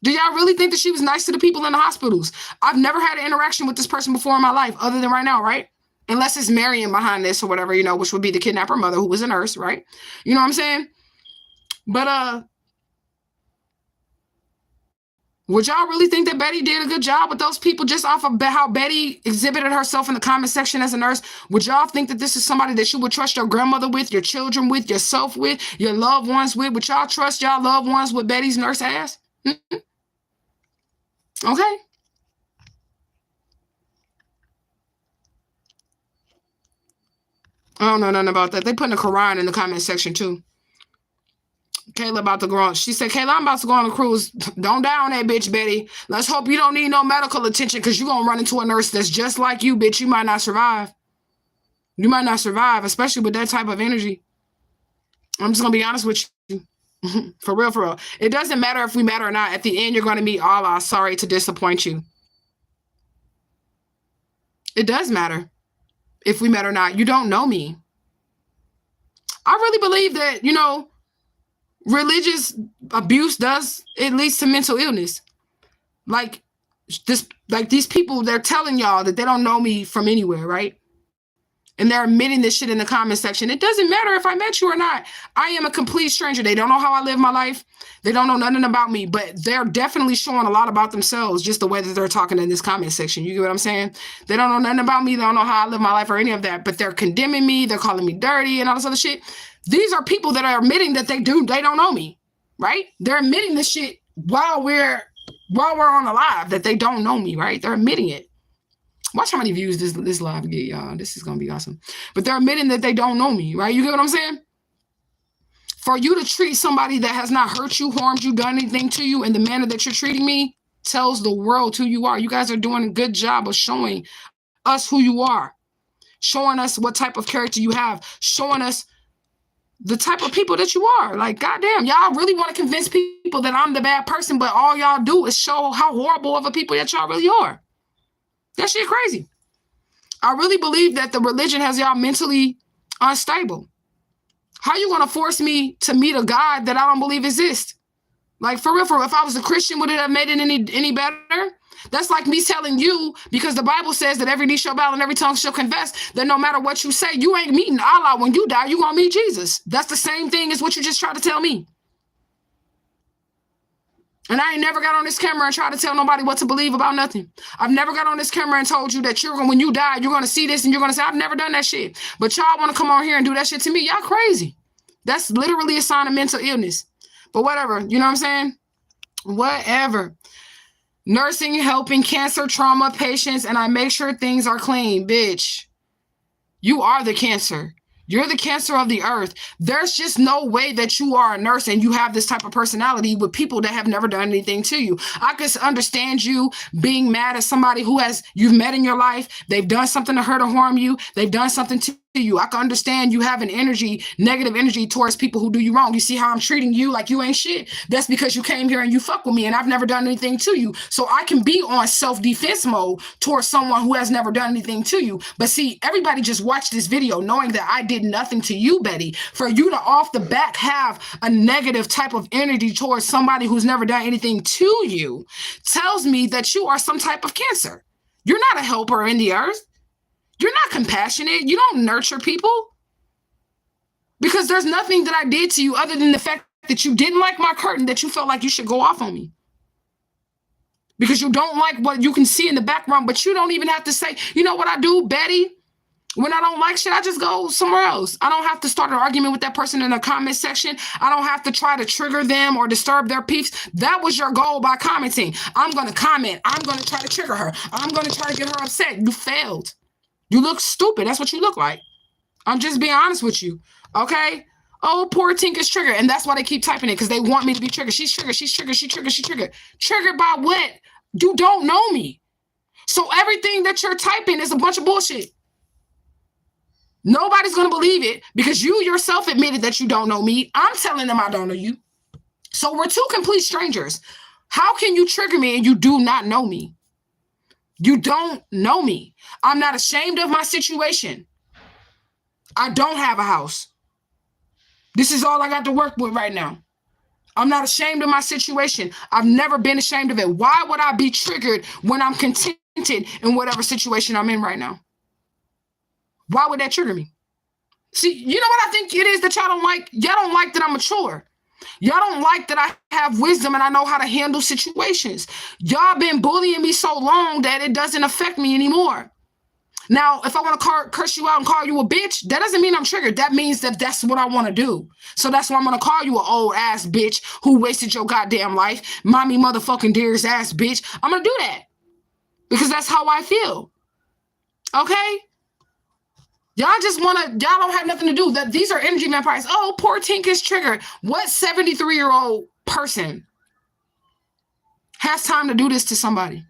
Do y'all really think that she was nice to the people in the hospitals? I've never had an interaction with this person before in my life, other than right now, right? Unless it's Marion behind this or whatever, you know, which would be the kidnapper mother who was a nurse, right? You know what I'm saying? But, would y'all really think that Betty did a good job with those people just off of how Betty exhibited herself in the comment section as a nurse? Would y'all think that this is somebody that you would trust your grandmother with, your children with, yourself with, your loved ones with? Would y'all trust y'all loved ones with Betty's nurse ass? Okay. I don't know nothing about that. They putting a Quran in the comment section too. Kayla about to go on. She said, Kayla, I'm about to go on a cruise. Don't die on that bitch, Betty. Let's hope you don't need no medical attention, because you're going to run into a nurse that's just like you, bitch. You might not survive. You might not survive, especially with that type of energy. I'm just going to be honest with you. For real, for real. It doesn't matter if we matter or not. At the end, you're going to meet Allah. Sorry to disappoint you. It does matter if we met or not. You don't know me. I really believe that, you know, religious abuse does, it leads to mental illness. Like these people, they're telling y'all that they don't know me from anywhere, right? And they're admitting this shit in the comment section. It doesn't matter if I met you or not. I am a complete stranger. They don't know how I live my life. They don't know nothing about me, but they're definitely showing a lot about themselves, just the way that they're talking in this comment section. You get what I'm saying? They don't know nothing about me. They don't know how I live my life or any of that, but they're condemning me. They're calling me dirty and all this other shit. These are people that are admitting that they don't know me, right? They're admitting this shit while we're on a live, that they don't know me, right? They're admitting it. Watch how many views this live get, y'all. This is going to be awesome. But they're admitting that they don't know me, right? You get what I'm saying? For you to treat somebody that has not hurt you, harmed you, done anything to you in the manner that you're treating me tells the world who you are. You guys are doing a good job of showing us who you are, showing us what type of character you have, showing us the type of people that you are. Like, goddamn, y'all really want to convince people that I'm the bad person, but all y'all do is show how horrible of a people that y'all really are. That shit crazy. I really believe that the religion has y'all mentally unstable. How you gonna force me to meet a God that I don't believe exists? Like, for real, if I was a Christian, would it have made it any better? That's like me telling you, because the Bible says that every knee shall bow and every tongue shall confess, that no matter what you say, you ain't meeting Allah. When you die, you gonna meet Jesus. That's the same thing as what you just tried to tell me. And I ain't never got on this camera and tried to tell nobody what to believe about nothing. I've never got on this camera and told you that when you die, you're going to see this and you're going to say, I've never done that shit. But y'all want to come on here and do that shit to me. Y'all crazy. That's literally a sign of mental illness. But whatever, you know what I'm saying? Whatever. Nursing, helping cancer, trauma patients, and I make sure things are clean. Bitch, you are the cancer. You're the cancer of the earth. There's just no way that you are a nurse and you have this type of personality with people that have never done anything to you. I could understand you being mad at somebody you've met in your life. They've done something to hurt or harm you. They've done something to you. I can understand you having negative energy towards people who do you wrong. You see how I'm treating you like you ain't shit? That's because you came here and you fuck with me and I've never done anything to you. So I can be on self-defense mode towards someone who has never done anything to you. But see, everybody just watched this video knowing that I did nothing to you, Betty. For you to off the back have a negative type of energy towards somebody who's never done anything to you tells me that you are some type of cancer. You're not a helper in the earth. You're not compassionate. You don't nurture people. Because there's nothing that I did to you other than the fact that you didn't like my curtain, that you felt like you should go off on me. Because you don't like what you can see in the background, but you don't even have to say, you know what I do, Betty? When I don't like shit, I just go somewhere else. I don't have to start an argument with that person in the comment section. I don't have to try to trigger them or disturb their peace. That was your goal by commenting. I'm going to comment. I'm going to try to trigger her. I'm going to try to get her upset. You failed. You look stupid. That's what you look like. I'm just being honest with you. Okay? Oh, poor Tink is triggered. And that's why they keep typing it, because they want me to be triggered. She's triggered. She's triggered. She's triggered. She's triggered. Triggered by what? You don't know me. So everything that you're typing is a bunch of bullshit. Nobody's going to believe it because you yourself admitted that you don't know me. I'm telling them I don't know you. So we're two complete strangers. How can you trigger me and you do not know me? You don't know me. I'm not ashamed of my situation. I don't have a house. This is all I got to work with right now. I'm not ashamed of my situation. I've never been ashamed of it. Why would I be triggered when I'm contented in whatever situation I'm in right now? Why would that trigger me? See, you know what I think it is that y'all don't like? Y'all don't like that I'm mature. Y'all don't like that I have wisdom and I know how to handle situations. Y'all been bullying me so long that it doesn't affect me anymore. Now, if I want to curse you out and call you a bitch, that doesn't mean I'm triggered. That means that that's what I want to do. So that's why I'm going to call you an old ass bitch who wasted your goddamn life. Mommy motherfucking dearest ass bitch. I'm going to do that because that's how I feel. Okay? Y'all don't have nothing to do. These are energy vampires. Oh, poor Tink is triggered. What 73-year-old person has time to do this to somebody?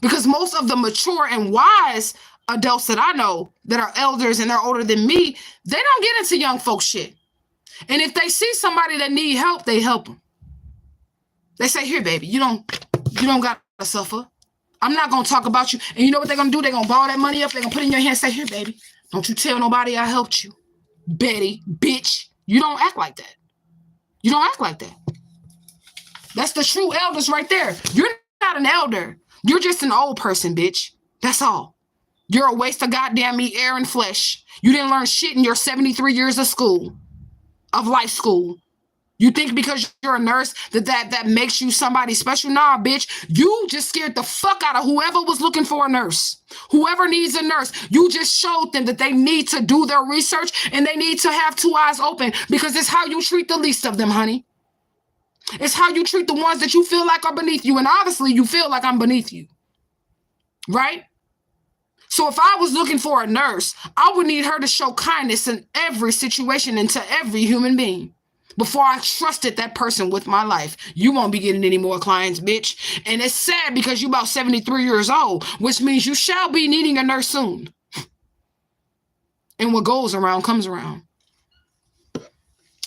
Because most of the mature and wise adults that I know that are elders and they're older than me, they don't get into young folks shit. And if they see somebody that need help, they help them. They say, here, baby, you don't got to suffer. I'm not going to talk about you. And you know what they're going to do? They're going to ball that money up. They're going to put it in your hand and say, here, baby, don't you tell nobody I helped you. Betty, bitch. You don't act like that. You don't act like that. That's the true elders right there. You're not an elder. You're just an old person, bitch. That's all. You're a waste of goddamn meat, air, and flesh. You didn't learn shit in your 73 years of school, of life school. You think because you're a nurse that makes you somebody special? Nah, bitch. You just scared the fuck out of whoever was looking for a nurse. Whoever needs a nurse, you just showed them that they need to do their research and they need to have two eyes open, because it's how you treat the least of them, honey. It's how you treat the ones that you feel like are beneath you. And obviously you feel like I'm beneath you, right? So if I was looking for a nurse, I would need her to show kindness in every situation and to every human being before I trusted that person with my life. You won't be getting any more clients, bitch. And it's sad because you're about 73 years old, which means you shall be needing a nurse soon. And what goes around comes around.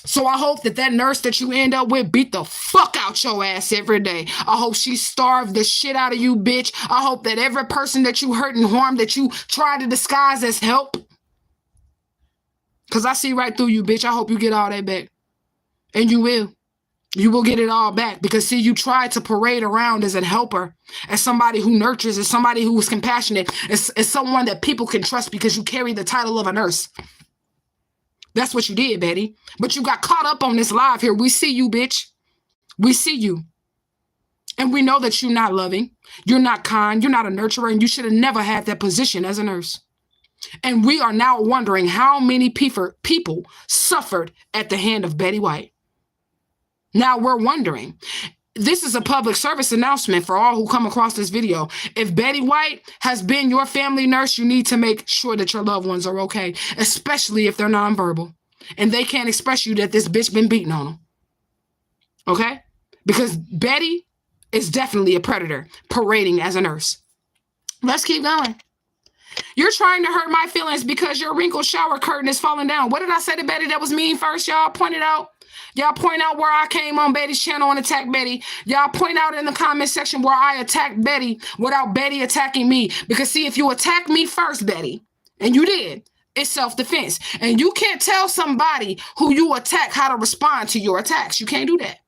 So I hope that nurse that you end up with beat the fuck out your ass every day. I hope she starved the shit out of you, bitch. I hope that every person that you hurt and harmed that you try to disguise as help, because I see right through you, bitch. I hope you get all that back. And you will. You will get it all back, because see, you tried to parade around as a helper, as somebody who nurtures, as somebody who is compassionate, as someone that people can trust because you carry the title of a nurse. That's what you did, Betty. But you got caught up on this live here. We see you, bitch. We see you. And we know that you're not loving. You're not kind. You're not a nurturer. And you should have never had that position as a nurse. And we are now wondering how many people suffered at the hand of Betty White. Now we're wondering. This is a public service announcement for all who come across this video. If Betty White has been your family nurse, you need to make sure that your loved ones are okay, especially if they're nonverbal and they can't express you that this bitch been beating on them. Okay? Because Betty is definitely a predator parading as a nurse. Let's keep going. You're trying to hurt my feelings because your wrinkled shower curtain is falling down. What did I say to Betty that was mean first? Y'all pointed out. Y'all point out where I came on Betty's channel and attacked Betty. Y'all point out in the comment section where I attacked Betty without Betty attacking me. Because see, if you attack me first, Betty, and you did, it's self-defense. And you can't tell somebody who you attack how to respond to your attacks. You can't do that.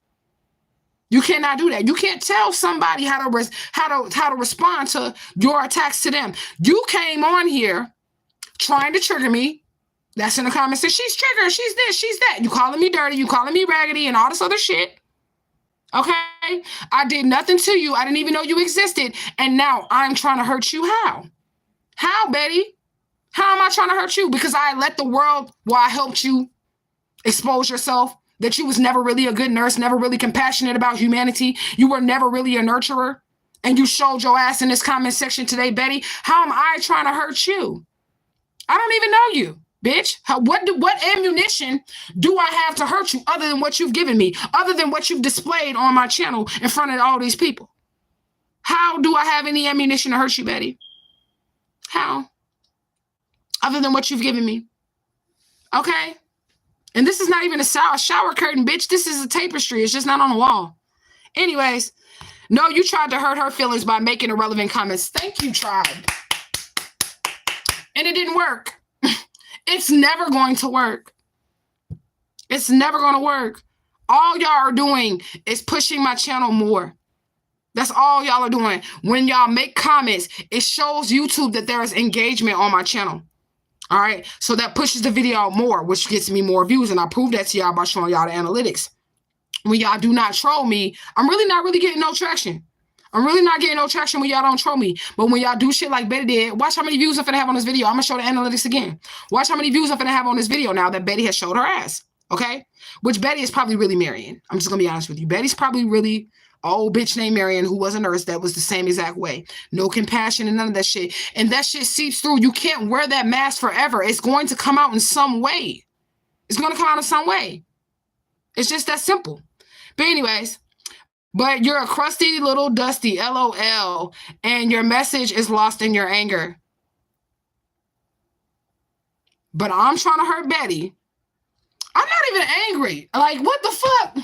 You cannot do that. You can't tell somebody how to respond to your attacks to them. You came on here trying to trigger me. That's in the comments. She's triggered. She's this. She's that. You calling me dirty. You calling me raggedy and all this other shit. Okay? I did nothing to you. I didn't even know you existed. And now I'm trying to hurt you. How? How, Betty? How am I trying to hurt you? Because I let the world, while I helped you expose yourself, that you was never really a good nurse, never really compassionate about humanity. You were never really a nurturer. And you showed your ass in this comment section today, Betty. How am I trying to hurt you? I don't even know you. Bitch, what ammunition do I have to hurt you other than what you've given me, other than what you've displayed on my channel in front of all these people? How do I have any ammunition to hurt you, Betty? How? Other than what you've given me. Okay? And this is not even a shower curtain, bitch. This is a tapestry. It's just not on the wall. Anyways, no, you tried to hurt her feelings by making irrelevant comments. Thank you, tribe. And it didn't work. It's never going to work. It's never going to work. All y'all are doing is pushing my channel more. That's all y'all are doing. When y'all make comments, it shows YouTube that there is engagement on my channel. All right. So that pushes the video out more, which gets me more views. And I prove that to y'all by showing y'all the analytics. When y'all do not troll me, I'm really not getting no traction. I'm really not getting no traction when y'all don't troll me. But when y'all do shit like Betty did, watch how many views I'm finna have on this video. I'm gonna show the analytics again. Watch how many views I'm finna have on this video now that Betty has showed her ass. Okay? Which Betty is probably really Marion. I'm just gonna be honest with you. Betty's probably really an old bitch named Marion who was a nurse that was the same exact way. No compassion and none of that shit. And that shit seeps through. You can't wear that mask forever. It's going to come out in some way. It's gonna come out in some way. It's just that simple. But anyways, but you're a crusty little dusty, LOL, and your message is lost in your anger. But I'm trying to hurt Betty. I'm not even angry. Like, what the fuck?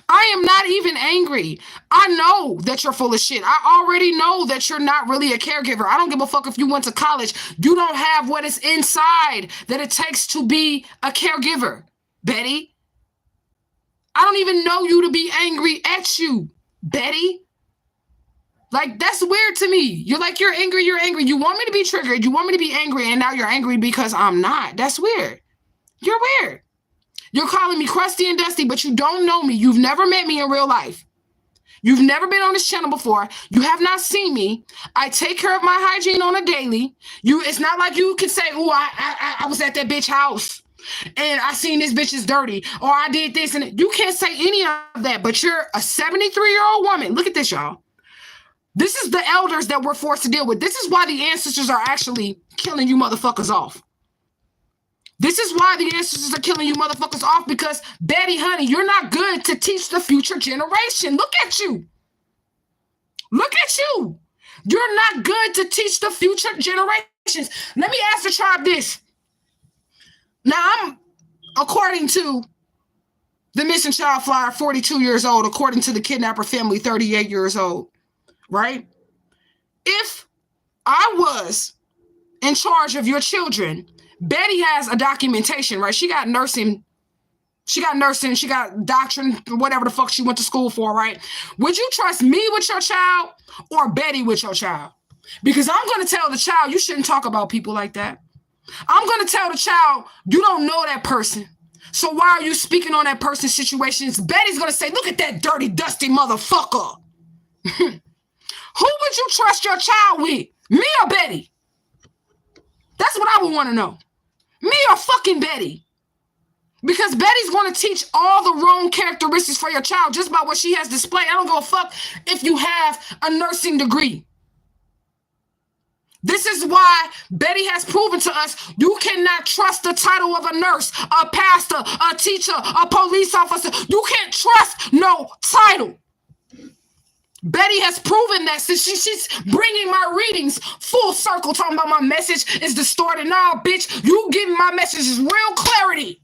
I I am not even angry. I know that you're full of shit. I already know that you're not really a caregiver. I don't give a fuck if you went to college. You don't have what is inside that it takes to be a caregiver, Betty. I don't even know you to be angry at you, Betty. Like, that's weird to me. You're like, you're angry. You want me to be triggered. You want me to be angry, and now you're angry because I'm not. That's weird. You're weird. You're calling me crusty and dusty, but you don't know me. You've never met me in real life. You've never been on this channel before. You have not seen me. I take care of my hygiene on a daily. It's not like you can say, oh, I was at that bitch house and I seen this bitch is dirty, or I did this, and you can't say any of that, but you're a 73-year-old woman. Look at this, y'all. This is the elders that we're forced to deal with. This is why the ancestors are actually killing you motherfuckers off. This is why the ancestors are killing you motherfuckers off, because, Betty, honey, you're not good to teach the future generation. Look at you. Look at you. You're not good to teach the future generations. Let me ask the tribe this. Now, according to the missing child flyer, 42 years old, according to the kidnapper family, 38 years old, right? If I was in charge of your children, Betty has a documentation, right? She got nursing, she got doctrine, whatever the fuck she went to school for, right? Would you trust me with your child or Betty with your child? Because I'm going to tell the child, you shouldn't talk about people like that. I'm going to tell the child, you don't know that person. So why are you speaking on that person's situations? Betty's going to say, look at that dirty, dusty motherfucker. Who would you trust your child with? Me or Betty? That's what I would want to know. Me or fucking Betty? Because Betty's going to teach all the wrong characteristics for your child just by what she has displayed. I don't give a fuck if you have a nursing degree. This is why Betty has proven to us you cannot trust the title of a nurse, a pastor, a teacher, a police officer. You can't trust no title. Betty has proven that since she's bringing my readings full circle, talking about my message is distorted. Nah, bitch, you giving my messages real clarity.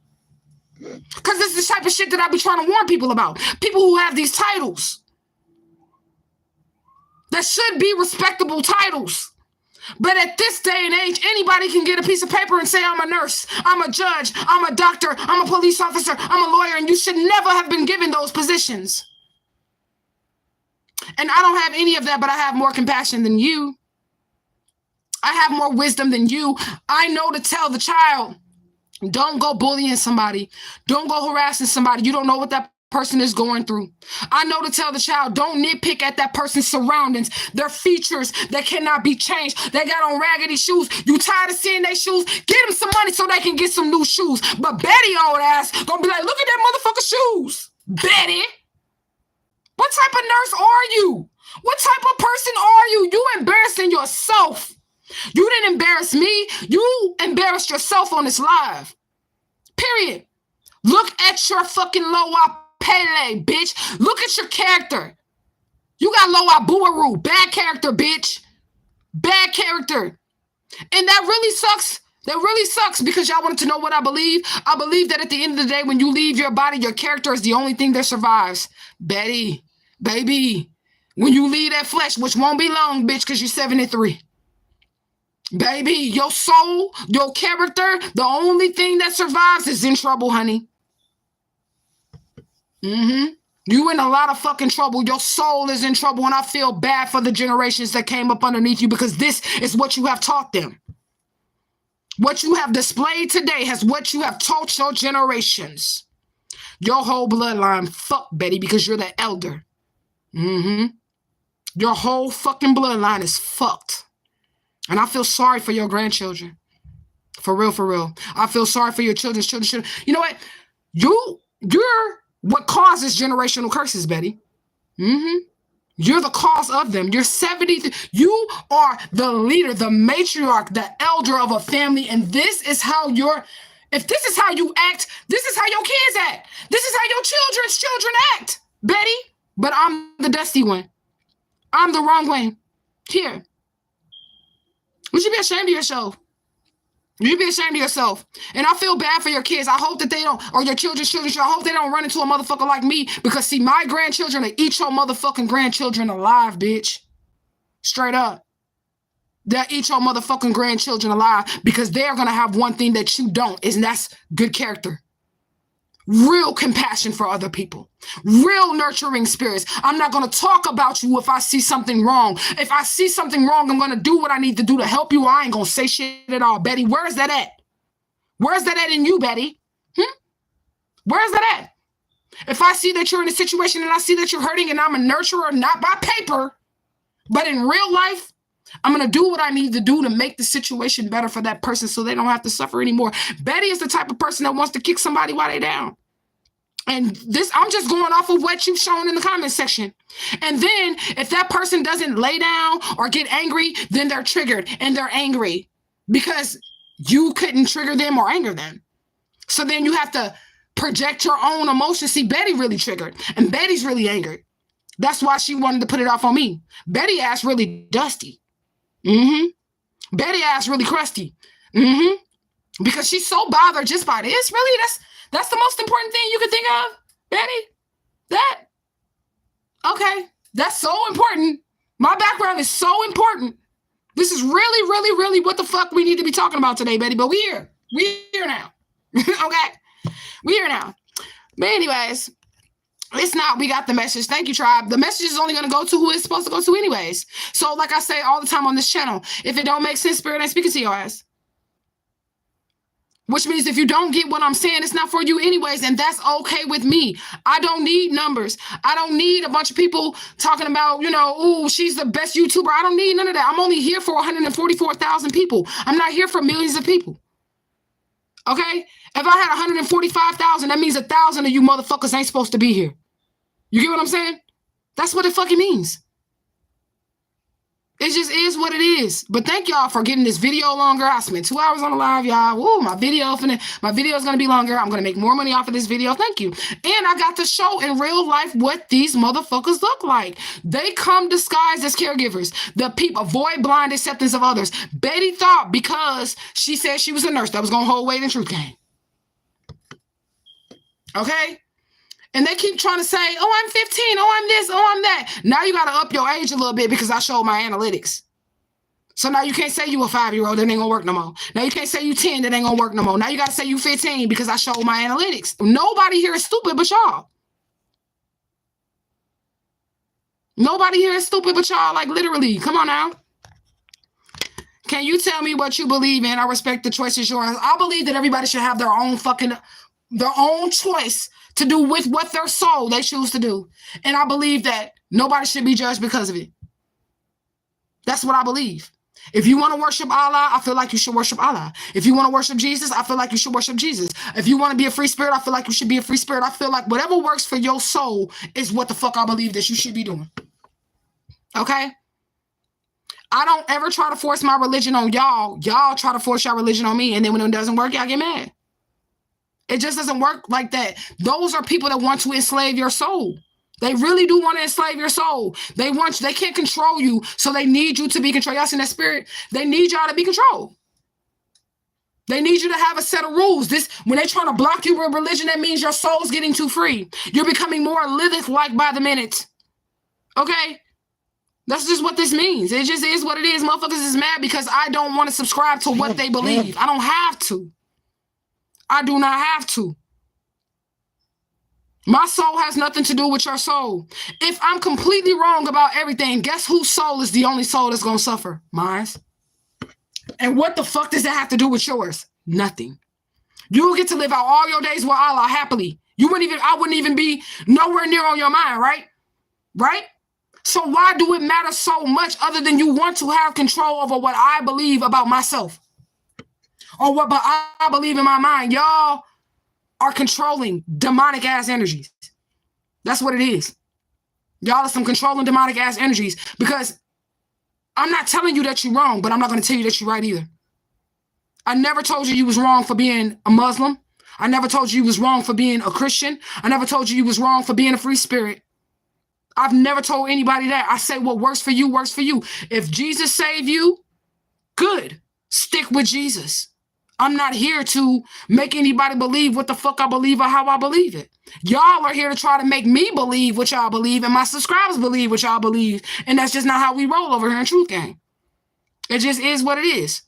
Because this is the type of shit that I be trying to warn people about. People who have these titles. That should be respectable titles. But at this day and age, anybody can get a piece of paper and say, I'm a nurse, I'm a judge, I'm a doctor, I'm a police officer, I'm a lawyer, and you should never have been given those positions. And I don't have any of that, but I have more compassion than you. I have more wisdom than you. I know to tell the child, don't go bullying somebody. Don't go harassing somebody. You don't know what that person is going through. I know to tell the child, don't nitpick at that person's surroundings, their features that cannot be changed. They got on raggedy shoes. You tired of seeing their shoes? Get them some money so they can get some new shoes. But Betty old ass gonna be like, look at that motherfucker shoes. Betty, what type of nurse are you? What type of person are you? You embarrassing yourself. You didn't embarrass me. You embarrassed yourself on this live. Period. Look at your fucking Loa Pele, bitch. Look at your character. You got Loa Buaru. Bad character, bitch. Bad character. And that really sucks. That really sucks because y'all wanted to know what I believe. I believe that at the end of the day, when you leave your body, your character is the only thing that survives. Betty, baby, when you leave that flesh, which won't be long, bitch, because you're 73. Baby, your soul, your character, the only thing that survives is in trouble, honey. You in a lot of fucking trouble. Your soul is in trouble, and I feel bad for the generations that came up underneath you because this is what you have taught them. What you have displayed today has what you have taught your generations. Your whole bloodline, fuck, Betty, because you're the elder. Your whole fucking bloodline is fucked. And I feel sorry for your grandchildren. For real, for real. I feel sorry for your children's children. You know what? You're what causes generational curses, Betty. You're the cause of them. You're 70. You are the leader, the matriarch, the elder of a family. And this is how if this is how you act, this is how your kids act. This is how your children's children act, Betty. But I'm the dusty one. I'm the wrong one. Here. You should be ashamed of yourself. You be ashamed of yourself. And I feel bad for your kids. I hope that they don't, or your children's children, I hope they don't run into a motherfucker like me. Because see, my grandchildren, they eat your motherfucking grandchildren alive, bitch. Straight up. They'll eat your motherfucking grandchildren alive because they're going to have one thing that you don't, and that's good character. Real compassion for other people. Real nurturing spirits. I'm not going to talk about you if I see something wrong. If I see something wrong, I'm going to do what I need to do to help you. I ain't going to say shit at all. Betty, where's that at? Where's that at in you, Betty? Where's that at? If I see that you're in a situation and I see that you're hurting and I'm a nurturer, not by paper, but in real life, I'm going to do what I need to do to make the situation better for that person so they don't have to suffer anymore. Betty is the type of person that wants to kick somebody while they're down. And this, I'm just going off of what you've shown in the comment section. And then if that person doesn't lay down or get angry, then they're triggered and they're angry because you couldn't trigger them or anger them. So then you have to project your own emotions. See, Betty really triggered and Betty's really angered. That's why she wanted to put it off on me. Betty ass really dusty. Betty ass really crusty. Because she's so bothered just by this. Really, that's the most important thing you can think of, Betty? That? Okay, that's so important. My background is so important. This is really, really, really what the fuck we need to be talking about today, Betty. But we're here now. Okay, we're here now. But anyways, it's not, we got the message. Thank you, tribe. The message is only going to go to who it's supposed to go to anyways. So like I say all the time on this channel, if it don't make sense, Spirit ain't speaking to your ass. Which means if you don't get what I'm saying, it's not for you anyways, and that's okay with me. I don't need numbers. I don't need a bunch of people talking about, you know, ooh, she's the best YouTuber. I don't need none of that. I'm only here for 144,000 people. I'm not here for millions of people. Okay? If I had 145,000, that means 1,000 of you motherfuckers ain't supposed to be here. You get what I'm saying? That's what it fucking means. It just is what it is. But thank y'all for getting this video longer. I spent 2 hours on the live, y'all. Woo, my video is going to be longer. I'm going to make more money off of this video. Thank you. And I got to show in real life what these motherfuckers look like. They come disguised as caregivers. The people avoid blind acceptance of others. Betty thought because she said she was a nurse that was going to hold weight in truth game. Okay? And they keep trying to say, oh, I'm 15, oh, I'm this, oh, I'm that. Now you got to up your age a little bit because I showed my analytics. So now you can't say you a 5-year-old, that ain't gonna work no more. Now you can't say you 10, that ain't gonna work no more. Now you got to say you 15 because I showed my analytics. Nobody here is stupid but y'all. Nobody here is stupid but y'all, like literally. Come on now. Can you tell me what you believe in? I respect the choice is yours. I believe that everybody should have their own choice to do with what their soul they choose to do. And I believe that nobody should be judged because of it. That's what I believe. If you want to worship Allah, I feel like you should worship Allah. If you want to worship Jesus, I feel like you should worship Jesus. If you want to be a free spirit, I feel like you should be a free spirit. I feel like whatever works for your soul is what the fuck I believe that you should be doing. Okay? I don't ever try to force my religion on y'all. Y'all try to force your religion on me. And then when it doesn't work, y'all get mad. It just doesn't work like that. Those are people that want to enslave your soul. They really do want to enslave your soul. They can't control you, so they need you to be controlled. Y'all seen that spirit? They need y'all to be controlled. They need you to have a set of rules. When they're trying to block you with religion, that means your soul's getting too free. You're becoming more Lilith-like by the minute. Okay? That's just what this means. It just is what it is. Motherfuckers is mad because I don't want to subscribe to what they believe. I don't have to. I do not have to. My soul has nothing to do with your soul. If I'm completely wrong about everything, guess whose soul is the only soul that's going to suffer? Mine. And what the fuck does that have to do with yours? Nothing. You will get to live out all your days with Allah happily. I wouldn't even be nowhere near on your mind, right? Right? So why do it matter so much other than you want to have control over what I believe about myself? Or what I believe in my mind? Y'all are controlling demonic ass energies. That's what it is. Y'all are some controlling demonic ass energies because I'm not telling you that you're wrong, but I'm not going to tell you that you're right either. I never told you was wrong for being a Muslim. I never told you was wrong for being a Christian. I never told you was wrong for being a free spirit. I've never told anybody that. I say what works for you works for you. If Jesus saved you, good. Stick with Jesus. I'm not here to make anybody believe what the fuck I believe or how I believe it. Y'all are here to try to make me believe what y'all believe and my subscribers believe what y'all believe. And that's just not how we roll over here in Truth Gang. It just is what it is.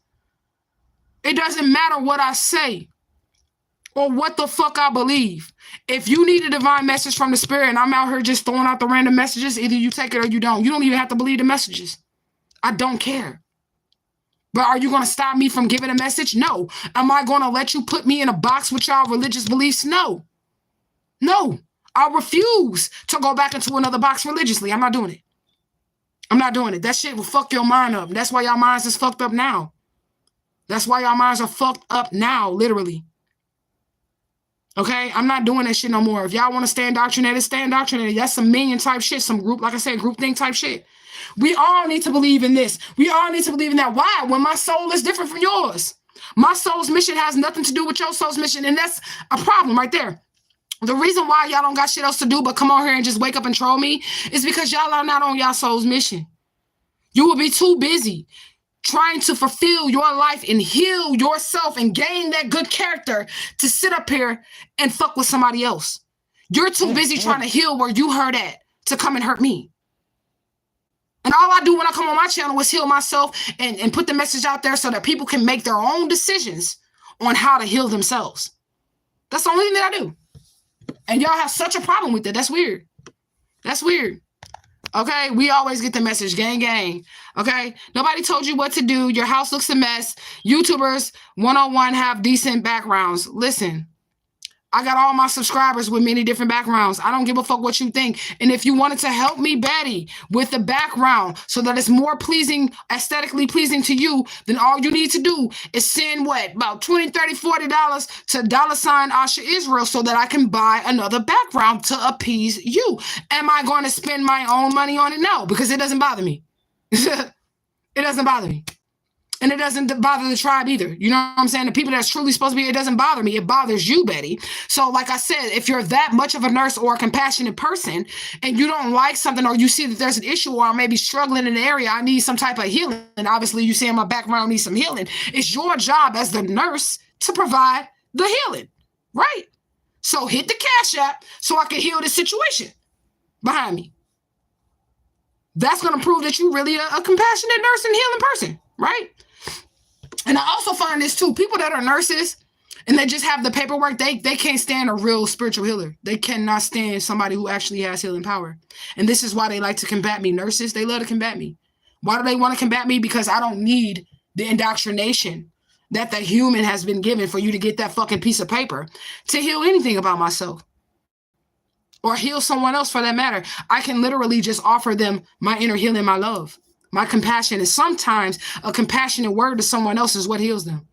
It doesn't matter what I say or what the fuck I believe. If you need a divine message from the spirit and I'm out here just throwing out the random messages, either you take it or you don't. You don't even have to believe the messages. I don't care. But are you going to stop me from giving a message? No. Am I going to let you put me in a box with y'all religious beliefs? No. No. I refuse to go back into another box religiously. I'm not doing it. I'm not doing it. That shit will fuck your mind up. That's why y'all minds is fucked up now. That's why y'all minds are fucked up now, literally. Okay? I'm not doing that shit no more. If y'all want to stay indoctrinated, stay indoctrinated. That's some minion type shit, some group, like I said, group thing type shit. We all need to believe in this. We all need to believe in that. Why? When my soul is different from yours. My soul's mission has nothing to do with your soul's mission, and that's a problem right there. The reason why y'all don't got shit else to do but come on here and just wake up and troll me is because y'all are not on y'all soul's mission. You will be too busy trying to fulfill your life and heal yourself and gain that good character to sit up here and fuck with somebody else. You're too busy trying to heal where you hurt at to come and hurt me. And all I do when I come on my channel is heal myself and put the message out there so that people can make their own decisions on how to heal themselves. That's the only thing that I do. And y'all have such a problem with it. That's weird. That's weird. Okay? We always get the message, gang, gang. Okay? Nobody told you what to do. Your house looks a mess. YouTubers 101 have decent backgrounds. Listen. I got all my subscribers with many different backgrounds. I don't give a fuck what you think. And if you wanted to help me, Betty, with the background so that it's more pleasing, aesthetically pleasing to you, then all you need to do is send what? About $20, $30, $40 to $ASHAISreal so that I can buy another background to appease you. Am I going to spend my own money on it? No, because it doesn't bother me. It doesn't bother me. And it doesn't bother the tribe either. You know what I'm saying? The people that's truly supposed to be, it doesn't bother me. It bothers you, Betty. So like I said, if you're that much of a nurse or a compassionate person and you don't like something or you see that there's an issue or I'm maybe struggling in the area, I need some type of healing. And obviously you see in my background needs some healing. It's your job as the nurse to provide the healing, right? So hit the Cash App so I can heal this situation behind me. That's going to prove that you're really a compassionate nurse and healing person, right? And I also find this too, people that are nurses and they just have the paperwork, they can't stand a real spiritual healer. They cannot stand somebody who actually has healing power. And this is why they like to combat me. Nurses, they love to combat me. Why do they want to combat me? Because I don't need the indoctrination that the human has been given for you to get that fucking piece of paper to heal anything about myself. Or heal someone else for that matter. I can literally just offer them my inner healing, my love. My compassion is sometimes a compassionate word to someone else is what heals them.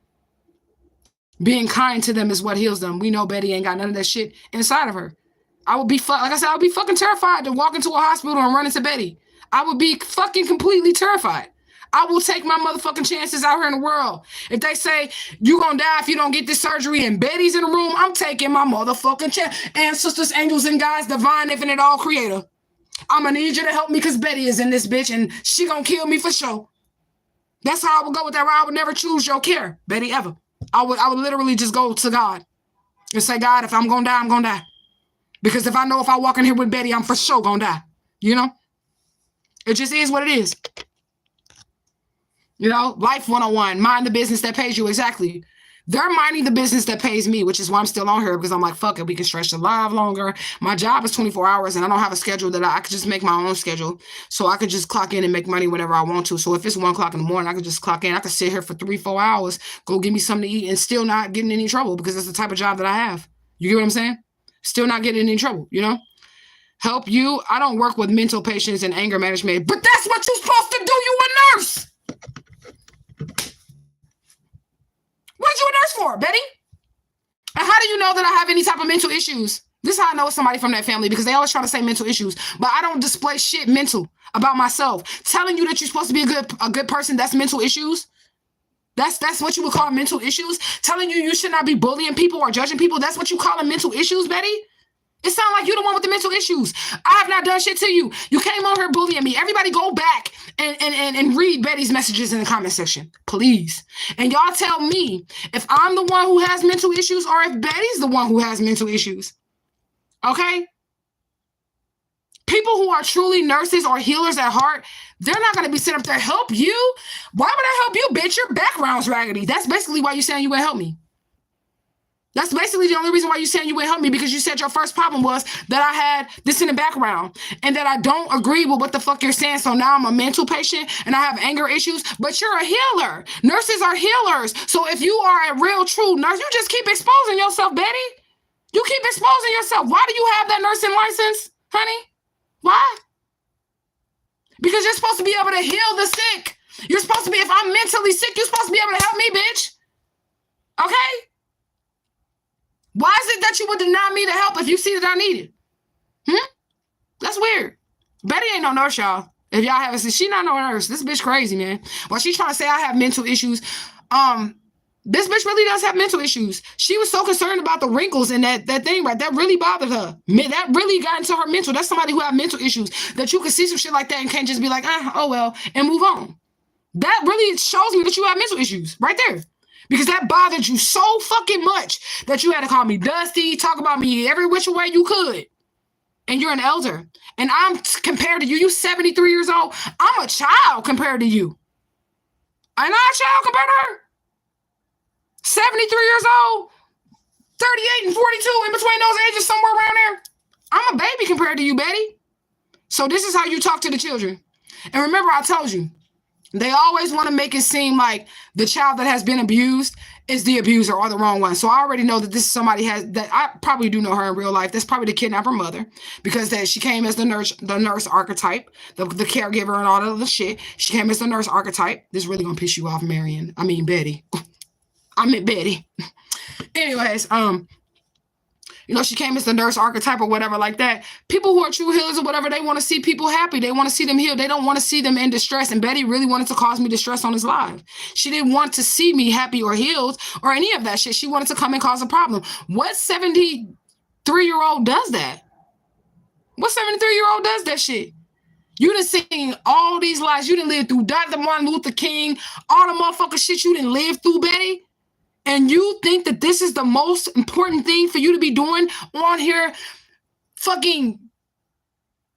Being kind to them is what heals them. We know Betty ain't got none of that shit inside of her. I would be, like I said, I would be fucking terrified to walk into a hospital and run into Betty. I would be fucking completely terrified. I will take my motherfucking chances out here in the world. If they say, you gonna die if you don't get this surgery and Betty's in the room, I'm taking my motherfucking chance. And sisters, angels, and guys, divine, infinite, all creator. I'm gonna need you to help me because Betty is in this bitch and she gonna kill me for sure. That's how I would go with that. I would never choose your care, Betty, ever. I would literally just go to God and say, God, if I'm gonna die, I'm gonna die. Because if I know if I walk in here with Betty, I'm for sure gonna die. You know? It just is what it is. You know, life 101, mind the business that pays you. Exactly. They're minding the business that pays me, which is why I'm still on here because I'm like, fuck it, we can stretch the live longer. My job is 24 hours and I don't have a schedule that I could just make my own schedule. So I could just clock in and make money whenever I want to. So if it's 1 o'clock in the morning, I could just clock in. I could sit here for 3-4 hours, go give me something to eat and still not getting in any trouble because it's the type of job that I have. You get what I'm saying? Still not getting in any trouble, you know? Help you. I don't work with mental patients and anger management, but that's what you're supposed to do. You a nurse. What you a nurse for, Betty? And how do you know that I have any type of mental issues? This is how I know it's somebody from that family because they always try to say mental issues, but I don't display shit mental about myself. Telling you that you're supposed to be a good person, that's mental issues. That's what you would call mental issues. Telling you you should not be bullying people or judging people, that's what you call mental issues, Betty? It sounds like you're the one with the mental issues. I have not done shit to you. You came on here bullying me. Everybody go back and read Betty's messages in the comment section, please. And y'all tell me if I'm the one who has mental issues or if Betty's the one who has mental issues. Okay? People who are truly nurses or healers at heart, they're not going to be sitting up there to help you. Why would I help you, bitch? Your background's raggedy. That's basically why you're saying you wouldn't help me. That's basically the only reason why you're saying you wouldn't help me, because you said your first problem was that I had this in the background and that I don't agree with what the fuck you're saying. So now I'm a mental patient and I have anger issues, but you're a healer. Nurses are healers. So if you are a real true nurse, you just keep exposing yourself, Betty. You keep exposing yourself. Why do you have that nursing license, honey? Why? Because you're supposed to be able to heal the sick. You're supposed to be, if I'm mentally sick, you're supposed to be able to help me, bitch. Okay? Why is it that you would deny me the help if you see that I need it? That's weird. Betty ain't no nurse, y'all. If y'all haven't seen, she not no nurse. This bitch crazy, man. Well, she's trying to say I have mental issues. This bitch really does have mental issues. She was so concerned about the wrinkles and that thing, right? That really bothered her. That really got into her mental. That's somebody who have mental issues, that you can see some shit like that and can't just be like, oh well, and move on. That really shows me that you have mental issues right there. Because that bothered you so fucking much that you had to call me Dusty, talk about me every which way you could. And you're an elder. And I'm compared to you. You 73 years old. I'm a child compared to you. I'm not a child compared to her. 73 years old, 38 and 42, in between those ages, somewhere around there. I'm a baby compared to you, Betty. So this is how you talk to the children. And remember, I told you, they always want to make it seem like the child that has been abused is the abuser or the wrong one. So I already know that this is somebody that I probably do know her in real life. That's probably the kidnapper mother, because that she came as the nurse archetype, the caregiver and all that other shit. She came as the nurse archetype. This is really gonna piss you off, Betty. I meant Betty. Anyways, she came as the nurse archetype or whatever like that. People who are true healers or whatever, they want to see people happy. They want to see them healed. They don't want to see them in distress. And Betty really wanted to cause me distress on his live. She didn't want to see me happy or healed or any of that shit. She wanted to come and cause a problem. What 73-year-old does that? What 73-year-old does that shit? You done seen all these lies. You done lived through Dr. Martin Luther King, all the motherfucking shit you done lived through, Betty. And you think that this is the most important thing for you to be doing on here, fucking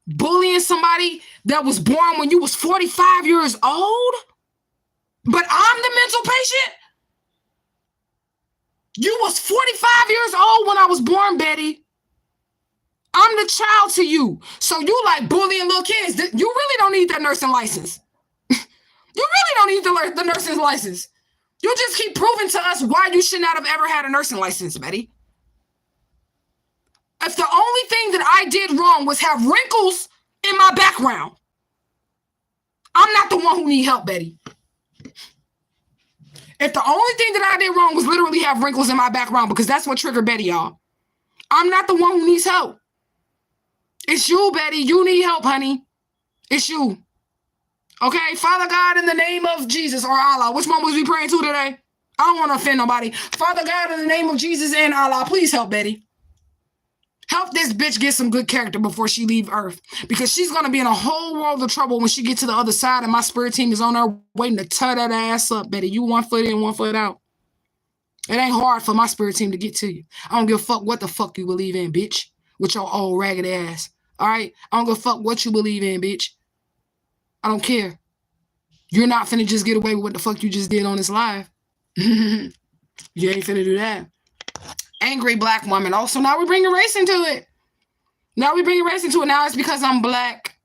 bullying somebody that was born when you was 45 years old? But I'm the mental patient? You was 45 years old when I was born, Betty. I'm the child to you. So you like bullying little kids. You really don't need that nursing license. You really don't need the nursing license. You just keep proving to us why you should not have ever had a nursing license, Betty. If the only thing that I did wrong was have wrinkles in my background, I'm not the one who need help, Betty. If the only thing that I did wrong was literally have wrinkles in my background, because that's what triggered Betty, y'all, I'm not the one who needs help. It's you, Betty. You need help, honey. It's you. Okay, Father God, in the name of Jesus or Allah, which one was we praying to today? I don't want to offend nobody. Father God, in the name of Jesus and Allah, please help Betty. Help this bitch get some good character before she leave Earth, because she's going to be in a whole world of trouble when she gets to the other side, and my spirit team is on her waiting to tear that ass up, Betty. You 1 foot in, 1 foot out. It ain't hard for my spirit team to get to you. I don't give a fuck what the fuck you believe in, bitch, with your old ragged ass. All right? I don't give a fuck what you believe in, bitch. I don't care. You're not finna just get away with what the fuck you just did on this live. You ain't finna do that. Angry black woman. Oh, so now we're bringing race into it. Now it's because I'm black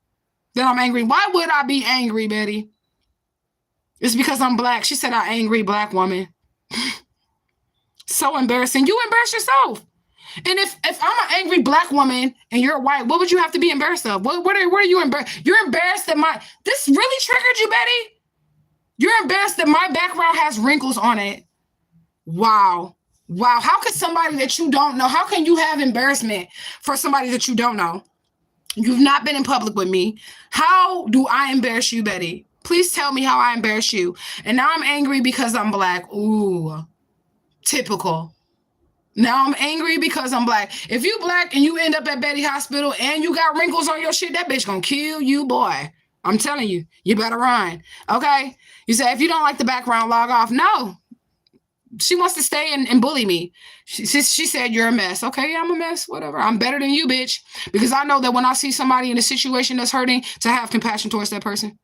that I'm angry. Why would I be angry, Betty? It's because I'm black. She said, "I angry black woman." So embarrassing. You embarrass yourself. And if I'm an angry black woman and you're white, what would you have to be embarrassed of? What are you embarrassed? You're embarrassed that this really triggered you, Betty? You're embarrassed that my background has wrinkles on it. Wow. How could somebody that you don't know, how can you have embarrassment for somebody that you don't know? You've not been in public with me. How do I embarrass you, Betty? Please tell me how I embarrass you. And now I'm angry because I'm black. Ooh, typical. Now I'm angry because I'm black. If you black and you end up at Betty Hospital and you got wrinkles on your shit, that bitch gonna kill you, boy. I'm telling you, you better run. Okay? You say, if you don't like the background, log off. No. She wants to stay and bully me. She said, you're a mess. Okay, yeah, I'm a mess. Whatever. I'm better than you, bitch. Because I know that when I see somebody in a situation that's hurting, to have compassion towards that person.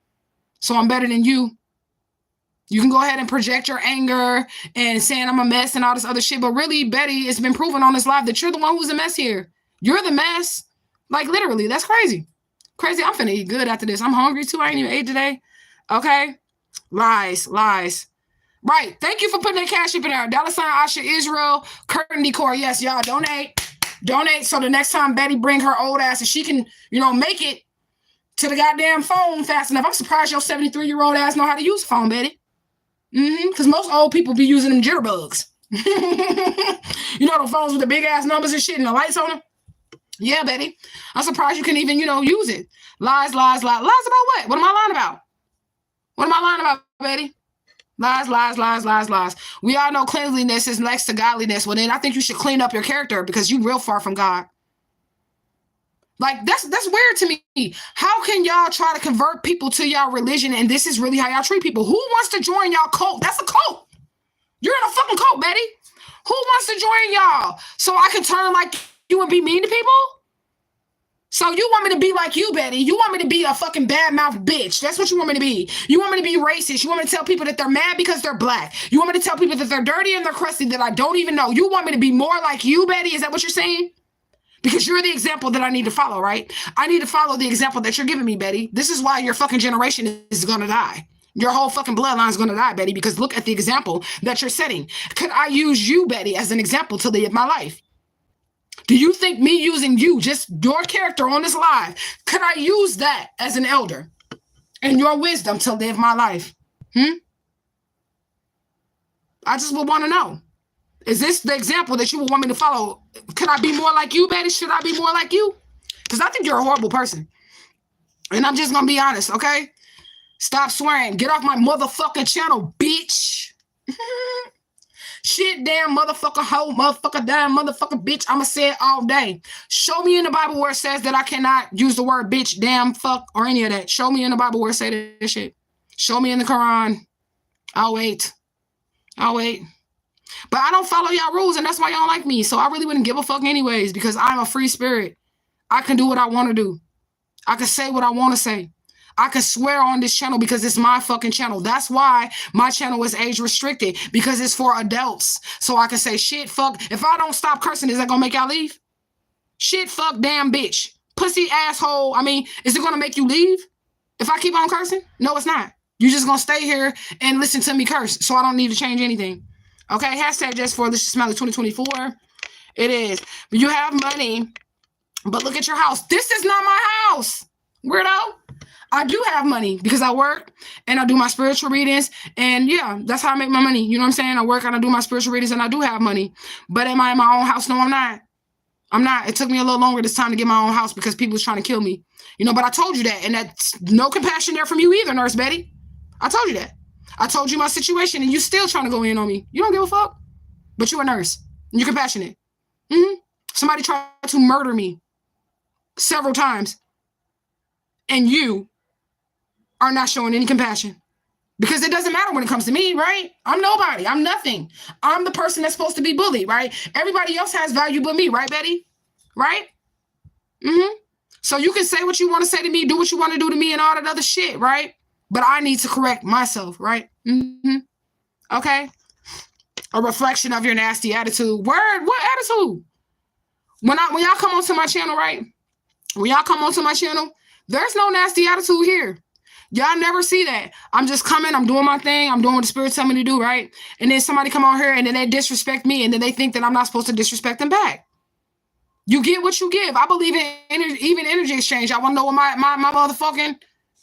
So I'm better than you. You can go ahead and project your anger and saying I'm a mess and all this other shit. But really, Betty, it's been proven on this live that you're the one who's a mess here. You're the mess. Like, literally. That's crazy. Crazy. I'm finna eat good after this. I'm hungry, too. I ain't even ate today. Okay? Lies. Right. Thank you for putting that cash up in there. $ ASHAISreal curtain decor. Yes, y'all. Donate. So the next time Betty bring her old ass and she can, make it to the goddamn phone fast enough. I'm surprised your 73-year-old ass know how to use a phone, Betty. Because most old people be using them jitterbugs. The phones with the big ass numbers and shit and the lights on them. Yeah, Betty. I'm surprised you can even, use it. Lies. Lies about what? What am I lying about? What am I lying about, Betty? Lies. We all know cleanliness is next to godliness. Well, then I think you should clean up your character because you real far from God. Like, that's weird to me. How can y'all try to convert people to y'all religion and this is really how y'all treat people? Who wants to join y'all cult? That's a cult. You're in a fucking cult, Betty. Who wants to join y'all so I can turn like you and be mean to people? So you want me to be like you, Betty. You want me to be a fucking bad-mouthed bitch. That's what you want me to be. You want me to be racist. You want me to tell people that they're mad because they're black. You want me to tell people that they're dirty and they're crusty that I don't even know. You want me to be more like you, Betty? Is that what you're saying? Because you're the example that I need to follow, right? I need to follow the example that you're giving me, Betty. This is why your fucking generation is going to die. Your whole fucking bloodline is going to die, Betty, because look at the example that you're setting. Could I use you, Betty, as an example to live my life? Do you think me using you, just your character on this live, could I use that as an elder and your wisdom to live my life? I just would want to know. Is this the example that you would want me to follow? Could I be more like you, Betty? Should I be more like you? Because I think you're a horrible person. And I'm just going to be honest, okay? Stop swearing. Get off my motherfucking channel, bitch. Shit, damn motherfucker, hoe, motherfucker, damn motherfucker, bitch. I'ma say it all day. Show me in the Bible where it says that I cannot use the word bitch, damn, fuck, or any of that. Show me in the Bible where it says that shit. Show me in the Quran. I'll wait. But I don't follow y'all rules, and that's why y'all don't like me. So I really wouldn't give a fuck anyways, because I'm a free spirit. I can do what I want to do. I can say what I want to say. I can swear on this channel because it's my fucking channel. That's why my channel is age restricted, because it's for adults. So I can say shit, fuck. If I don't stop cursing, is that going to make y'all leave? Shit, fuck, damn, bitch. Pussy, asshole. I mean, is it going to make you leave if I keep on cursing? No, it's not. You're just going to stay here and listen to me curse. So I don't need to change anything. Okay, hashtag just for Delicious Smiley 2024. It is. You have money, but look at your house. This is not my house, weirdo. I do have money because I work and I do my spiritual readings. And yeah, that's how I make my money. You know what I'm saying? I work and I do my spiritual readings and I do have money. But am I in my own house? No, I'm not. I'm not. It took me a little longer this time to get my own house because people was trying to kill me. But I told you that. And that's no compassion there from you either, Nurse Betty. I told you that. I told you my situation and you still trying to go in on me. You don't give a fuck. But you're a nurse. And you're compassionate. Somebody tried to murder me several times. And you are not showing any compassion. Because it doesn't matter when it comes to me, right? I'm nobody. I'm nothing. I'm the person that's supposed to be bullied, right? Everybody else has value but me, right, Betty? Right? So you can say what you want to say to me, do what you want to do to me and all that other shit, right? But I need to correct myself, right? Okay? A reflection of your nasty attitude. Word, what attitude? When y'all come onto my channel, right? When y'all come onto my channel, there's no nasty attitude here. Y'all never see that. I'm just coming. I'm doing my thing. I'm doing what the spirit tell me to do, right? And then somebody come on here and then they disrespect me and then they think that I'm not supposed to disrespect them back. You get what you give. I believe in even energy exchange. I want to know what my motherfucking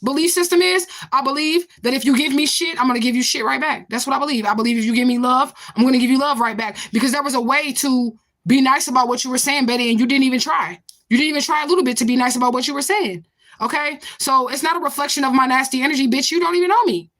belief system is. I believe that if you give me shit, I'm going to give you shit right back. That's what I believe. I believe if you give me love, I'm going to give you love right back. Because there was a way to be nice about what you were saying, Betty, and you didn't even try. You didn't even try a little bit to be nice about what you were saying. Okay? So it's not a reflection of my nasty energy, bitch. You don't even know me.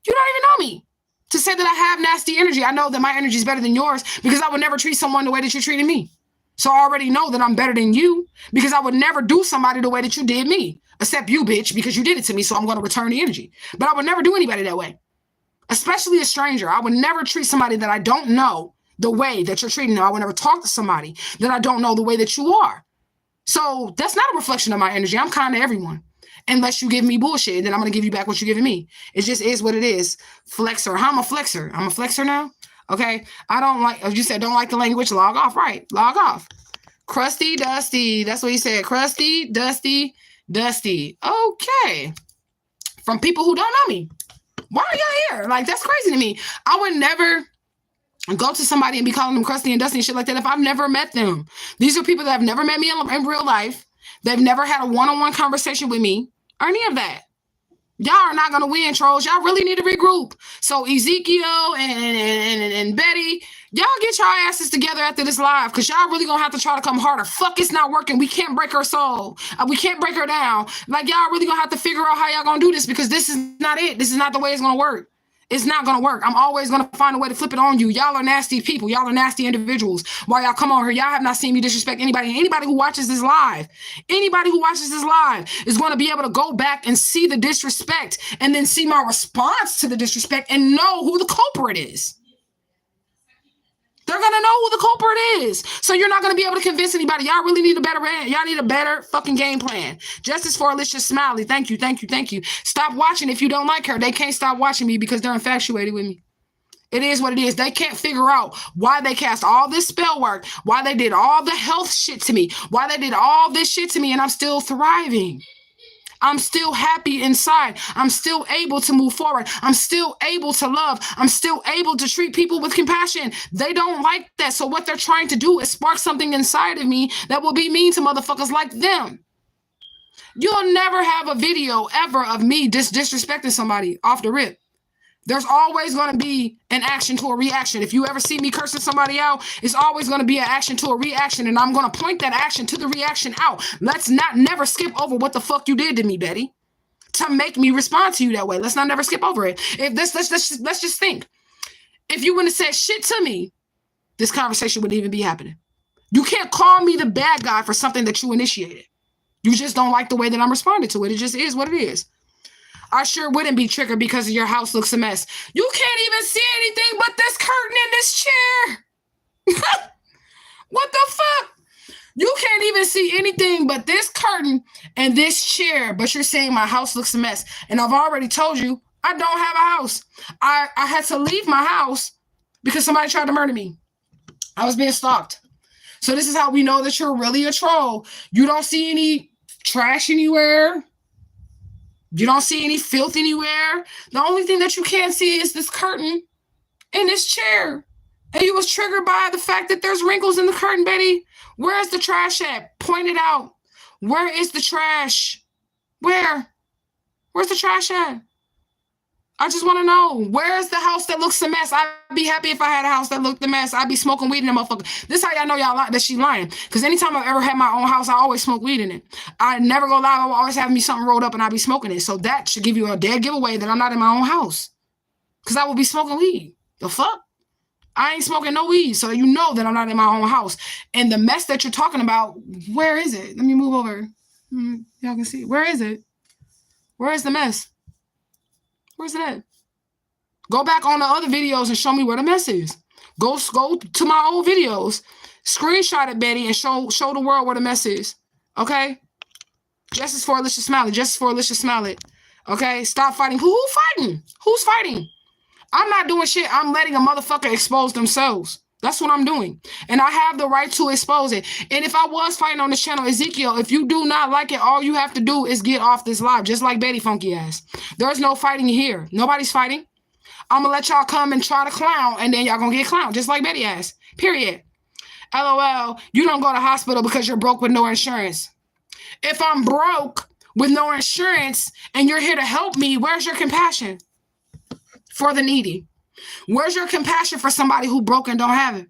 You don't even know me. to say that I have nasty energy. I know that my energy is better than yours because I would never treat someone the way that you're treating me. So I already know that I'm better than you because I would never do somebody the way that you did me, except you, bitch, because you did it to me. So I'm going to return the energy. But I would never do anybody that way, especially a stranger. I would never treat somebody that I don't know the way that you're treating them. I would never talk to somebody that I don't know the way that you are. So that's not a reflection of my energy. I'm kind to everyone. Unless you give me bullshit, then I'm going to give you back what you're giving me. It just is what it is. Flexer. How am a flexer? I'm a flexer now? Okay. I don't like, as you said, don't like the language. Log off. Right. Log off. Crusty, dusty. That's what he said. Crusty, dusty, dusty. Okay. From people who don't know me. Why are y'all here? Like, that's crazy to me. I would never go to somebody and be calling them crusty and dusty and shit like that if I've never met them. These are people that have never met me in real life. They've never had a one-on-one conversation with me or any of that. Y'all are not going to win, trolls. Y'all really need to regroup. So Ezekiel and Betty, y'all get your asses together after this live because y'all really going to have to try to come harder. Fuck, it's not working. We can't break her soul. We can't break her down. Like, y'all really going to have to figure out how y'all going to do this because this is not it. This is not the way it's going to work. It's not going to work. I'm always going to find a way to flip it on you. Y'all are nasty people. Y'all are nasty individuals. While y'all come on here, y'all have not seen me disrespect anybody. Anybody who watches this live is going to be able to go back and see the disrespect and then see my response to the disrespect and know who the culprit is. They're going to know who the culprit is. So you're not going to be able to convince anybody. Y'all really need y'all need a better fucking game plan. Justice for Alicia Smiley. Thank you, thank you, thank you. Stop watching if you don't like her. They can't stop watching me because they're infatuated with me. It is what it is. They can't figure out why they cast all this spell work, why they did all the health shit to me, why they did all this shit to me, and I'm still thriving. I'm still happy inside. I'm still able to move forward. I'm still able to love. I'm still able to treat people with compassion. They don't like that. So what they're trying to do is spark something inside of me that will be mean to motherfuckers like them. You'll never have a video ever of me disrespecting somebody off the rip. There's always going to be an action to a reaction. If you ever see me cursing somebody out, it's always going to be an action to a reaction. And I'm going to point that action to the reaction out. Let's not never skip over what the fuck you did to me, Betty, to make me respond to you that way. Let's not never skip over it. If this, let's just think. If you wouldn't have said shit to me, this conversation wouldn't even be happening. You can't call me the bad guy for something that you initiated. You just don't like the way that I'm responding to it. It just is what it is. I sure wouldn't be triggered because your house looks a mess. You can't even see anything but this curtain in this chair. What the fuck? You can't even see anything but this curtain and this chair, but you're saying my house looks a mess. And I've already told you, I don't have a house. I had to leave my house because somebody tried to murder me. I was being stalked. So this is how we know that you're really a troll. You don't see any trash anywhere. You don't see any filth anywhere. The only thing that you can't see is this curtain and this chair. And you was triggered by the fact that there's wrinkles in the curtain, Betty. Where is the trash at? Point it out. Where is the trash? Where? Where's the trash at? I just want to know. Where is the house that looks a mess? I'd be happy if I had a house that looked a mess. I'd be smoking weed in that motherfucker. This is how y'all know y'all that she lying. Because anytime I've ever had my own house, I always smoke weed in it. I never go lie. I will always have me something rolled up and I'll be smoking it. So that should give you a dead giveaway that I'm not in my own house. Because I will be smoking weed. The fuck? I ain't smoking no weed. So you know that I'm not in my own house. And the mess that you're talking about, where is it? Let me move over. Y'all can see. Where is it? Where is the mess? Where's it at? Go back on the other videos and show me where the mess is. Go to my old videos, screenshot it, Betty, and show the world where the mess is. Okay? Justice for Alicia Smiley. Justice for Alicia Smiley. Okay? Stop fighting. Who fighting? Who's fighting? I'm not doing shit. I'm letting a motherfucker expose themselves. That's what I'm doing. And I have the right to expose it. And if I was fighting on this channel, Ezekiel, if you do not like it, all you have to do is get off this live, just like Betty Funky ass. There's no fighting here. Nobody's fighting. I'm going to let y'all come and try to clown, and then y'all going to get clowned, just like Betty ass. Period. LOL, you don't go to hospital because you're broke with no insurance. If I'm broke with no insurance and you're here to help me, where's your compassion for the needy? Where's your compassion for somebody who broke and don't have it?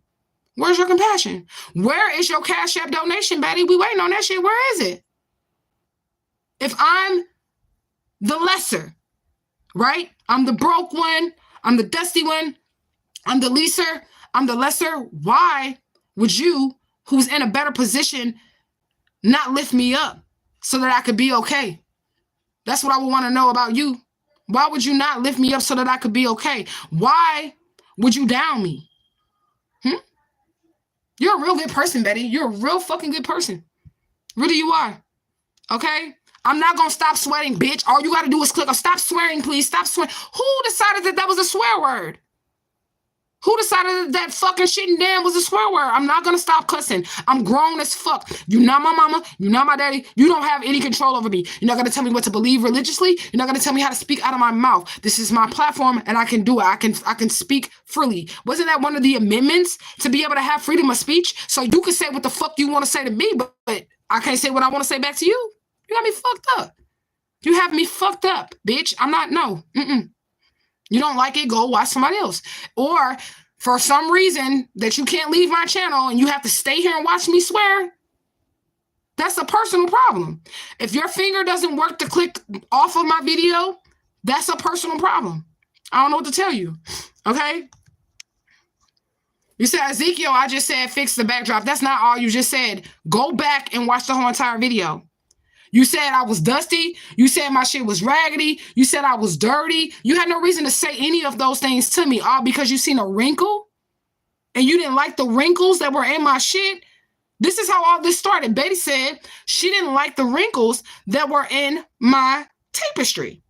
Where's your compassion? Where is your Cash App donation, Betty? We waiting on that shit. Where is it? If I'm the lesser, right? I'm the broke one. I'm the dusty one. I'm the leaser. I'm the lesser. Why would you, who's in a better position, not lift me up so that I could be okay? That's what I would want to know about you. Why would you not lift me up so that I could be okay? Why would you down me? You're a real good person, Betty. You're a real fucking good person. Really, you are. Okay? I'm not going to stop sweating, bitch. All you got to do is click on stop swearing, please. Stop swearing. Who decided that that was a swear word? Who decided that fucking shit and damn was a swear word? I'm not going to stop cussing. I'm grown as fuck. You're not my mama. You're not my daddy. You don't have any control over me. You're not going to tell me what to believe religiously. You're not going to tell me how to speak out of my mouth. This is my platform and I can do it. I can speak freely. Wasn't that one of the amendments to be able to have freedom of speech? So you can say what the fuck you want to say to me, but I can't say what I want to say back to you. You got me fucked up. You have me fucked up, bitch. I'm not, no. You don't like it, go watch somebody else. Or for some reason that you can't leave my channel and you have to stay here and watch me swear, that's a personal problem. If your finger doesn't work to click off of my video, that's a personal problem. I don't know what to tell you, okay? You said, Ezekiel, I just said fix the backdrop. That's not all you just said. Go back and watch the whole entire video. You said I was dusty. You said my shit was raggedy. You said I was dirty. You had no reason to say any of those things to me, all because you seen a wrinkle and you didn't like the wrinkles that were in my shit. This is how all this started. Betty said she didn't like the wrinkles that were in my tapestry.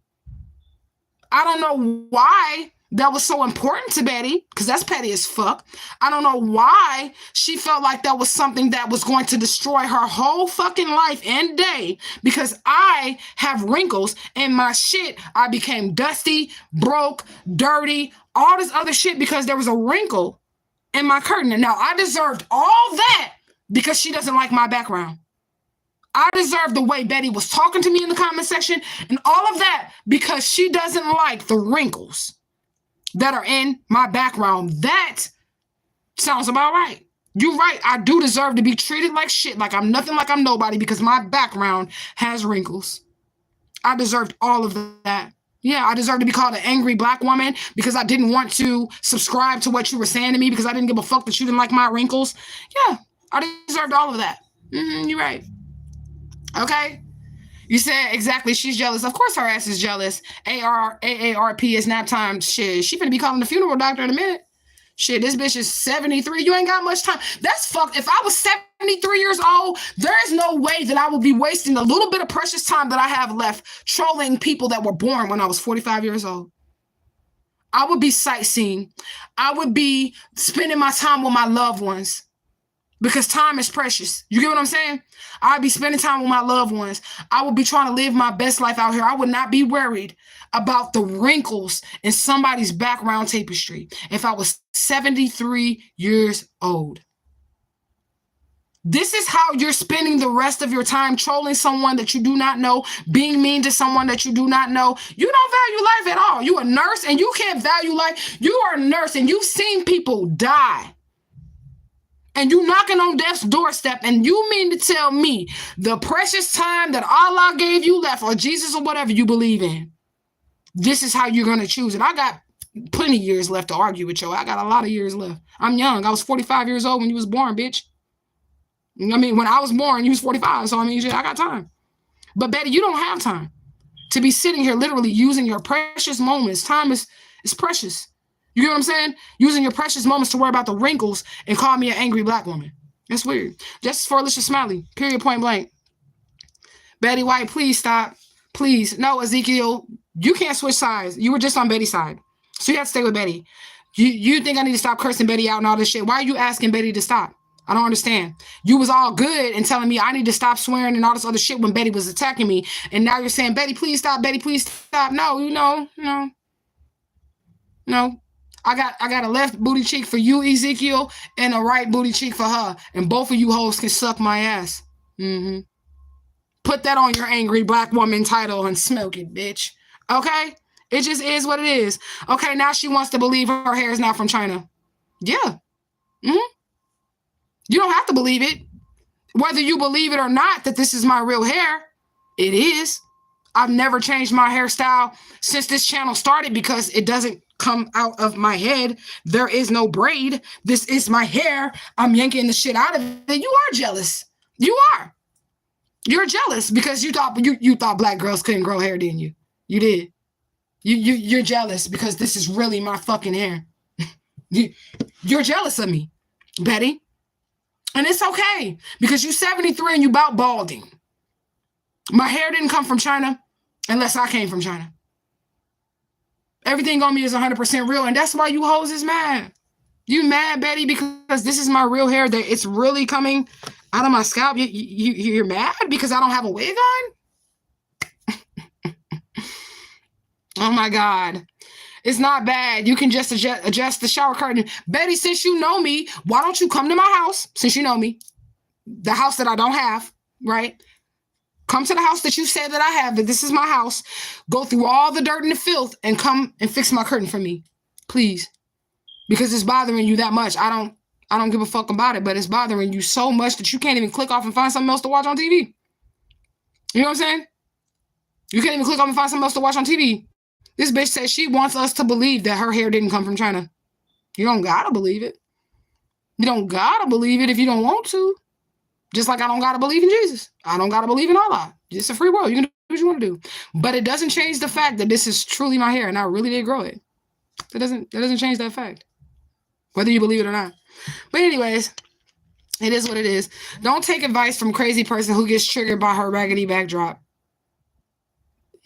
I don't know why that was so important to Betty, because that's petty as fuck. I don't know why she felt like that was something that was going to destroy her whole fucking life and day, because I have wrinkles in my shit. I became dusty, broke, dirty, all this other shit because there was a wrinkle in my curtain. And now I deserved all that because she doesn't like my background. I deserve the way Betty was talking to me in the comment section and all of that because she doesn't like the wrinkles that are in my background. That sounds about right. You're right. I do deserve to be treated like shit, like I'm nothing, like I'm nobody, because my background has wrinkles. I deserved all of that. Yeah, I deserve to be called an angry black woman because I didn't want to subscribe to what you were saying to me because I didn't give a fuck that you didn't like my wrinkles. Yeah, I deserved all of that. You're right. Okay. You said exactly. She's jealous. Of course her ass is jealous. AARP is nap time. Shit, she finna be calling the funeral doctor in a minute. Shit, this bitch is 73. You ain't got much time. That's fucked. If I was 73 years old, there is no way that I would be wasting a little bit of precious time that I have left trolling people that were born when I was 45 years old. I would be sightseeing. I would be spending my time with my loved ones. Because time is precious. You get what I'm saying? I'd be spending time with my loved ones. I would be trying to live my best life out here. I would not be worried about the wrinkles in somebody's background tapestry if I was 73 years old. This is how you're spending the rest of your time, trolling someone that you do not know, being mean to someone that you do not know. You don't value life at all. You're a nurse and you can't value life. You are a nurse and you've seen people die. And you knocking on death's doorstep, and you mean to tell me the precious time that Allah gave you left, or Jesus or whatever you believe in, this is how you're going to choose it. I got plenty of years left to argue with you. I got a lot of years left. I'm young. I was 45 years old when you was born, bitch. I mean, when I was born, you was 45. So, I mean, I got time. But, Betty, you don't have time to be sitting here literally using your precious moments. Time is precious. You get what I'm saying? Using your precious moments to worry about the wrinkles and call me an angry black woman. That's weird. Justice for Alicia Smiley. Period, point blank. Betty White, please stop. Please. No, Ezekiel, you can't switch sides. You were just on Betty's side. So you have to stay with Betty. You think I need to stop cursing Betty out and all this shit? Why are you asking Betty to stop? I don't understand. You was all good and telling me I need to stop swearing and all this other shit when Betty was attacking me. And now you're saying, Betty, please stop. Betty, please stop. No, no. I got a left booty cheek for you, Ezekiel, and a right booty cheek for her. And both of you hoes can suck my ass. Put that on your angry black woman title and smoke it, bitch. Okay? It just is what it is. Okay, now she wants to believe her hair is not from China. Yeah. You don't have to believe it. Whether you believe it or not that this is my real hair, it is. I've never changed my hairstyle since this channel started because it doesn't come out of my head. There is no braid. This is my hair. I'm yanking the shit out of it. You are jealous. You are. You're jealous because you thought black girls couldn't grow hair, didn't you? You did. You're jealous because this is really my fucking hair. You're jealous of me, Betty. And it's okay because you're 73 and you about balding. My hair didn't come from China unless I came from China. Everything on me is 100% real, and that's why you hoes is mad. You mad, Betty, because this is my real hair. That it's really coming out of my scalp. You're mad because I don't have a wig on? Oh my God. It's not bad. You can just adjust the shower curtain. Betty, since you know me, why don't you come to my house? Since you know me, the house that I don't have, right? Come to the house that you said that I have, that this is my house. Go through all the dirt and the filth and come and fix my curtain for me, please. Because it's bothering you that much. I don't give a fuck about it, but it's bothering you so much that you can't even click off and find something else to watch on TV. You know what I'm saying? You can't even click off and find something else to watch on TV. This bitch says she wants us to believe that her hair didn't come from China. You don't gotta believe it. You don't gotta believe it if you don't want to. Just like I don't gotta believe in Jesus. I don't gotta believe in Allah. It's a free world. You can do what you want to do. But it doesn't change the fact that this is truly my hair and I really did grow it. That doesn't change that fact. Whether you believe it or not. But anyways, it is what it is. Don't take advice from a crazy person who gets triggered by her raggedy backdrop.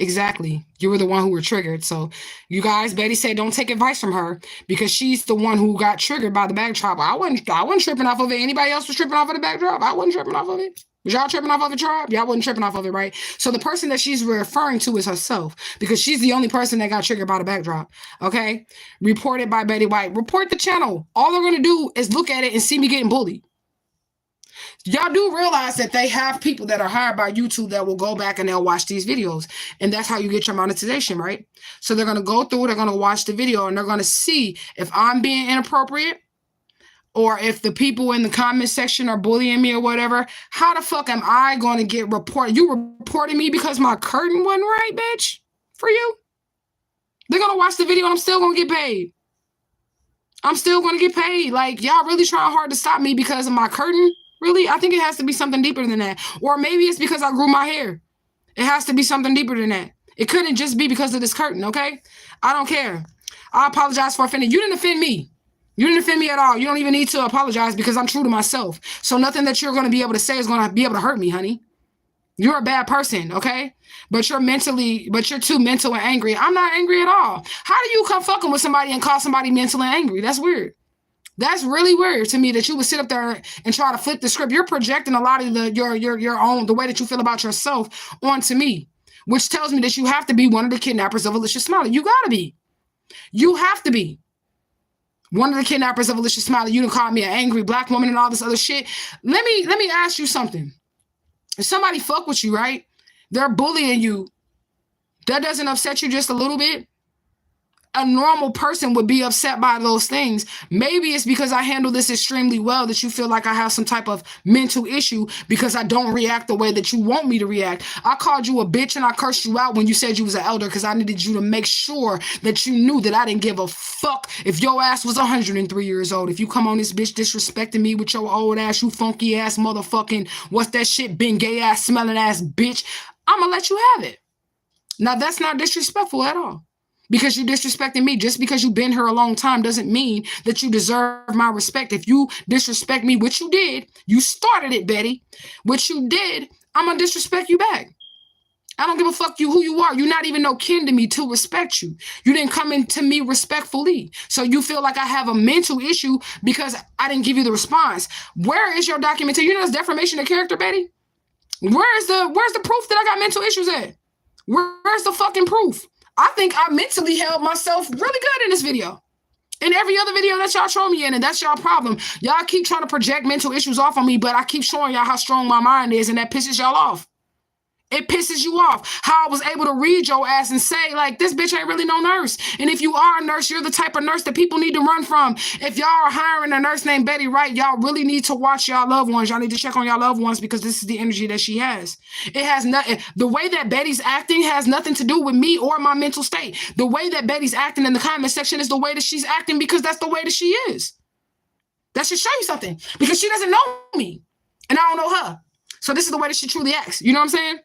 Exactly. You were the one who were triggered. So you guys, Betty said, don't take advice from her because she's the one who got triggered by the backdrop. I wasn't tripping off of it. Anybody else was tripping off of the backdrop? I wasn't tripping off of it. Was y'all tripping off of the tribe? Y'all wasn't tripping off of it, right? So the person that she's referring to is herself because she's the only person that got triggered by the backdrop. Okay? Reported by Betty White. Report the channel. All they're going to do is look at it and see me getting bullied. Y'all do realize that they have people that are hired by YouTube that will go back and they'll watch these videos. And that's how you get your monetization, right? So they're going to go through, they're going to watch the video, and they're going to see if I'm being inappropriate or if the people in the comment section are bullying me or whatever. How the fuck am I going to get reported? You reporting me because my curtain wasn't right, bitch? For you? They're going to watch the video and I'm still going to get paid. I'm still going to get paid. Like, y'all really trying hard to stop me because of my curtain? Really? I think it has to be something deeper than that. Or maybe it's because I grew my hair. It has to be something deeper than that. It couldn't just be because of this curtain, okay? I don't care. I apologize for offending. You didn't offend me. You didn't offend me at all. You don't even need to apologize because I'm true to myself. So nothing that you're going to be able to say is going to be able to hurt me, honey. You're a bad person, okay? But you're too mental and angry. I'm not angry at all. How do you come fucking with somebody and call somebody mental and angry? That's weird. That's really weird to me that you would sit up there and try to flip the script. You're projecting a lot of your own, the way that you feel about yourself onto me, which tells me that you have to be one of the kidnappers of Alicia Smiley. You gotta be. You have to be one of the kidnappers of Alicia Smiley. You done called me an angry black woman and all this other shit. Let me ask you something. If somebody fuck with you, right? They're bullying you. That doesn't upset you just a little bit? A normal person would be upset by those things. Maybe it's because I handle this extremely well that you feel like I have some type of mental issue because I don't react the way that you want me to react. I called you a bitch and I cursed you out when you said you was an elder because I needed you to make sure that you knew that I didn't give a fuck if your ass was 103 years old. If you come on this bitch disrespecting me with your old ass, you funky ass motherfucking, what's that shit, been gay ass, smelling ass bitch, I'm gonna let you have it. Now that's not disrespectful at all. Because you disrespecting me. Just because you've been here a long time doesn't mean that you deserve my respect. If you disrespect me, which you did, you started it, Betty. What you did, I'm going to disrespect you back. I don't give a fuck who you are. You're not even no kin to me to respect you. You didn't come into me respectfully. So you feel like I have a mental issue because I didn't give you the response. Where is your documentation? You know that's defamation of character, Betty? Where's the proof that I got mental issues at? Where's the fucking proof? I think I mentally held myself really good in this video. In every other video that y'all show me in, and that's y'all problem. Y'all keep trying to project mental issues off on me, but I keep showing y'all how strong my mind is, and that pisses y'all off. It pisses you off how I was able to read your ass and say, like, this bitch ain't really no nurse. And if you are a nurse, you're the type of nurse that people need to run from. If y'all are hiring a nurse named Betty Wright, y'all really need to watch y'all loved ones. Y'all need to check on y'all loved ones because this is the energy that she has. It has nothing. The way that Betty's acting has nothing to do with me or my mental state. The way that Betty's acting in the comment section is the way that she's acting because that's the way that she is. That should show you something because she doesn't know me and I don't know her. So this is the way that she truly acts. You know what I'm saying?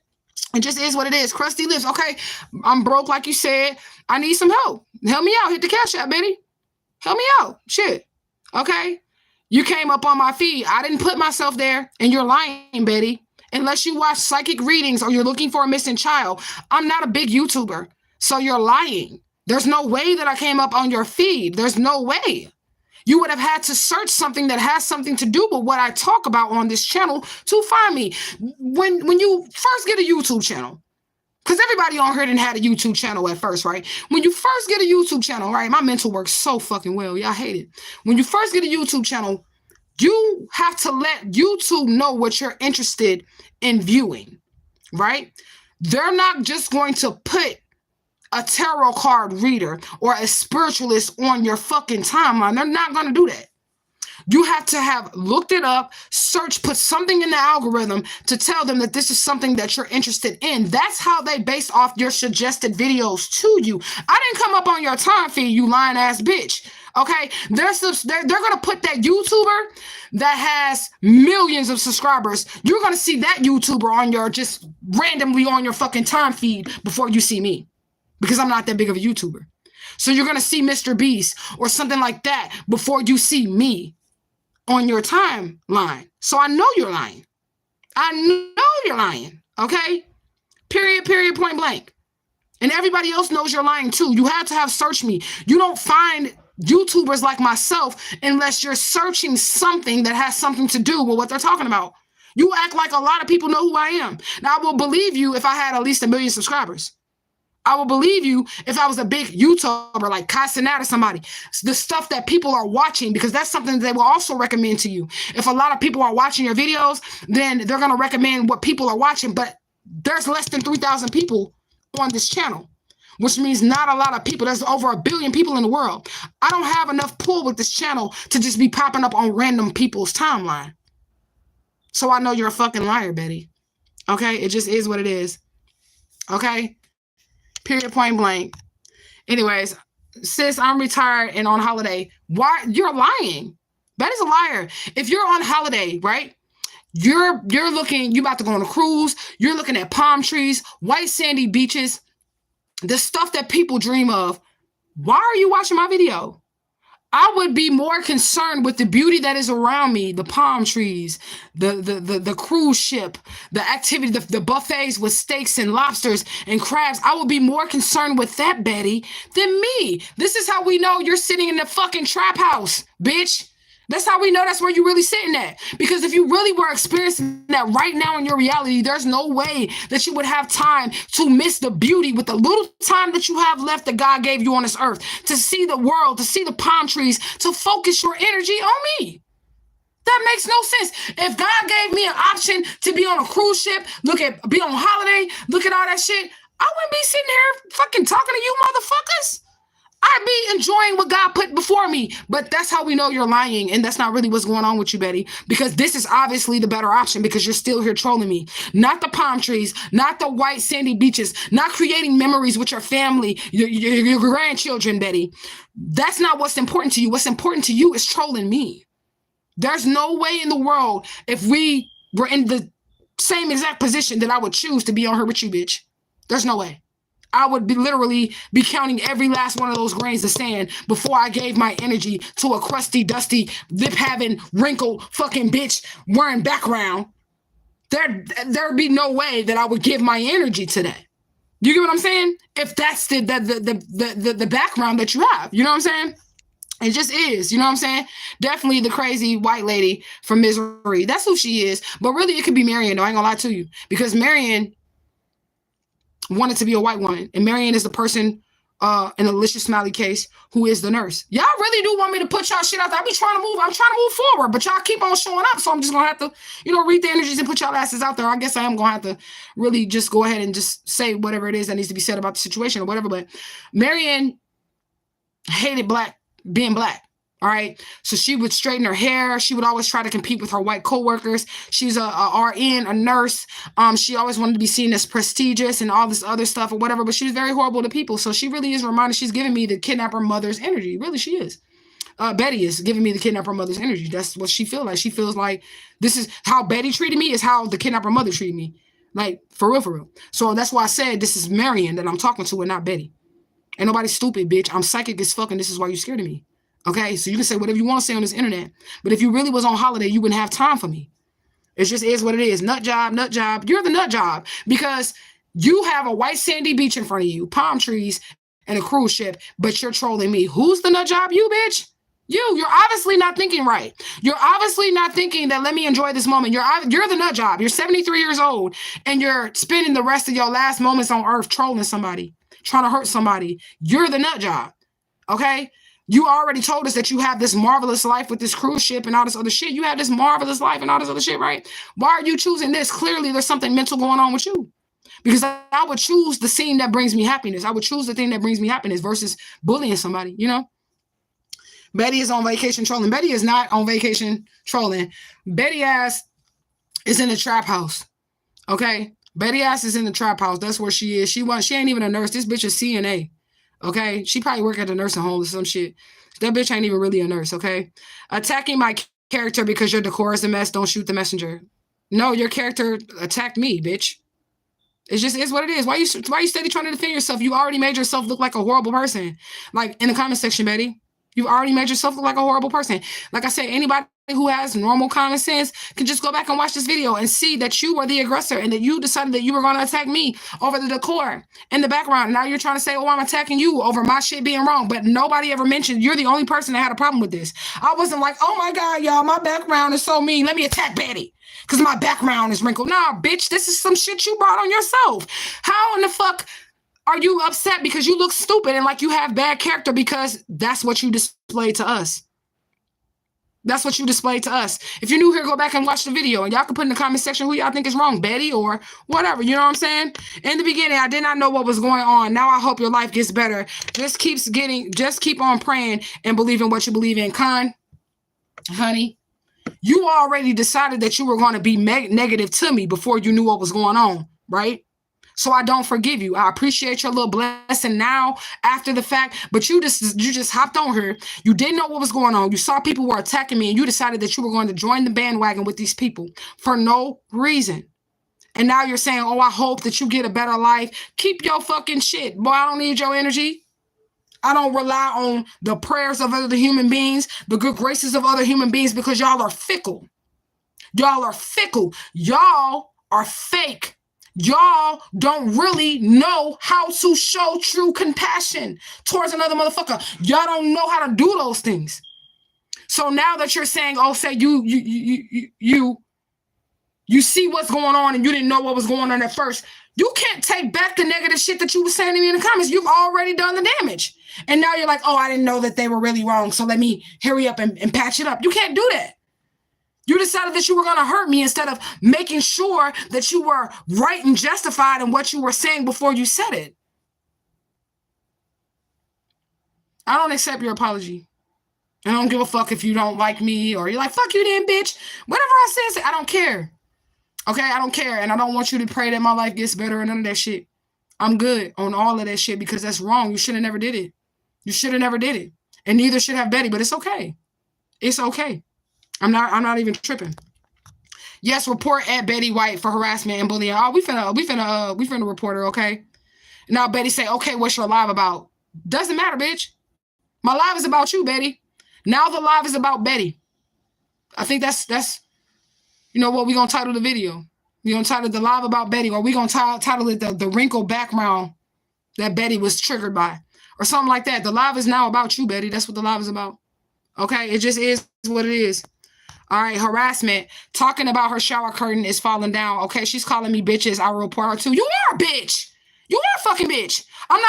It just is what it is. Crusty lips. Okay, I'm broke, like you said. I need some help. Help me out. Hit the cash app, Betty. Help me out. Shit. Okay. You came up on my feed. I didn't put myself there, and you're lying, Betty. Unless you watch psychic readings or you're looking for a missing child. I'm not a big YouTuber, so you're lying. There's no way that I came up on your feed. There's no way. You would have had to search something that has something to do with what I talk about on this channel to find me. When you first get a YouTube channel, because everybody on here didn't have a YouTube channel at first, right? When you first get a YouTube channel, right? My mental works so fucking well. Y'all hate it. When you first get a YouTube channel, you have to let YouTube know what you're interested in viewing, right? They're not just going to put a tarot card reader or a spiritualist on your fucking timeline. They're not going to do that. You have to have looked it up, search, put something in the algorithm to tell them that this is something that you're interested in. That's how they base off your suggested videos to you. I didn't come up on your time feed, you lying ass bitch. Okay, they're going to put that YouTuber that has millions of subscribers. You're going to see that YouTuber on your, just randomly on your fucking time feed before you see me. Because I'm not that big of a YouTuber. So you're going to see Mr. Beast or something like that before you see me on your timeline. So I know you're lying. I know you're lying. Okay? Period, point blank. And everybody else knows you're lying too. You have to have searched me. You don't find YouTubers like myself unless you're searching something that has something to do with what they're talking about. You act like a lot of people know who I am. Now, I will believe you if I had at least 1 million subscribers. I will believe you if I was a big YouTuber like Casanat or somebody. The stuff that people are watching, because that's something that they will also recommend to you. If a lot of people are watching your videos, then they're going to recommend what people are watching. But there's less than 3,000 people on this channel, which means not a lot of people. There's over 1 billion people in the world. I don't have enough pull with this channel to just be popping up on random people's timeline. So I know you're a fucking liar, Betty. Okay? It just is what it is. Okay? Period, point blank. Anyways, sis, I'm retired and on holiday. Why? You're lying. Betty's a liar. If you're on holiday, right? You're looking, you about to go on a cruise. You're looking at palm trees, white sandy beaches, the stuff that people dream of. Why are you watching my video? I would be more concerned with the beauty that is around me, the palm trees, the cruise ship, the activity, the buffets with steaks and lobsters and crabs. I would be more concerned with that, Betty, than me. This is how we know you're sitting in the fucking trap house, bitch. That's how we know that's where you're really sitting at. Because if you really were experiencing that right now in your reality, there's no way that you would have time to miss the beauty with the little time that you have left that God gave you on this earth, to see the world, to see the palm trees, to focus your energy on me. That makes no sense. If God gave me an option to be on a cruise ship, be on holiday, look at all that shit, I wouldn't be sitting here fucking talking to you motherfuckers. I'd be enjoying what God put before me. But that's how we know you're lying. And that's not really what's going on with you, Betty. Because this is obviously the better option because you're still here trolling me. Not the palm trees, not the white sandy beaches, not creating memories with your family, your grandchildren, Betty. That's not what's important to you. What's important to you is trolling me. There's no way in the world if we were in the same exact position that I would choose to be on her with you, bitch. There's no way. I would literally be counting every last one of those grains of sand before I gave my energy to a crusty, dusty, lip-having, wrinkled fucking bitch wearing background. There'd be no way that I would give my energy to that. You get what I'm saying? If that's the background that you have, you know what I'm saying? It just is, you know what I'm saying? Definitely the crazy white lady from Misery. That's who she is. But really, it could be Marion, though. I ain't gonna lie to you. Because Marion wanted to be a white woman. And Marion is the person in Alicia Smiley case, who is the nurse. Y'all really do want me to put y'all shit out there. I be trying to move. I'm trying to move forward, but y'all keep on showing up. So I'm just gonna have to, read the energies and put y'all asses out there. I guess I am gonna have to really just go ahead and just say whatever it is that needs to be said about the situation or whatever. But Marianne hated being black. All right. So she would straighten her hair. She would always try to compete with her white coworkers. She's a RN, a nurse. She always wanted to be seen as prestigious and all this other stuff or whatever, but she's very horrible to people. So she really is reminded, she's giving me the kidnapper mother's energy. Really, she is. Betty is giving me the kidnapper mother's energy. That's what she feels like. She feels like this is how Betty treated me is how the kidnapper mother treated me. Like, for real, for real. So that's why I said this is Marion that I'm talking to and not Betty. Ain't nobody stupid, bitch. I'm psychic as fuck, and this is why you're scared of me. Okay, so you can say whatever you want to say on this internet, but if you really was on holiday, you wouldn't have time for me. It just is what it is. Nut job, nut job. You're the nut job because you have a white sandy beach in front of you, palm trees, and a cruise ship, but you're trolling me. Who's the nut job? You, bitch. You're obviously not thinking right. You're obviously not thinking that let me enjoy this moment. You're the nut job. You're 73 years old, and you're spending the rest of your last moments on earth trolling somebody, trying to hurt somebody. You're the nut job. Okay? You already told us that you have this marvelous life with this cruise ship and all this other shit. You have this marvelous life and all this other shit, right? Why are you choosing this? Clearly, there's something mental going on with you. Because I would choose the scene that brings me happiness. I would choose the thing that brings me happiness versus bullying somebody, Betty is on vacation trolling. Betty is not on vacation trolling. Betty ass is in the trap house, okay? Betty ass is in the trap house. That's where she is. She ain't even a nurse. This bitch is CNA. Okay, she probably work at the nursing home or some shit. That bitch ain't even really a nurse, okay? Attacking my character because your decor is a mess, don't shoot the messenger. No, your character attacked me, bitch. It just is what it is. Why you steady trying to defend yourself? You already made yourself look like a horrible person. Like, in the comment section, Betty. You've already made yourself look like a horrible person. Like I said, anybody who has normal common sense can just go back and watch this video and see that you were the aggressor and that you decided that you were going to attack me over the decor in the background. Now you're trying to say, oh, I'm attacking you over my shit being wrong. But nobody ever mentioned you're the only person that had a problem with this. I wasn't like, oh my God, y'all, my background is so mean. Let me attack Betty because my background is wrinkled. Nah, bitch, this is some shit you brought on yourself. How in the fuck are you upset because you look stupid and like you have bad character because that's what you displayed to us? That's what you displayed to us. If you're new here, go back and watch the video and y'all can put in the comment section who y'all think is wrong, Betty or whatever. You know what I'm saying? In the beginning, I did not know what was going on. Now I hope your life gets better. Just keep on praying and believing what you believe in. Honey, you already decided that you were going to be negative to me before you knew what was going on, right? So I don't forgive you. I appreciate your little blessing now after the fact, but you just hopped on her. You didn't know what was going on. You saw people were attacking me and you decided that you were going to join the bandwagon with these people for no reason. And now you're saying, oh, I hope that you get a better life. Keep your fucking shit. Boy, I don't need your energy. I don't rely on the prayers of other human beings, the good graces of other human beings because y'all are fickle. Y'all are fickle. Y'all are fake. Y'all don't really know how to show true compassion towards another motherfucker. Y'all don't know how to do those things. So now that you're saying, oh, say you see what's going on and you didn't know what was going on at first, you can't take back the negative shit that you were saying to me in the comments. You've already done the damage. And now you're like, oh, I didn't know that they were really wrong. So let me hurry up and patch it up. You can't do that. You decided that you were going to hurt me instead of making sure that you were right and justified in what you were saying before you said it. I don't accept your apology. I don't give a fuck if you don't like me or you're like, fuck you then, bitch. Whatever I say, I don't care. Okay, I don't care. And I don't want you to pray that my life gets better or none of that shit. I'm good on all of that shit because that's wrong. You should have never did it. You should have never did it. And neither should have Betty, but it's okay. It's okay. I'm not even tripping. Yes, report at Betty White for harassment and bullying. Oh, we finna report her, okay? Now Betty say, okay, what's your live about? Doesn't matter, bitch. My live is about you, Betty. Now the live is about Betty. I think that's what we're gonna title the video. We're gonna title the live about Betty, or we're gonna title it the wrinkled background that Betty was triggered by. Or something like that. The live is now about you, Betty. That's what the live is about. Okay? It just is what it is. All right, harassment. Talking about her shower curtain is falling down. Okay, she's calling me bitches. I will report her too. You are a bitch. You are a fucking bitch. I'm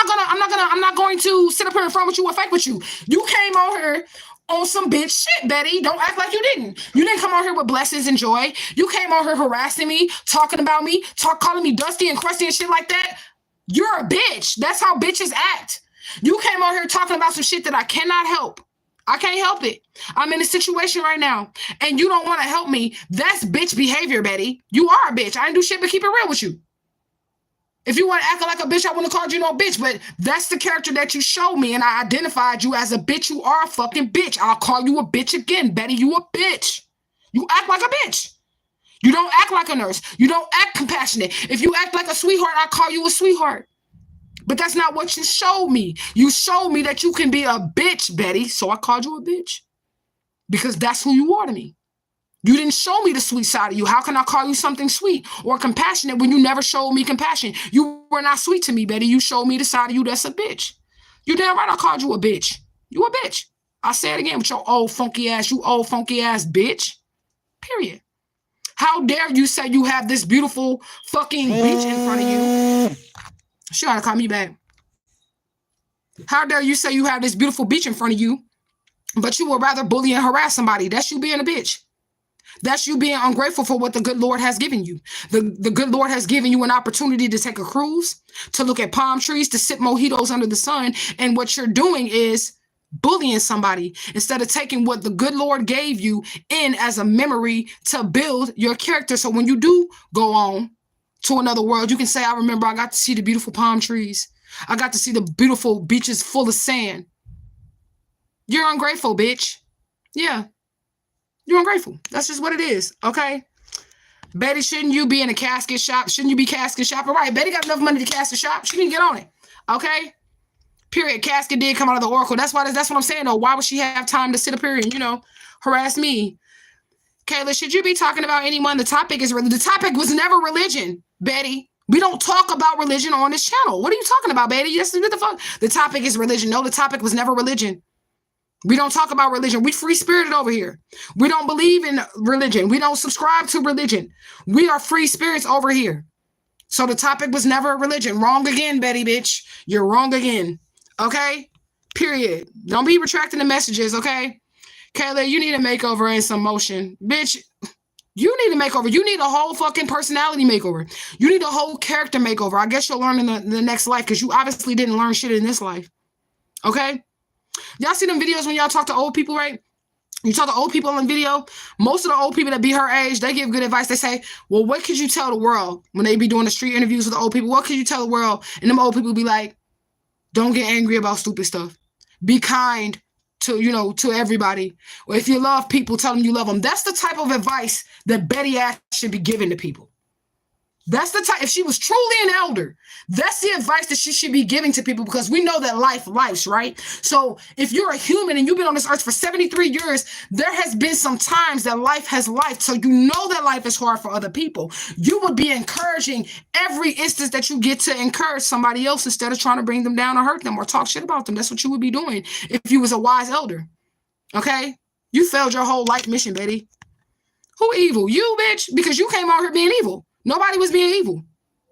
not going to sit up here in front with you or fight with you. You came on here on some bitch shit, Betty. Don't act like you didn't. You didn't come on here with blessings and joy. You came on here harassing me, talking about me, calling me dusty and crusty and shit like that. You're a bitch. That's how bitches act. You came on here talking about some shit that I cannot help. I can't help it. I'm in a situation right now, and you don't want to help me. That's bitch behavior, Betty. You are a bitch. I didn't do shit but keep it real with you. If you want to act like a bitch, I wouldn't have called you no bitch, but that's the character that you showed me, and I identified you as a bitch. You are a fucking bitch. I'll call you a bitch again, Betty. You a bitch. You act like a bitch. You don't act like a nurse. You don't act compassionate. If you act like a sweetheart, I'll call you a sweetheart. But that's not what you showed me. You showed me that you can be a bitch, Betty, so I called you a bitch because that's who you are to me. You didn't show me the sweet side of you. How can I call you something sweet or compassionate when you never showed me compassion? You were not sweet to me, Betty. You showed me the side of you that's a bitch. You damn right I called you a bitch. You a bitch. I say it again with your old funky ass, you old funky ass bitch. Period. How dare you say you have this beautiful fucking bitch in front of you? She ought to call me back. How dare you say you have this beautiful bitch in front of you, but you would rather bully and harass somebody? That's you being a bitch. That's you being ungrateful for what the good Lord has given you. The good Lord has given you an opportunity to take a cruise, to look at palm trees, to sip mojitos under the sun. And what you're doing is bullying somebody instead of taking what the good Lord gave you in as a memory to build your character. So when you do go on to another world, you can say, I remember I got to see the beautiful palm trees. I got to see the beautiful beaches full of sand. You're ungrateful, bitch. Yeah. You're ungrateful. That's just what it is, okay? Betty, shouldn't you be in a casket shop? Shouldn't you be casket shopping? Right, Betty got enough money to casket shop. She can get on it, okay? Period. Casket did come out of the oracle. That's what I'm saying, though. Why would she have time to sit up here and, harass me? Kayla, should you be talking about anyone? The topic was never religion, Betty. We don't talk about religion on this channel. What are you talking about, Betty? Yes, what the fuck? The topic is religion. No, the topic was never religion. We don't talk about religion. We free-spirited over here. We don't believe in religion. We don't subscribe to religion. We are free spirits over here. So the topic was never religion. Wrong again, Betty, bitch. You're wrong again. Okay? Period. Don't be retracting the messages, okay? Kayla, you need a makeover and some motion. Bitch, you need a makeover. You need a whole fucking personality makeover. You need a whole character makeover. I guess you'll learn in the next life because you obviously didn't learn shit in this life. Okay? Y'all see them videos when y'all talk to old people, right? You talk to old people on video. Most of the old people that be her age, they give good advice. They say, well, what could you tell the world when they be doing the street interviews with the old people? What could you tell the world? And them old people be like, don't get angry about stupid stuff. Be kind to, to everybody. Or if you love people, tell them you love them. That's the type of advice that Betty Ash should be giving to people. That's the type, if she was truly an elder, that's the advice that she should be giving to people because we know that life's, right? So if you're a human and you've been on this earth for 73 years, there has been some times that life has life. So you know that life is hard for other people. You would be encouraging every instance that you get to encourage somebody else instead of trying to bring them down or hurt them or talk shit about them. That's what you would be doing if you was a wise elder. Okay? You failed your whole life mission, Betty. Who evil? You, bitch, because you came out here being evil. Nobody was being evil.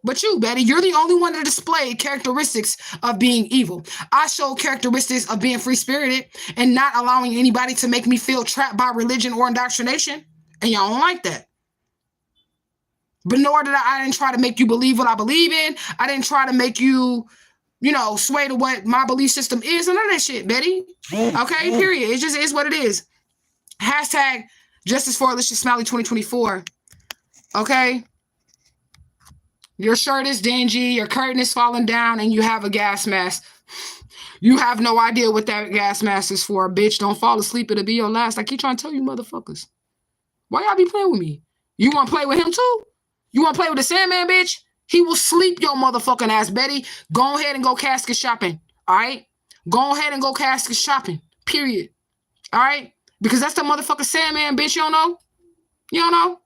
But you, Betty, you're the only one that displayed characteristics of being evil. I showed characteristics of being free-spirited and not allowing anybody to make me feel trapped by religion or indoctrination. And y'all don't like that. But nor did I didn't try to make you believe what I believe in. I didn't try to make you, sway to what my belief system is. None of that shit, Betty. Okay, period. It just is what it is. Hashtag Justice for Alicia Smiley 2024. Okay? Your shirt is dingy, your curtain is falling down, and you have a gas mask. You have no idea what that gas mask is for, bitch. Don't fall asleep. It'll be your last. I keep trying to tell you motherfuckers. Why y'all be playing with me? You want to play with him too? You want to play with the Sandman, bitch? He will sleep your motherfucking ass, Betty. Go ahead and go casket shopping, all right? Go ahead and go casket shopping, period. All right? Because that's the motherfucking Sandman, bitch. You don't know? You don't know?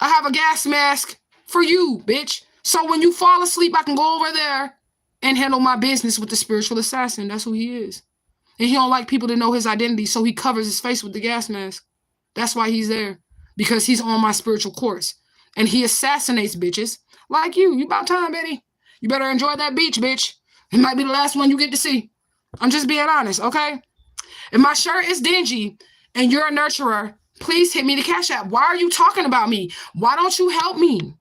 I have a gas mask for you, bitch. So when you fall asleep, I can go over there and handle my business with the spiritual assassin. That's who he is. And he don't like people to know his identity, so he covers his face with the gas mask. That's why he's there. Because he's on my spiritual course. And he assassinates bitches like you. You about time, Betty. You better enjoy that beach, bitch. It might be the last one you get to see. I'm just being honest, okay? If my shirt is dingy and you're a nurturer, please hit me the Cash App. Why are you talking about me? Why don't you help me?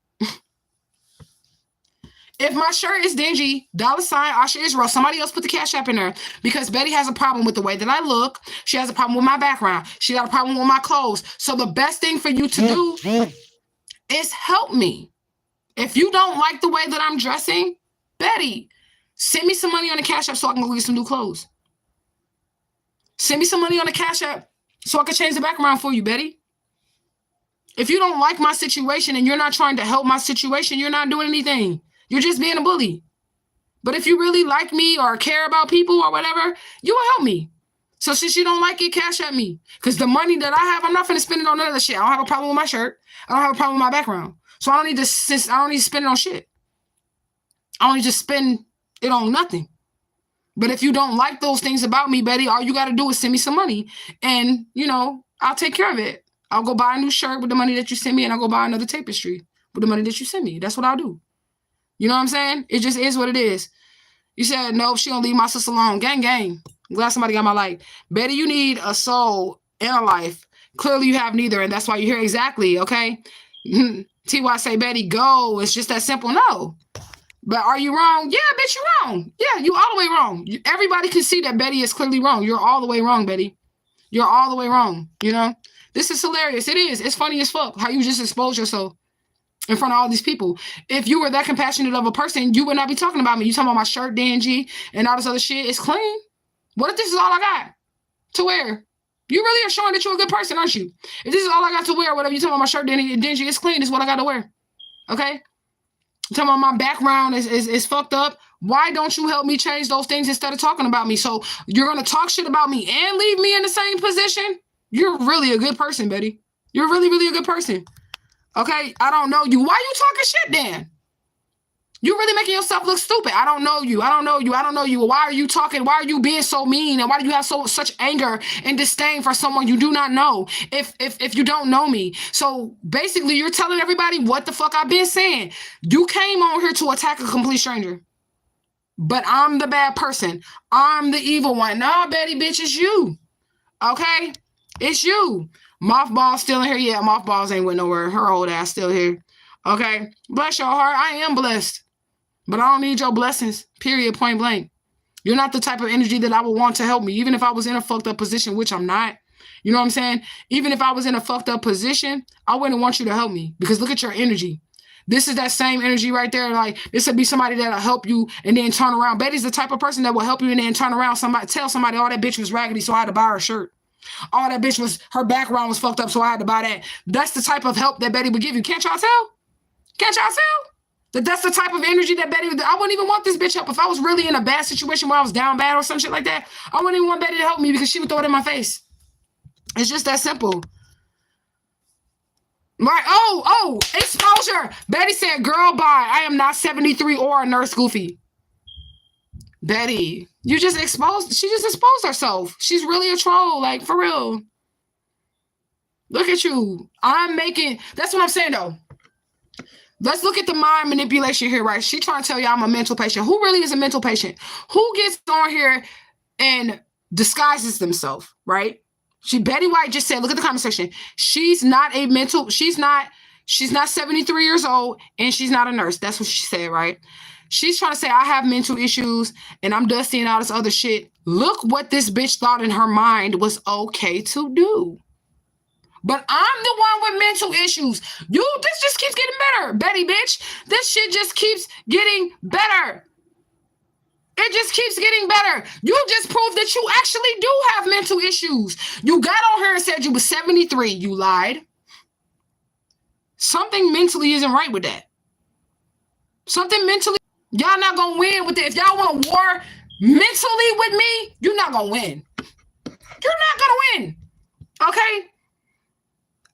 If my shirt is dingy, $ASHAISreal, somebody else put the Cash App in there, because Betty has a problem with the way that I look. She has a problem with my background. She got a problem with my clothes. So the best thing for you to do is help me. If you don't like the way that I'm dressing, Betty, send me some money on the Cash App so I can go get some new clothes. Send me some money on the Cash App so I can change the background for you, Betty. If you don't like my situation and you're not trying to help my situation, you're not doing anything. You're just being a bully. But if you really like me or care about people or whatever, you will help me. So since you don't like it, Cash at me. Because the money that I have, I'm not going to spend it on none of the shit. I don't have a problem with my shirt. I don't have a problem with my background. So I don't need to spend it on shit. I only just spend it on nothing. But if you don't like those things about me, Betty, all you got to do is send me some money. And, you know, I'll take care of it. I'll go buy a new shirt with the money that you send me, and I'll go buy another tapestry with the money that you send me. That's what I'll do. You know what I'm saying? It just is what it is. You said, nope, she don't leave my sister alone. Gang, gang. I'm glad somebody got my light. Betty, you need a soul and a life. Clearly you have neither, and that's why you're here. Exactly, okay? TY say, Betty, go. It's just that simple. No. But are you wrong? Yeah, bitch, you're wrong. Yeah, you all the way wrong. Everybody can see that Betty is clearly wrong. You're all the way wrong, Betty. You're all the way wrong, you know? This is hilarious. It is. It's funny as fuck how you just expose yourself in front of all these people. If you were that compassionate of a person, you would not be talking about me. You talking about my shirt, dingy, and all this other shit. It's clean. What if this is all I got to wear? You really are showing that you're a good person, aren't you? If this is all I got to wear, whatever you talking about my shirt, dingy, it's clean. It's what I got to wear. Okay? You talking about my background is fucked up. Why don't you help me change those things instead of talking about me? So you're going to talk shit about me and leave me in the same position? You're really a good person, Betty. You're really, really a good person. Okay, I don't know you. Why are you talking shit then? You're really making yourself look stupid. I don't know you. I don't know you. I don't know you. Why are you talking? Why are you being so mean? And why do you have such anger and disdain for someone you do not know if you don't know me? So basically, you're telling everybody what the fuck I've been saying. You came on here to attack a complete stranger. But I'm the bad person. I'm the evil one. No, Betty, bitch, it's you. Okay? It's you. Mothball's still in here. Yeah, Mothballs ain't went nowhere. Her old ass still here. Okay? Bless your heart. I am blessed. But I don't need your blessings. Period. Point blank. You're not the type of energy that I would want to help me. Even if I was in a fucked up position, which I'm not. You know what I'm saying? Even if I was in a fucked up position, I wouldn't want you to help me. Because look at your energy. This is that same energy right there. Like, this would be somebody that'll help you and then turn around. Betty's the type of person that will help you and then turn around. Tell somebody, oh, that bitch was raggedy, so I had to buy her a shirt. Oh, that bitch her background was fucked up, so I had to buy that. That's the type of help that Betty would give you. Can't y'all tell? Can't y'all tell? That's the type of energy that Betty would. I wouldn't even want this bitch help. If I was really in a bad situation where I was down bad or some shit like that, I wouldn't even want Betty to help me because she would throw it in my face. It's just that simple. Right? Oh, exposure. Betty said, girl, bye. I am not 73 or a nurse goofy. Betty, she just exposed herself. She's really a troll, like, for real. Look at you. That's what I'm saying, though. Let's look at the mind manipulation here, right? She trying to tell you I'm a mental patient. Who really is a mental patient? Who gets on here and disguises themselves, right? Betty White just said, look at the comment section. She's not 73 years old, and she's not a nurse. That's what she said, right? She's trying to say, I have mental issues and I'm dusty and all this other shit. Look what this bitch thought in her mind was okay to do. But I'm the one with mental issues. This just keeps getting better, Betty, bitch. This shit just keeps getting better. It just keeps getting better. You just proved that you actually do have mental issues. You got on here and said you was 73. You lied. Something mentally isn't right with that. Something mentally. Y'all not going to win with it. If y'all want to war mentally with me, you're not going to win. You're not going to win. Okay?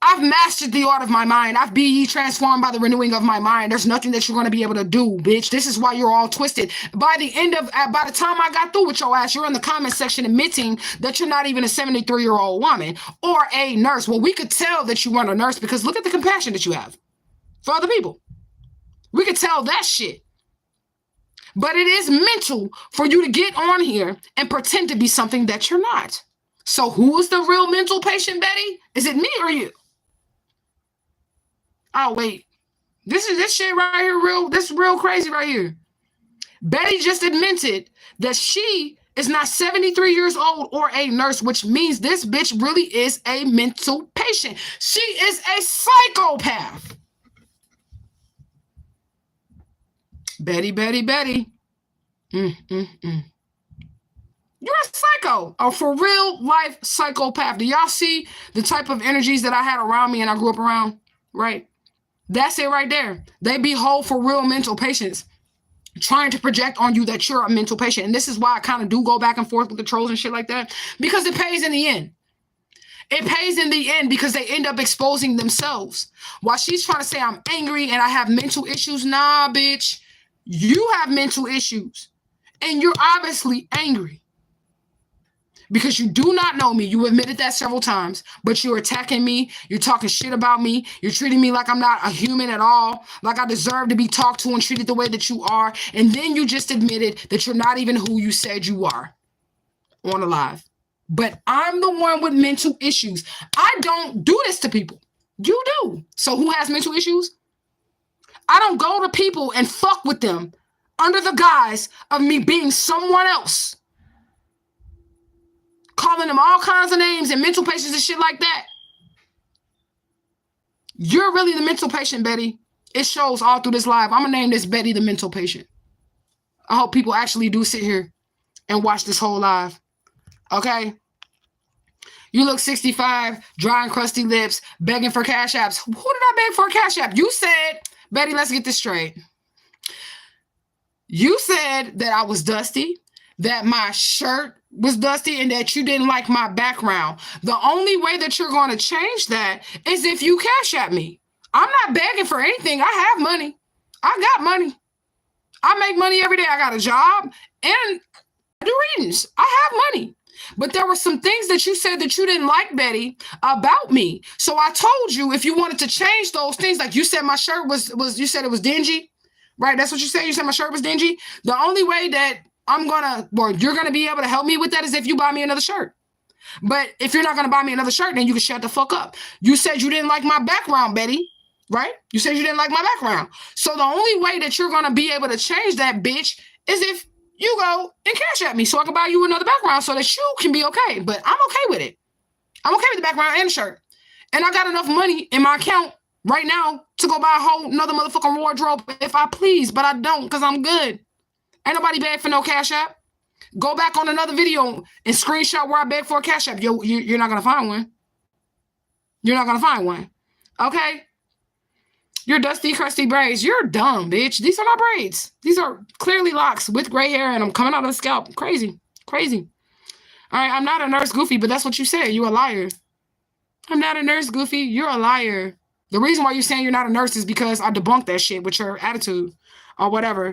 I've mastered the art of my mind. I've be transformed by the renewing of my mind. There's nothing that you're going to be able to do, bitch. This is why you're all twisted. By the time I got through with your ass, you're in the comment section admitting that you're not even a 73-year-old woman or a nurse. Well, we could tell that you weren't a nurse because look at the compassion that you have for other people. We could tell that shit. But it is mental for you to get on here and pretend to be something that you're not. So who is the real mental patient, Betty? Is it me or you? Oh, wait. This shit right here real. This is real crazy right here. Betty just admitted that she is not 73 years old or a nurse, which means this bitch really is a mental patient. She is a psychopath. Betty. You're a psycho, a for real life psychopath. Do y'all see the type of energies that I had around me and I grew up around? Right? That's it right there. They be whole for real mental patients, trying to project on you that you're a mental patient. And this is why I kind of do go back and forth with the trolls and shit like that, because it pays in the end. It pays in the end because they end up exposing themselves. While she's trying to say I'm angry and I have mental issues, nah, bitch. You have mental issues and you're obviously angry because you do not know me. You admitted that several times, but you're attacking me. You're talking shit about me. You're treating me like I'm not a human at all, like I deserve to be talked to and treated the way that you are. And then you just admitted that you're not even who you said you are on a live. But I'm the one with mental issues. I don't do this to people. You do. So who has mental issues? I don't go to people and fuck with them under the guise of me being someone else, calling them all kinds of names and mental patients and shit like that. You're really the mental patient, Betty. It shows all through this live. I'm going to name this Betty the mental patient. I hope people actually do sit here and watch this whole live. Okay? You look 65, dry and crusty lips, begging for cash apps. Who did I beg for a cash app? You said, Betty, let's get this straight. You said that I was dusty, that my shirt was dusty, and that you didn't like my background. The only way that you're going to change that is if you cash at me. I'm not begging for anything. I have money. I got money. I make money every day. I got a job and I do readings. I have money. But there were some things that you said that you didn't like, Betty, about me. So I told you if you wanted to change those things, like you said my shirt was you said it was dingy, right? That's what you said. You said my shirt was dingy. The only way that you're going to be able to help me with that is if you buy me another shirt. But if you're not going to buy me another shirt, then you can shut the fuck up. You said you didn't like my background, Betty, right? You said you didn't like my background. So the only way that you're going to be able to change that, bitch, is if you go and cash at me so I can buy you another background so that you can be okay. But I'm okay with it. I'm okay with the background and the shirt. And I got enough money in my account right now to go buy a whole another motherfucking wardrobe if I please, but I don't because I'm good. Ain't nobody beg for no cash app. Go back on another video and screenshot where I beg for a cash app. You're not going to find one. You're not going to find one. Okay? Your dusty, crusty braids. You're dumb, bitch. These are not braids. These are clearly locks with gray hair and I'm coming out of the scalp. Crazy. Crazy. All right, I'm not a nurse, Goofy, but that's what you said. You're a liar. I'm not a nurse, Goofy. You're a liar. The reason why you're saying you're not a nurse is because I debunked that shit with your attitude or whatever.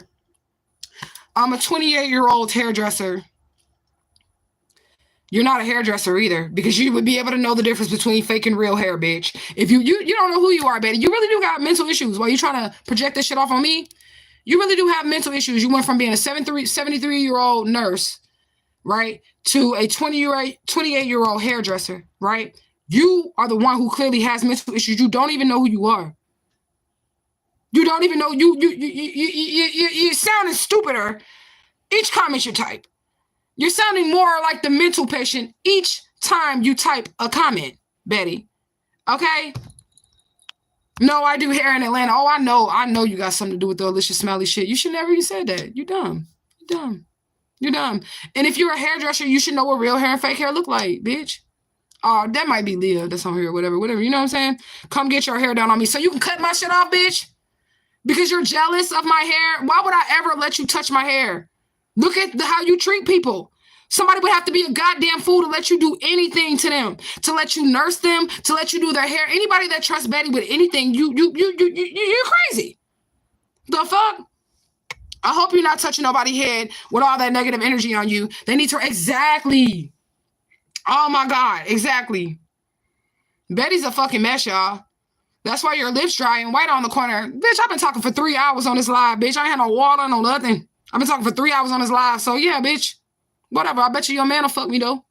I'm a 28-year-old hairdresser. You're not a hairdresser either because you would be able to know the difference between fake and real hair, bitch. If you don't know who you are, Betty. You really do got mental issues while you're trying to project this shit off on me. You really do have mental issues. You went from being a 73-year-old nurse, right, to a 28-year-old hairdresser, right? You are the one who clearly has mental issues. You don't even know who you are. You don't even know you're sounding stupider each comment you type. You're sounding more like the mental patient each time you type a comment, Betty. Okay? No, I do hair in Atlanta. Oh, I know you got something to do with the Alicia Smiley shit. You should never even said that. You dumb. You dumb. You're dumb. And if you're a hairdresser, you should know what real hair and fake hair look like, bitch. Oh, that might be Leah that's on here or whatever. You know what I'm saying? Come get your hair done on me so you can cut my shit off, bitch. Because you're jealous of my hair. Why would I ever let you touch my hair? Look at how you treat people. Somebody would have to be a goddamn fool to let you do anything to them, to let you nurse them, to let you do their hair. Anybody that trusts Betty with anything, you're crazy. The fuck? I hope you're not touching nobody's head with all that negative energy on you. They need to exactly. Oh my God, exactly. Betty's a fucking mess, y'all. That's why your lips dry and white on the corner. Bitch, I've been talking for 3 hours on this live, bitch. I ain't had no water, no nothing. I've been talking for 3 hours on this live. So yeah, bitch. Whatever. I bet you your man will fuck me though.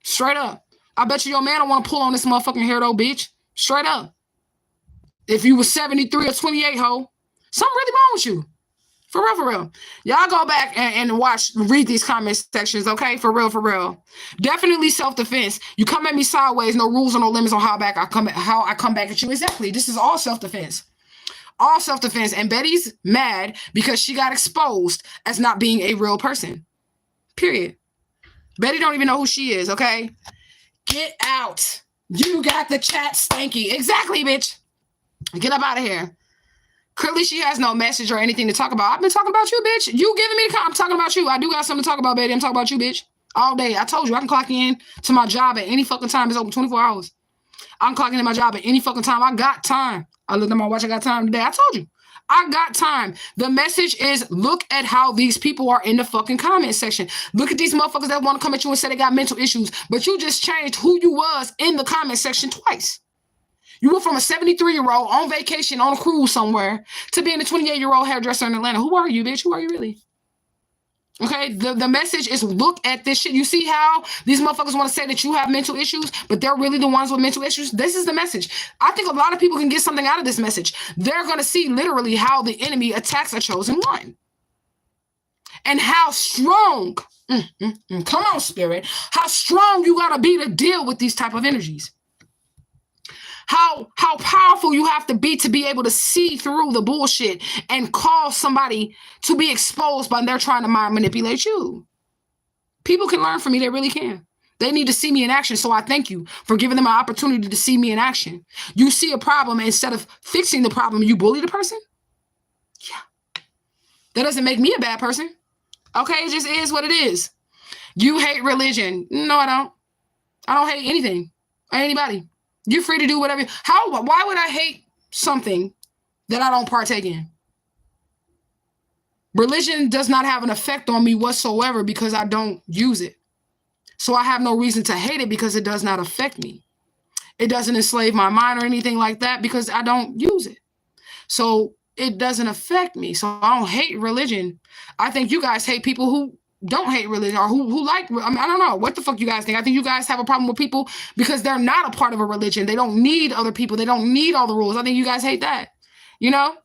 Straight up. I bet you your man will want to pull on this motherfucking hair though, bitch. Straight up. If you was 73 or 28, ho, something really wrong with you. For real, for real. Y'all go back and read these comment sections, okay? For real, for real. Definitely self-defense. You come at me sideways, no rules or no limits on how I come back at you. Exactly. This is all self-defense. All self-defense. And Betty's mad because she got exposed as not being a real person. Period. Betty don't even know who she is, okay? Get out. You got the chat stanky. Exactly, bitch. Get up out of here. Clearly, she has no message or anything to talk about. I've been talking about you, bitch. You giving me the I'm talking about you. I do got something to talk about, baby. I'm talking about you, bitch. All day. I told you, I can clock in to my job at any fucking time. It's open 24 hours. I'm clocking in my job at any fucking time. I got time. I looked at my watch. I got time today. I told you. I got time. The message is, look at how these people are in the fucking comment section. Look at these motherfuckers that want to come at you and say they got mental issues, but you just changed who you was in the comment section twice. You went from a 73-year-old on vacation on a cruise somewhere to being a 28-year-old hairdresser in Atlanta. Who are you, bitch? Who are you really? Okay, the message is, look at this shit. You see how these motherfuckers want to say that you have mental issues, but they're really the ones with mental issues? This is the message. I think a lot of people can get something out of this message. They're going to see literally how the enemy attacks a chosen one. And how strong, come on, spirit, how strong you got to be to deal with these type of energies. How powerful you have to be able to see through the bullshit and cause somebody to be exposed by they're trying to mind manipulate you. People can learn from me. They really can. They need to see me in action. So I thank you for giving them an opportunity to see me in action. You see a problem, and instead of fixing the problem, you bully the person? Yeah. That doesn't make me a bad person. Okay, it just is what it is. You hate religion. No, I don't. I don't hate anything or anybody. You're free to do whatever. Why would I hate something that I don't partake in? Religion does not have an effect on me whatsoever because I don't use it. So I have no reason to hate it because it does not affect me. It doesn't enslave my mind or anything like that because I don't use it. So it doesn't affect me. So I don't hate religion. I think you guys hate people who don't hate religion or who like, I mean, I don't know what the fuck you guys think. I think you guys have a problem with people because they're not a part of a religion. They don't need other people. They don't need all the rules. I think you guys hate that. You know,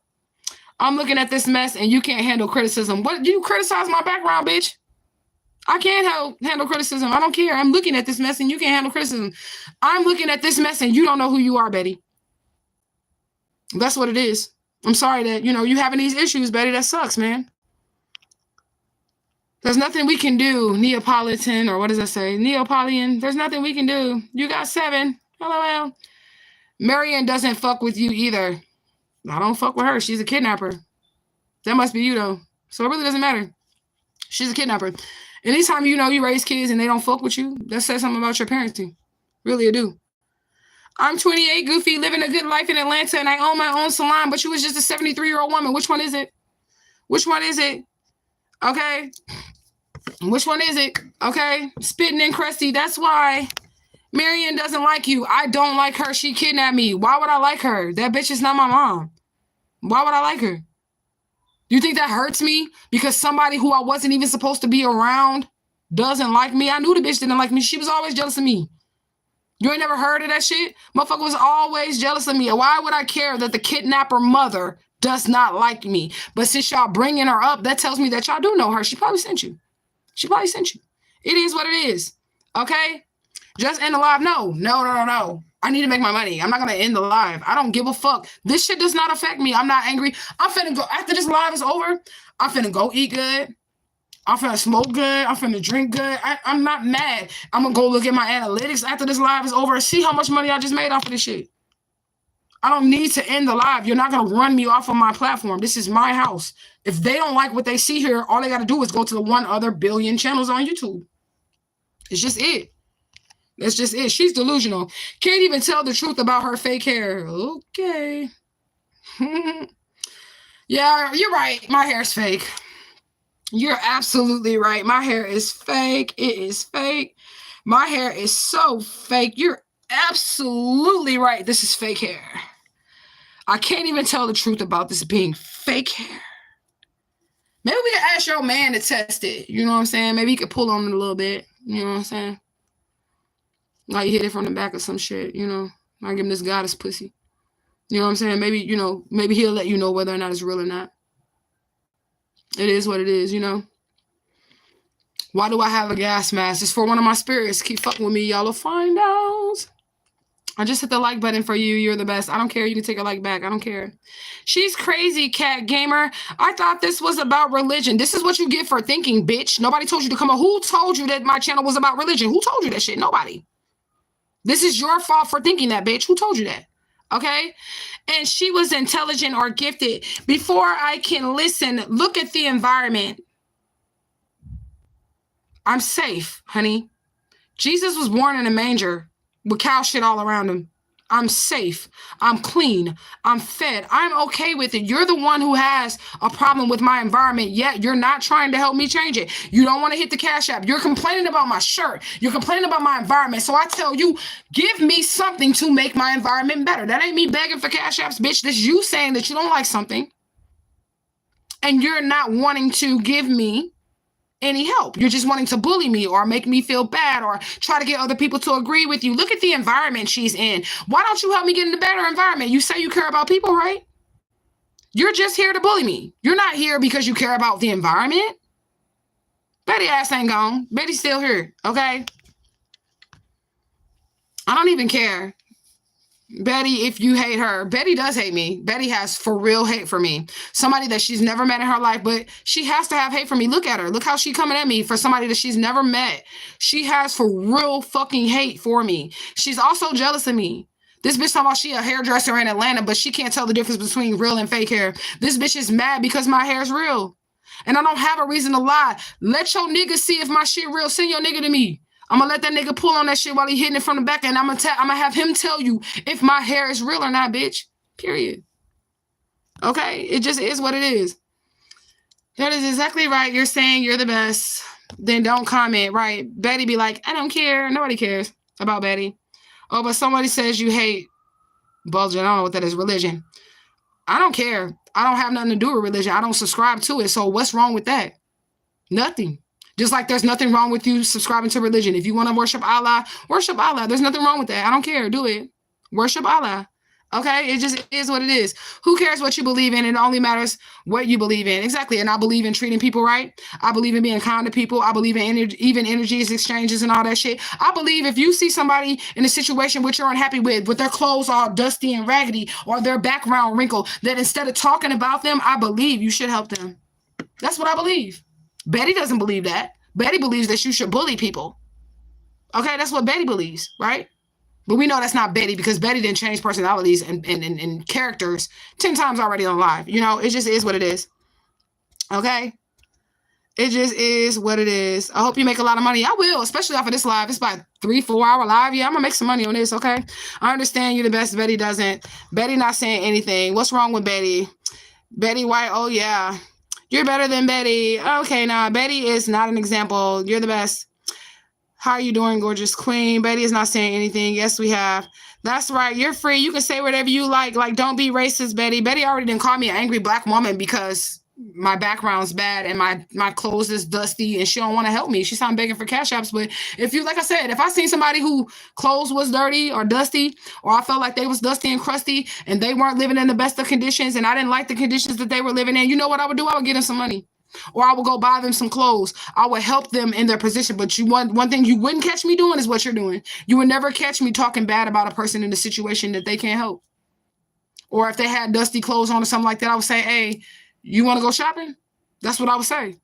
I'm looking at this mess and you can't handle criticism. What, you criticize my background, bitch? I can't handle criticism. I don't care. I'm looking at this mess and you can't handle criticism. I'm looking at this mess and you don't know who you are, Betty. That's what it is. I'm sorry that, you know, you having these issues, Betty. That sucks, man. There's nothing we can do, Neapolitan, or what does that say? Neapolitan. There's nothing we can do. You got 7. LOL. Marianne doesn't fuck with you either. I don't fuck with her. She's a kidnapper. That must be you, though. So it really doesn't matter. She's a kidnapper. Anytime you know you raise kids and they don't fuck with you, that says something about your parenting. Really, it do. I'm 28, Goofy, living a good life in Atlanta, and I own my own salon, but you was just a 73-year-old woman. Which one is it? Which one is it? Okay. Which one is it? Okay. Spitting and crusty. That's why Marianne doesn't like you. I don't like her. She kidnapped me. Why would I like her? That bitch is not my mom. Why would I like her? Do you think that hurts me? Because somebody who I wasn't even supposed to be around doesn't like me? I knew the bitch didn't like me. She was always jealous of me. You ain't never heard of that shit? Motherfucker was always jealous of me. Why would I care that the kidnapper mother does not like me? But since y'all bringing her up, that tells me that y'all do know her. She probably sent you. She probably sent you. It is what it is. Okay? Just end the live. No. I need to make my money. I'm not going to end the live. I don't give a fuck. This shit does not affect me. I'm not angry. I'm finna go. After this live is over, I'm finna go eat good. I'm finna smoke good. I'm finna drink good. I'm not mad. I'm going to go look at my analytics after this live is over and see how much money I just made off of this shit. I don't need to end the live. You're not going to run me off of my platform. This is my house. If they don't like what they see here, all they got to do is go to the 1 other billion channels on YouTube. It's just it. That's just it. She's delusional. Can't even tell the truth about her fake hair. Okay. Yeah, you're right. My hair's fake. You're absolutely right. My hair is fake. It is fake. My hair is so fake. You're absolutely right. This is fake hair. I can't even tell the truth about this being fake hair. Maybe we can ask your man to test it. You know what I'm saying? Maybe he could pull on it a little bit. You know what I'm saying? Like you hit it from the back or some shit, you know? Like give him this goddess pussy. You know what I'm saying? Maybe, you know, maybe he'll let you know whether or not it's real or not. It is what it is, you know? Why do I have a gas mask? It's for one of my spirits. Keep fucking with me. Y'all will find out. I just hit the like button for you. You're the best. I don't care. You can take a like back. I don't care. She's crazy, cat gamer. I thought this was about religion. This is what you get for thinking, bitch. Nobody told you to come on. Who told you that my channel was about religion? Who told you that shit? Nobody. This is your fault for thinking that, bitch. Who told you that? Okay? And she was intelligent or gifted. Before I can listen, look at the environment. I'm safe, honey. Jesus was born in a manger with cow shit all around him. I'm safe. I'm clean. I'm fed. I'm okay with it. You're the one who has a problem with my environment, yet you're not trying to help me change it. You don't want to hit the Cash App. You're complaining about my shirt. You're complaining about my environment. So I tell you, give me something to make my environment better. That ain't me begging for Cash Apps, bitch. That's you saying that you don't like something and you're not wanting to give me any help. You're just wanting to bully me or make me feel bad or try to get other people to agree with you. Look at the environment she's in. Why don't you help me get in a better environment? You say you care about people, right? You're just here to bully me. You're not here because you care about the environment. Betty ass ain't gone. Betty's still here, okay? I don't even care. Betty, if you hate her, Betty does hate me. Betty has for real hate for me. Somebody that she's never met in her life, but she has to have hate for me. Look at her. Look how she's coming at me for somebody that she's never met. She has for real fucking hate for me. She's also jealous of me. This bitch talking about she a hairdresser in Atlanta, but she can't tell the difference between real and fake hair. This bitch is mad because my hair is real. And I don't have a reason to lie. Let your nigga see if my shit real. Send your nigga to me. I'm gonna let that nigga pull on that shit while he hitting it from the back, and I'm gonna have him tell you if my hair is real or not, bitch. Period. Okay? It just is what it is. That is exactly right. You're saying you're the best. Then don't comment, right? Betty be like, I don't care. Nobody cares about Betty. Oh, but somebody says you hate Bulging. I don't know what that is. Religion. I don't care. I don't have nothing to do with religion. I don't subscribe to it. So what's wrong with that? Nothing. Just like there's nothing wrong with you subscribing to religion. If you want to worship Allah, worship Allah. There's nothing wrong with that. I don't care. Do it. Worship Allah. Okay? It just is what it is. Who cares what you believe in? It only matters what you believe in. Exactly. And I believe in treating people right. I believe in being kind to people. I believe in even energies, exchanges, and all that shit. I believe if you see somebody in a situation which you're unhappy with their clothes all dusty and raggedy or their background wrinkled, that instead of talking about them, I believe you should help them. That's what I believe. Betty doesn't believe that. Betty believes that you should bully people. Okay, that's what Betty believes, right? But we know that's not Betty because Betty didn't change personalities and characters 10 times already on live. You know, it just is what it is. Okay? It just is what it is. I hope you make a lot of money. I will, especially off of this live. It's about 3-4 hour live. Yeah, I'm going to make some money on this, okay? I understand you're the best. Betty doesn't. Betty not saying anything. What's wrong with Betty? Betty White, oh yeah. You're better than Betty. Okay, now Betty is not an example. You're the best. How are you doing, gorgeous queen? Betty is not saying anything. Yes, we have. That's right. You're free. You can say whatever you like. Like, don't be racist, Betty. Betty already didn't call me an angry black woman because my background's bad and my clothes is dusty and she don't want to help me. She's not begging for Cash Apps. But if you, like I said, if I seen somebody who clothes was dirty or dusty, or I felt like they was dusty and crusty and they weren't living in the best of conditions and I didn't like the conditions that they were living in, you know what I would do? I would give them some money. Or I would go buy them some clothes. I would help them in their position. But one thing you wouldn't catch me doing is what you're doing. You would never catch me talking bad about a person in a situation that they can't help. Or if they had dusty clothes on or something like that, I would say, hey, you want to go shopping? That's what I would say.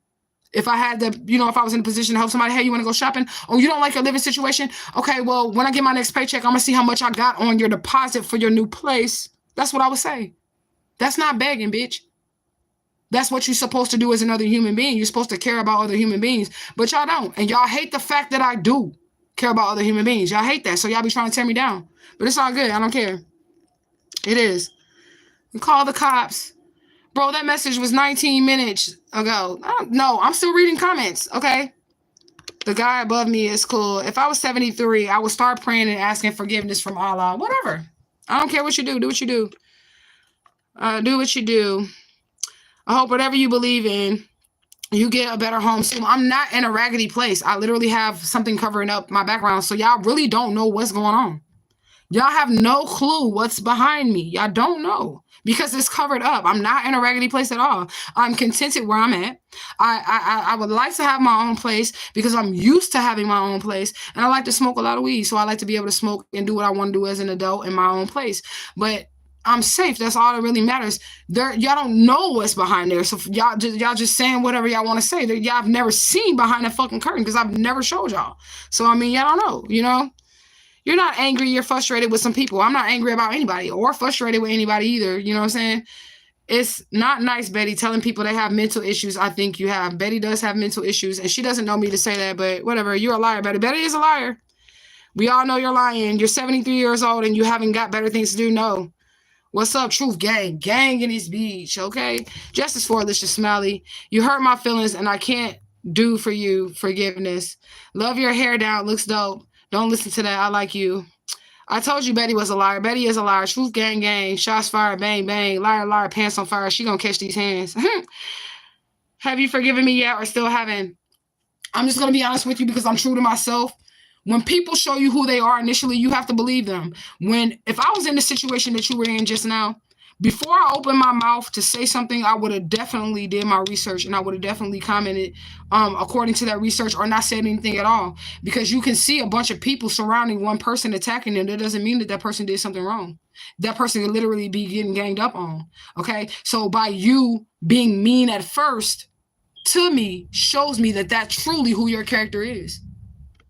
If I had the, if I was in a position to help somebody, hey, you want to go shopping? Oh, you don't like your living situation? Okay, well, when I get my next paycheck, I'm going to see how much I got on your deposit for your new place. That's what I would say. That's not begging, bitch. That's what you're supposed to do as another human being. You're supposed to care about other human beings, but y'all don't. And y'all hate the fact that I do care about other human beings. Y'all hate that. So y'all be trying to tear me down, but it's all good. I don't care. It is. Call the cops. Bro, that message was 19 minutes ago. No, I'm still reading comments. Okay. The guy above me is cool. If I was 73, I would start praying and asking forgiveness from Allah. Whatever. I don't care what you do. Do what you do. Do what you do. I hope whatever you believe in, You get a better home soon. I'm not in a raggedy place. I literally have something covering up my background. So y'all really don't know what's going on. Y'all have no clue what's behind me. Y'all don't know because it's covered up. I'm not in a raggedy place at all. I'm contented where I'm at. I would like to have my own place because I'm used to having my own place, and I like to smoke a lot of weed. So I like to be able to smoke and do what I want to do as an adult in my own place. But I'm safe. That's all that really matters. Y'all don't know what's behind there. So y'all just saying whatever y'all want to say. Y'all have never seen behind the fucking curtain because I've never showed y'all. So I mean, y'all don't know, you know? You're not angry, you're frustrated with some people. I'm not angry about anybody or frustrated with anybody either. You know what I'm saying? It's not nice, Betty, telling people they have mental issues. I think you have. Betty does have mental issues, and she doesn't know me to say that, but whatever. You're a liar, Betty. Betty is a liar. We all know you're lying. You're 73 years old and you haven't got better things to do. No. What's up, Truth Gang? Gang in this beach, okay? Justice for Alicia Smiley. You hurt my feelings, and I can't do for you forgiveness. Love your hair down. Looks dope. Don't listen to that. I like you. I told you Betty was a liar. Betty is a liar. Truth gang gang. Shots fired. Bang bang. Liar liar. Pants on fire. She gonna catch these hands. Have you forgiven me yet or still haven't? I'm just gonna be honest with you because I'm true to myself. When people show you who they are initially, you have to believe them. If I was in the situation that you were in just now, before I opened my mouth to say something, I would have definitely did my research and I would have definitely commented according to that research or not said anything at all. Because you can see a bunch of people surrounding one person attacking them. That doesn't mean that that person did something wrong. That person could literally be getting ganged up on. Okay? So by you being mean at first to me shows me that that's truly who your character is.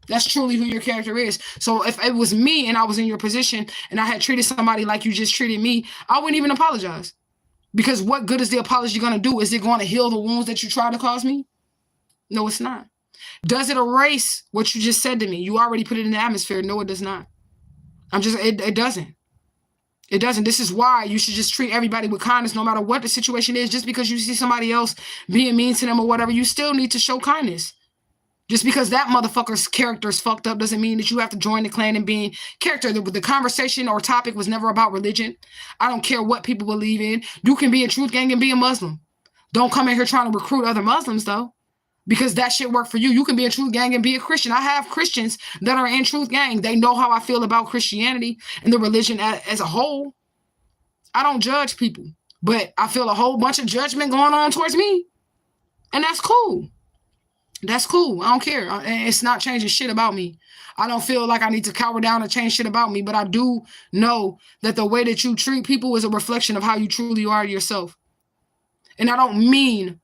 That's truly who your character is. So if it was me and I was in your position and I had treated somebody like you just treated me, I wouldn't even apologize. Because what good is the apology going to do? Is it going to heal the wounds that you tried to cause me? No, it's not. Does it erase what you just said to me? You already put it in the atmosphere. No, it does not. It doesn't. It doesn't. This is why you should just treat everybody with kindness no matter what the situation is. Just because you see somebody else being mean to them or whatever, you still need to show kindness. Just because that motherfucker's character is fucked up doesn't mean that you have to join the clan and being character. The conversation or topic was never about religion. I don't care what people believe in. You can be a truth gang and be a Muslim. Don't come in here trying to recruit other Muslims, though, because that shit work for you. You can be a truth gang and be a Christian. I have Christians that are in truth gang. They know how I feel about Christianity and the religion as a whole. I don't judge people, but I feel a whole bunch of judgment going on towards me, and that's cool. That's cool. I don't care. It's not changing shit about me. I don't feel like I need to cower down or change shit about me, but I do know that the way that you treat people is a reflection of how you truly are yourself. And I don't mean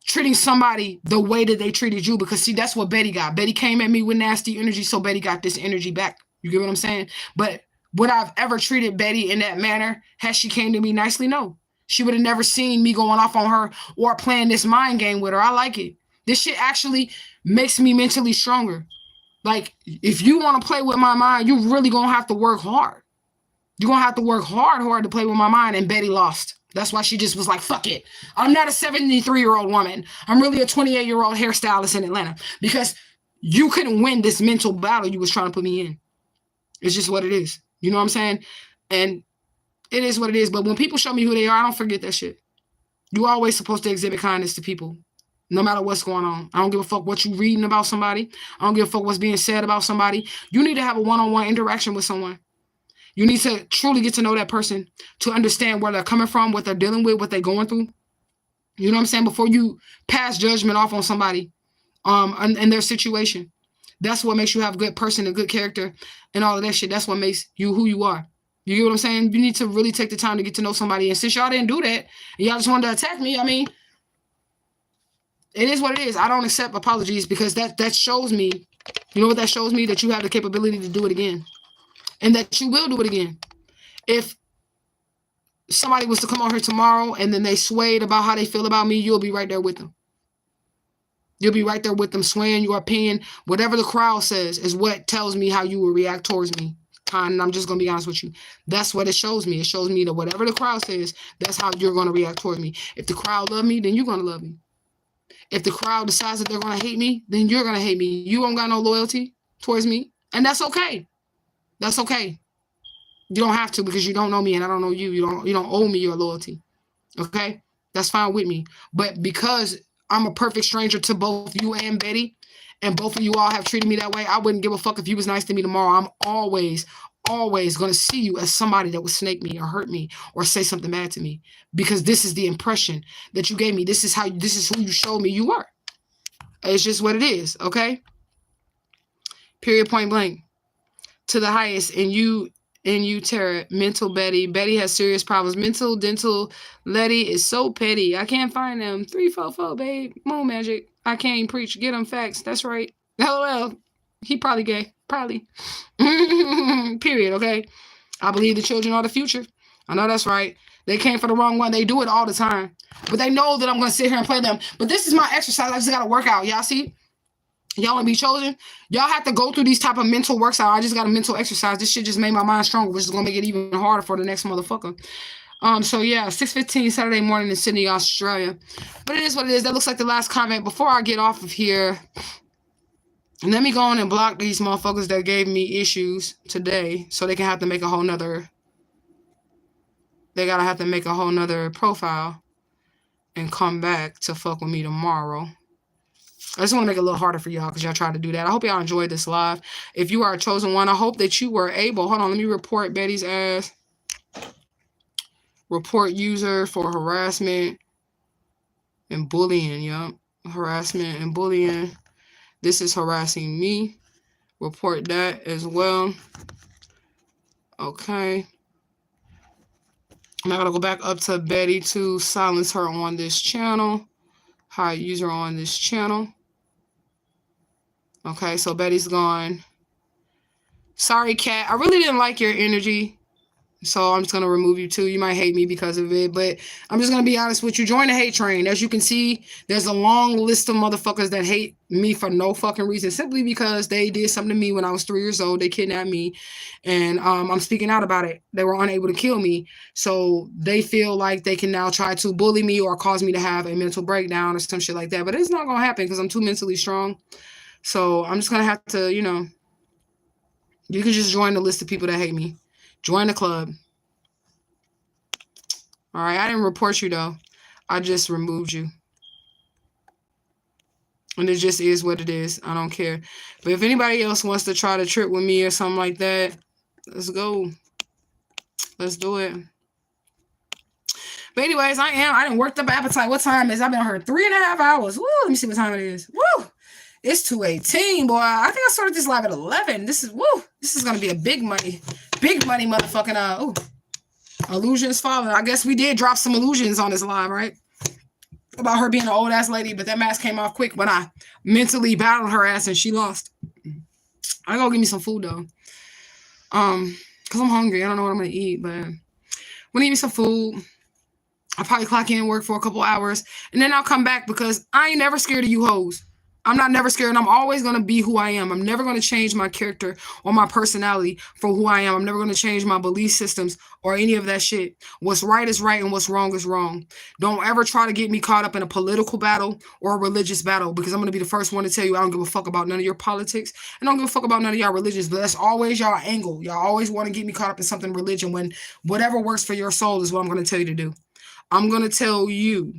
treating somebody the way that they treated you, because see, that's what Betty got. Betty came at me with nasty energy, so Betty got this energy back. You get what I'm saying? But would I've ever treated Betty in that manner had she came to me nicely? No. She would have never seen me going off on her or playing this mind game with her. I like it. This shit actually makes me mentally stronger. Like, if you want to play with my mind, you really going to have to work hard. You're going to have to work hard to play with my mind. And Betty lost. That's why she just was like, fuck it. I'm not a 73-year-old woman. I'm really a 28-year-old hairstylist in Atlanta. Because you couldn't win this mental battle you was trying to put me in. It's just what it is. You know what I'm saying? And it is what it is. But when people show me who they are, I don't forget that shit. You're always supposed to exhibit kindness to people. No matter what's going on. I don't give a fuck what you're reading about somebody. I don't give a fuck what's being said about somebody. You need to have a one-on-one interaction with someone. You need to truly get to know that person to understand where they're coming from, what they're dealing with, what they're going through. You know what I'm saying? Before you pass judgment off on somebody and their situation. That's what makes you have a good person, a good character, and all of that shit. That's what makes you who you are. You get what I'm saying? You need to really take the time to get to know somebody. And since y'all didn't do that, and y'all just wanted to attack me, I mean, it is what it is. I don't accept apologies because that shows me, you know what that shows me? That you have the capability to do it again. And that you will do it again. If somebody was to come on here tomorrow and then they swayed about how they feel about me, you'll be right there with them. You'll be right there with them, swaying your opinion. Whatever the crowd says is what tells me how you will react towards me. And I'm just going to be honest with you. That's what it shows me. It shows me that whatever the crowd says, that's how you're going to react towards me. If the crowd love me, then you're going to love me. If the crowd decides that they're going to hate me, then you're going to hate me. You don't got no loyalty towards me. And that's okay. That's okay. You don't have to because you don't know me and I don't know you. You don't owe me your loyalty. Okay? That's fine with me. But because I'm a perfect stranger to both you and Betty, and both of you all have treated me that way. I wouldn't give a fuck if you was nice to me tomorrow. I'm always going to see you as somebody that would snake me or hurt me or say something bad to me, because this is the impression that you gave me. This is who you showed me you were. It's just what it is, okay? Period, point blank. To the highest, and you, Tara, mental Betty. Betty has serious problems. Mental, dental, Letty is so petty. I can't find them. 344, babe. Moon magic. I can't even preach. Get them facts. That's right. LOL. He probably gay. Probably. Period, okay? I believe the children are the future. I know that's right. They came for the wrong one. They do it all the time. But they know that I'm going to sit here and play them. But this is my exercise. I just got to work out. Y'all see? Y'all want to be chosen? Y'all have to go through these type of mental works out. I just got a mental exercise. This shit just made my mind stronger, which is going to make it even harder for the next motherfucker. So yeah, 6:15 Saturday morning in Sydney, Australia. But it is what it is. That looks like the last comment. Before I get off of here, let me go on and block these motherfuckers that gave me issues today, so they can have to make a whole nother, they gotta have to make a whole nother profile and come back to fuck with me tomorrow. I just want to make it a little harder for y'all because y'all tried to do that. I hope y'all enjoyed this live. If you are a chosen one, I hope that you were able. Hold on, let me report Betty's ass. Report user for harassment and bullying. Yup. Harassment and bullying. This is harassing me. Report that as well. Okay. I'm not going to go back up to Betty to silence her on this channel. Hide user on this channel. Okay, so Betty's gone. Sorry, Kat. I really didn't like your energy, so I'm just going to remove you too. You might hate me because of it, but I'm just going to be honest with you. Join the hate train. As you can see, there's a long list of motherfuckers that hate me for no fucking reason, simply because they did something to me when I was 3 years old. They kidnapped me, and I'm speaking out about it. They were unable to kill me, so they feel like they can now try to bully me or cause me to have a mental breakdown or some shit like that, but it's not going to happen because I'm too mentally strong. So I'm just going to have to, you know, you can just join the list of people that hate me. Join the club. All right. I didn't report you, though. I just removed you. And it just is what it is. I don't care. But if anybody else wants to try to trip with me or something like that, let's go. Let's do it. But anyways, I didn't work up appetite. What time is it? I've been on here 3.5 hours. Woo, let me see what time it is. Woo. It's 2:18, boy. I think I started this live at 11. This is gonna be a big money motherfucking illusions falling. I guess we did drop some illusions on this live, right? About her being an old ass lady, but that mask came off quick when I mentally battled her ass and she lost. I gotta give me some food though. Cause I'm hungry. I don't know what I'm gonna eat, but I'm gonna eat me some food. I'll probably clock in and work for a couple hours, and then I'll come back because I ain't never scared of you hoes. I'm not never scared, and I'm always going to be who I am. I'm never going to change my character or my personality for who I am. I'm never going to change my belief systems or any of that shit. What's right is right and what's wrong is wrong. Don't ever try to get me caught up in a political battle or a religious battle, because I'm going to be the first one to tell you I don't give a fuck about none of your politics, and I don't give a fuck about none of y'all religions, but that's always y'all angle. Y'all always want to get me caught up in something religion when whatever works for your soul is what I'm going to tell you to do. I'm going to tell you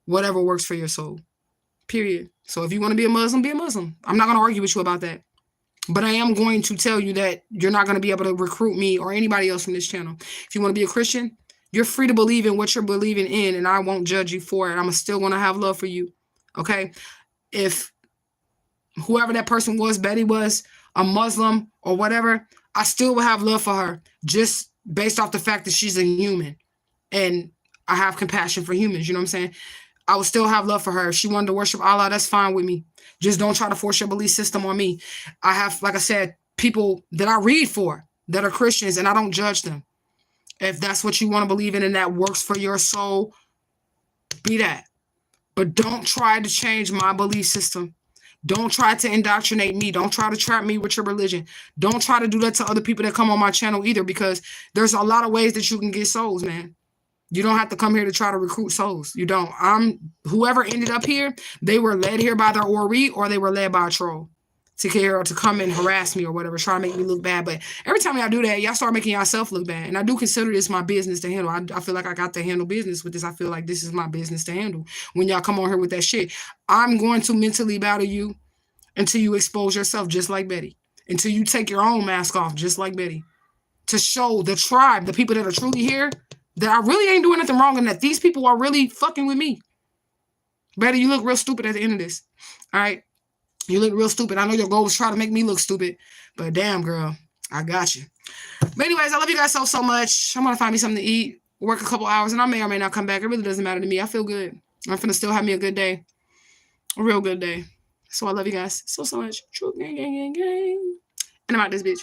whatever works for your soul. Period. So if you want to be a Muslim, be a Muslim. I'm not going to argue with you about that. But I am going to tell you that you're not going to be able to recruit me or anybody else from this channel. If you want to be a Christian, you're free to believe in what you're believing in, and I won't judge you for it. I'm still going to have love for you. Okay? If whoever that person was, Betty was a Muslim or whatever, I still will have love for her, just based off the fact that she's a human. And I have compassion for humans. You know what I'm saying? I would still have love for her. If she wanted to worship Allah, that's fine with me. Just don't try to force your belief system on me. I have, like I said, people that I read for that are Christians, and I don't judge them. If that's what you want to believe in and that works for your soul, be that. But don't try to change my belief system. Don't try to indoctrinate me. Don't try to trap me with your religion. Don't try to do that to other people that come on my channel either, because there's a lot of ways that you can get souls, man. You don't have to come here to try to recruit souls. You don't. Whoever ended up here, they were led here by their Ori or they were led by a troll. to care or to come and harass me or whatever, try to make me look bad. But every time y'all do that, y'all start making yourself look bad. And I do consider this my business to handle. I feel like I got to handle business with this. I feel like this is my business to handle. When y'all come on here with that shit, I'm going to mentally battle you until you expose yourself, just like Betty. Until you take your own mask off, just like Betty. To show the tribe, the people that are truly here, that I really ain't doing nothing wrong and that these people are really fucking with me. Betty, you look real stupid at the end of this. All right? You look real stupid. I know your goal was trying to make me look stupid, but damn, girl, I got you. But anyways, I love you guys so much. I'm going to find me something to eat, work a couple hours, and I may or may not come back. It really doesn't matter to me. I feel good. I'm finna still have me a good day. A real good day. So I love you guys so much. True gang, gang, gang, gang. And I'm out this bitch.